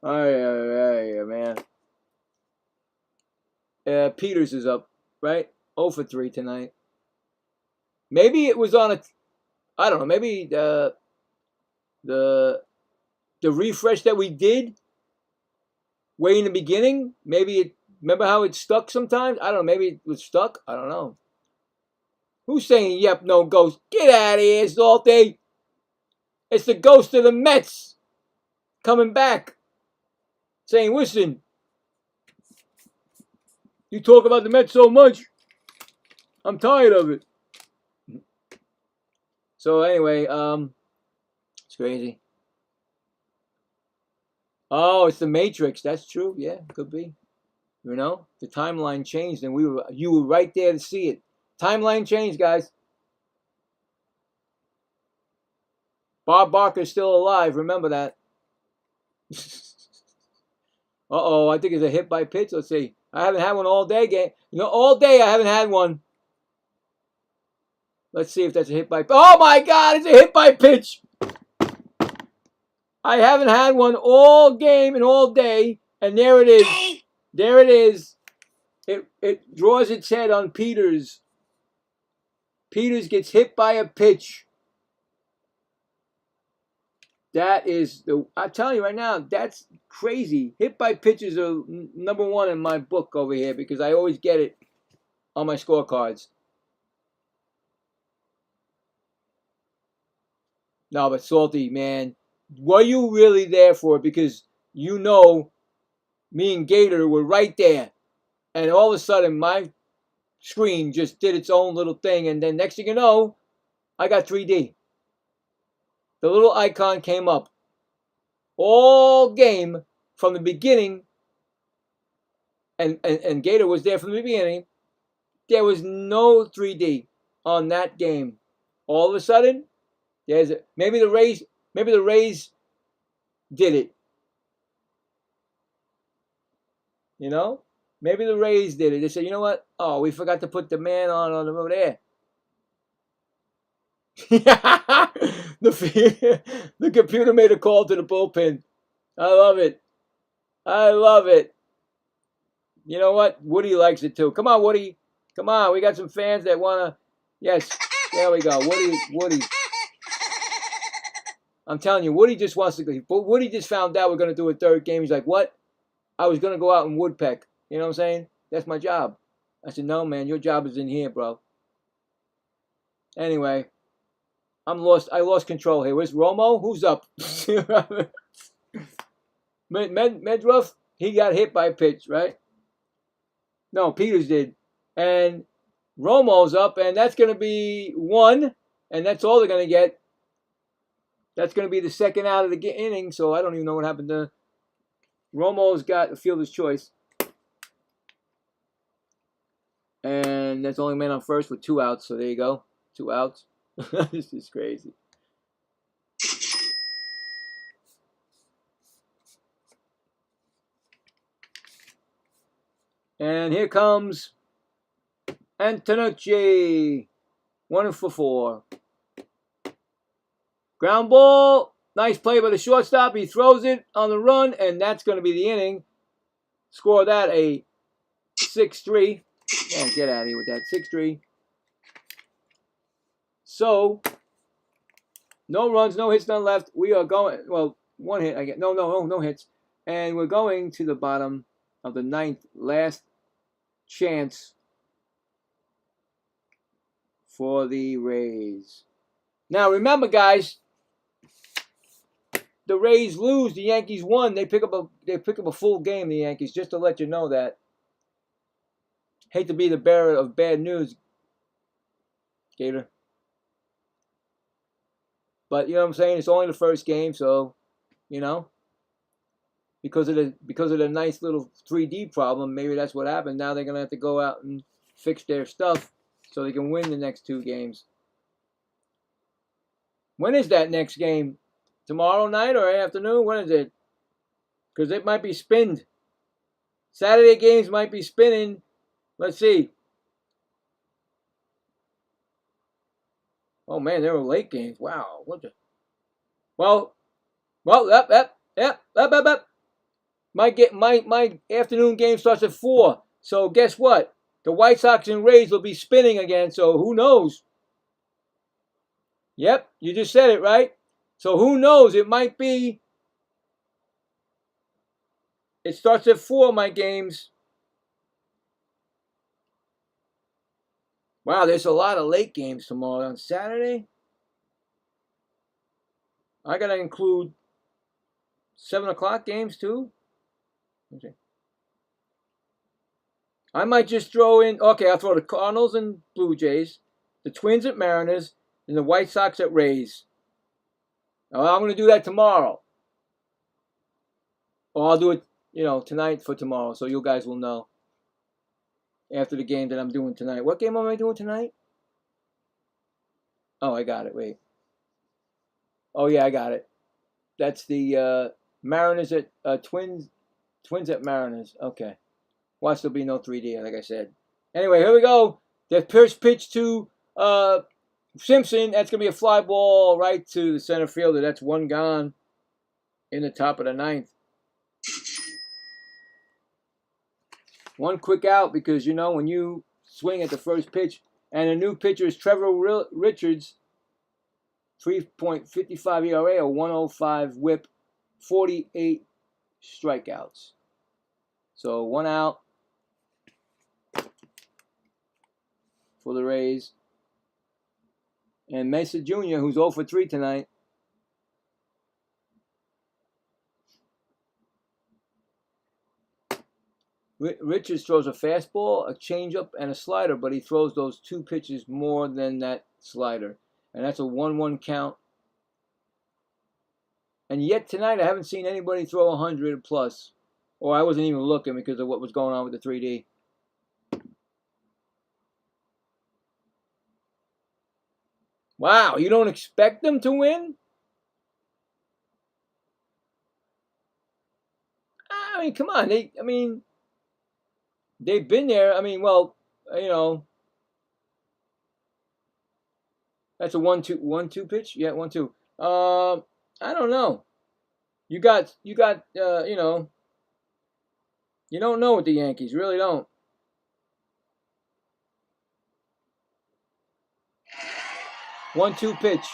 yeah, man. Peters is up, right? 0 for 3 tonight. Maybe it was on I don't know. Maybe the refresh that we did way in the beginning. Maybe remember how it stuck sometimes? I don't know. Maybe it was stuck. I don't know. Who's saying yep, no ghost? Get out of here, Salty. It's the ghost of the Mets coming back, saying, listen, you talk about the Mets so much, I'm tired of it. So anyway, it's crazy. Oh, it's the Matrix. That's true. Yeah, could be. You know, the timeline changed, and you were right there to see it. Timeline changed, guys. Bob Barker's still alive. Remember that. Uh-oh, I think it's a hit by pitch. Let's see. I haven't had one all day, all day I haven't had one. Let's see if that's a hit by pitch. Oh, my God, it's a hit by pitch. I haven't had one all game and all day, and there it is. There it is. It draws its head on Peters. Peters gets hit by a pitch. That is I'm telling you right now, that's crazy. Hit by pitches are number one in my book over here, because I always get it on my scorecards. No, but Salty, man, were you really there for it? Because me and Gator were right there. And all of a sudden, my screen just did its own little thing. And then next thing you know, I got 3D. The little icon came up. All game from the beginning. And Gator was there from the beginning. There was no 3D on that game. All of a sudden, maybe the Rays did it. You know? Maybe the Rays did it. They said, you know what? Oh, we forgot to put the man on over there. The computer made a call to the bullpen. I love it. I love it. You know what? Woody likes it too. Come on, Woody. Come on. We got some fans that want to. Yes. There we go. Woody. I'm telling you, Woody just wants to. Woody just found out we're going to do a third game. He's like, what? I was going to go out and woodpeck. You know what I'm saying? That's my job. I said, no, man. Your job is in here, bro. Anyway. I lost control here. Where's Romo? Who's up? Medruff, he got hit by a pitch, right? No, Peters did. And Romo's up, and that's going to be 1, and that's all they're going to get. That's going to be the second out of the inning, so I don't even know what happened to Romo's got a fielder's choice. And that's only man on first with 2 outs. So there you go. 2 outs. This is crazy. And here comes Antonucci. 1 for 4. Ground ball. Nice play by the shortstop. He throws it on the run, and that's going to be the inning. Score that a 6-3. Man, get out of here with that. 6-3. So, no runs, no hits, none left. We are going, well, 1 hit, I get, no hits. And we're going to the bottom of the 9th, last chance for the Rays. Now, remember, guys, the Rays lose, the Yankees won. They pick up a full game, the Yankees, just to let you know that. Hate to be the bearer of bad news, Gator. But you know what I'm saying? It's only the first game, so you know, because of the nice little 3D problem, maybe that's what happened. Now they're gonna have to go out and fix their stuff so they can win the next 2 games. When is that next game? Tomorrow night or afternoon? When is it? Because it might be spinned. Saturday games might be spinning. Let's see. Oh man, there were late games. Wow, what the? Well, up. My afternoon game starts at 4. So guess what? The White Sox and Rays will be spinning again. So who knows? Yep, you just said it, right? So who knows? It might be. It starts at 4. My games. Wow, there's a lot of late games tomorrow. On Saturday, I gotta include 7 o'clock games too. Okay. I might just throw in. Okay, I'll throw the Cardinals and Blue Jays, the Twins at Mariners, and the White Sox at Rays. Now, I'm gonna do that tomorrow, or I'll do it, tonight for tomorrow, so you guys will know after the game that I'm doing tonight. What game am I doing tonight? Oh, I got it. Wait. Oh yeah, I got it. That's the Mariners at Twins at Mariners. Okay. Watch, there'll be no 3D, like I said. Anyway, here we go. The first pitch to Simpson. That's going to be a fly ball right to the center fielder. That's 1 gone in the top of the 9th. 1 quick out because, when you swing at the first pitch, and the new pitcher is Trevor Richards, 3.55 ERA, a 105 whip, 48 strikeouts. So 1 out for the Rays. And Mesa Jr., who's 0 for 3 tonight. Richards throws a fastball, a changeup, and a slider, but he throws those 2 pitches more than that slider. And that's a 1-1 count. And yet tonight I haven't seen anybody throw 100 plus. Or I wasn't even looking because of what was going on with the 3D. Wow, you don't expect them to win? I mean, come on. They've been there. I mean, well, that's a 1-2 pitch. Yeah, 1-2. I don't know. You don't know with the Yankees, really don't. One-two pitch.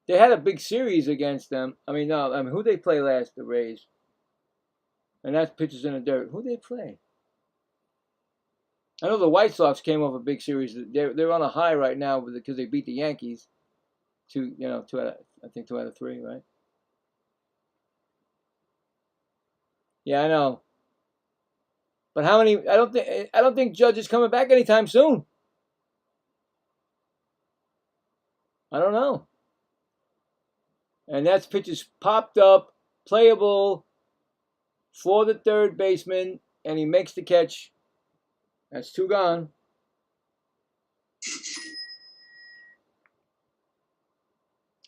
They had a big series against them. Who they play last? The Rays. And that's pitches in the dirt. Who they play? I know the White Sox came off a big series. They're on a high right now because they beat the Yankees. 2 out of 3, right? Yeah, I know. But how many? I don't think Judge is coming back anytime soon. I don't know. And that pitch is popped up, playable for the third baseman, and he makes the catch. That's 2 gone.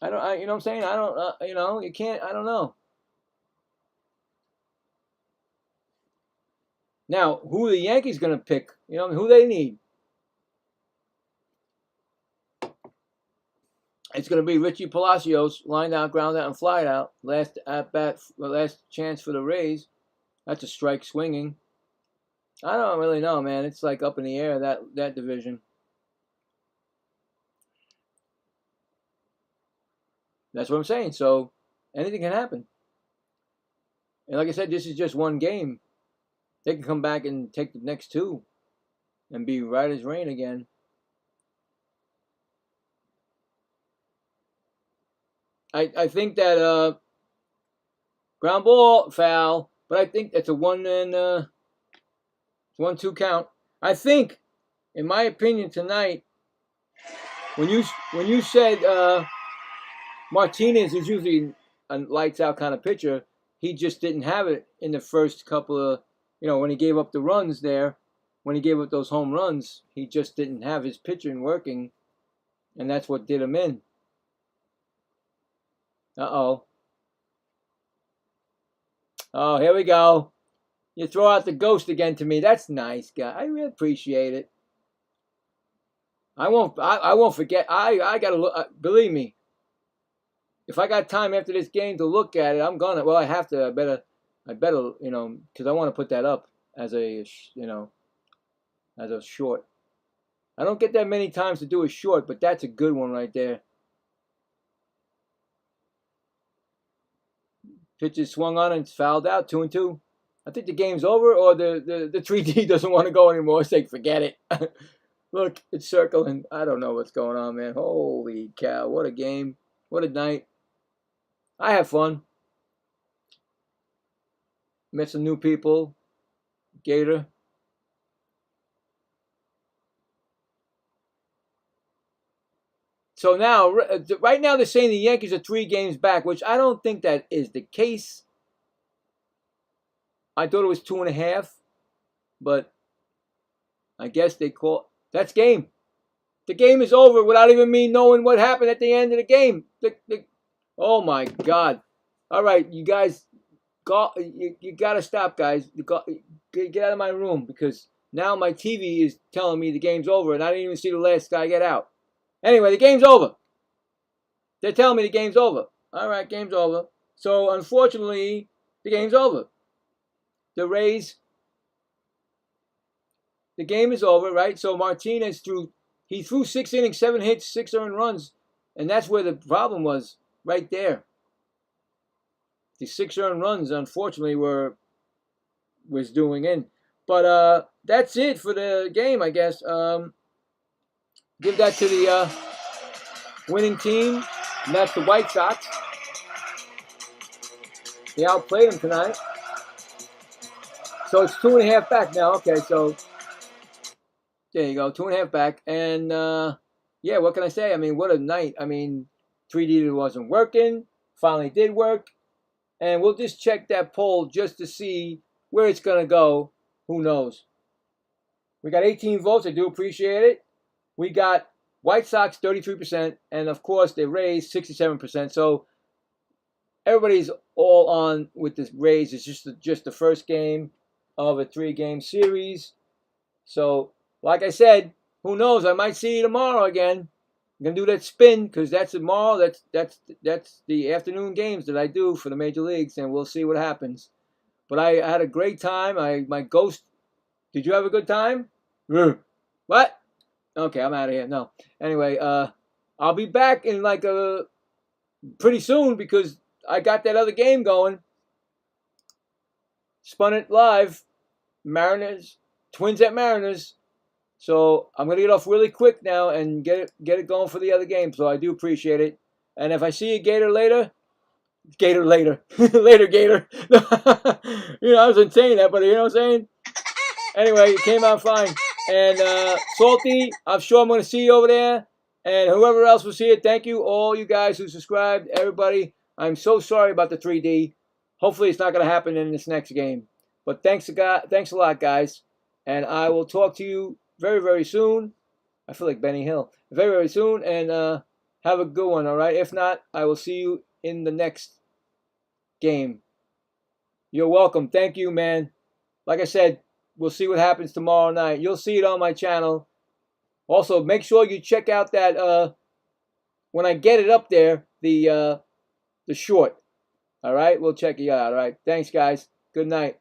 You know what I'm saying? I don't, you can't, I don't know. Now, who are the Yankees going to pick? Who they need? It's going to be Richie Palacios, line out, ground out, and fly out. Last at bat, last chance for the Rays. That's a strike swinging. I don't really know, man. It's like up in the air, that division. That's what I'm saying. So anything can happen. And like I said, this is just one game. They can come back and take the next 2 and be right as rain again. I think that ground ball foul, but I think that's a 1-2 count. I think, in my opinion tonight, when you said Martinez is usually a lights out kind of pitcher, he just didn't have it in the first couple of, when he gave up the runs there, when he gave up those home runs, he just didn't have his pitching working, and that's what did him in. Uh-oh. Oh, here we go. You throw out the ghost again to me. That's nice, guy. I really appreciate it. I won't forget. I gotta look. Believe me. If I got time after this game to look at it, I'm gonna. Well, I have to. I better. Because I want to put that up as a, as a short. I don't get that many times to do a short, but that's a good one right there. Pitch is swung on and it's fouled out, 2-2. I think the game's over, or the 3D doesn't want to go anymore. It's like, forget it. Look, it's circling. I don't know what's going on, man. Holy cow, what a game. What a night. I have fun. Met some new people. Gator. So now, right now they're saying the Yankees are 3 games back, which I don't think that is the case. I thought it was 2.5, but I guess they call that's game. The game is over without even me knowing what happened at the end of the game. Oh my God! All right, you guys, you gotta stop, guys. Get out of my room, because now my TV is telling me the game's over, and I didn't even see the last guy get out. Anyway, the game's over. They're telling me the game's over. All right, game's over. So, unfortunately, the game's over. The Rays, the game is over, right? So, Martinez threw 6 innings, 7 hits, 6 earned runs. And that's where the problem was, right there. The 6 earned runs, unfortunately, was doing in. But that's it for the game, I guess. Give that to the winning team, and that's the White Sox. They outplayed them tonight. So it's 2.5 back now. Okay, so there you go, 2.5 back. And yeah, what can I say? I mean, what a night. I mean, 3D wasn't working. Finally did work. And we'll just check that poll just to see where it's going to go. Who knows? We got 18 votes. I do appreciate it. We got White Sox 33%, and of course the Rays 67%. So everybody's all on with the Rays. It's just the first game of a 3-game series. So, like I said, who knows? I might see you tomorrow again. I'm gonna do that spin, because that's tomorrow. That's the afternoon games that I do for the major leagues, and we'll see what happens. But I had a great time. My ghost. Did you have a good time? What? Okay, I'm out of here. No. Anyway, I'll be back in like pretty soon, because I got that other game going. Spun it live. Mariners, Twins at Mariners. So I'm gonna get off really quick now and get it going for the other game. So I do appreciate it. And if I see you Gator later, later Gator. I wasn't saying that, but you know what I'm saying. Anyway, it came out fine. And Salty, I'm sure I'm going to see you over there. And whoever else will see it, thank you, all you guys who subscribed, everybody. I'm so sorry about the 3D. Hopefully it's not going to happen in this next game. But thanks a lot, guys. And I will talk to you very, very soon. I feel like Benny Hill. Very, very soon. And have a good one, all right? If not, I will see you in the next game. You're welcome. Thank you, man. Like I said, we'll see what happens tomorrow night. You'll see it on my channel. Also, make sure you check out that when I get it up there, the short. All right, we'll check you out. All right, thanks, guys. Good night.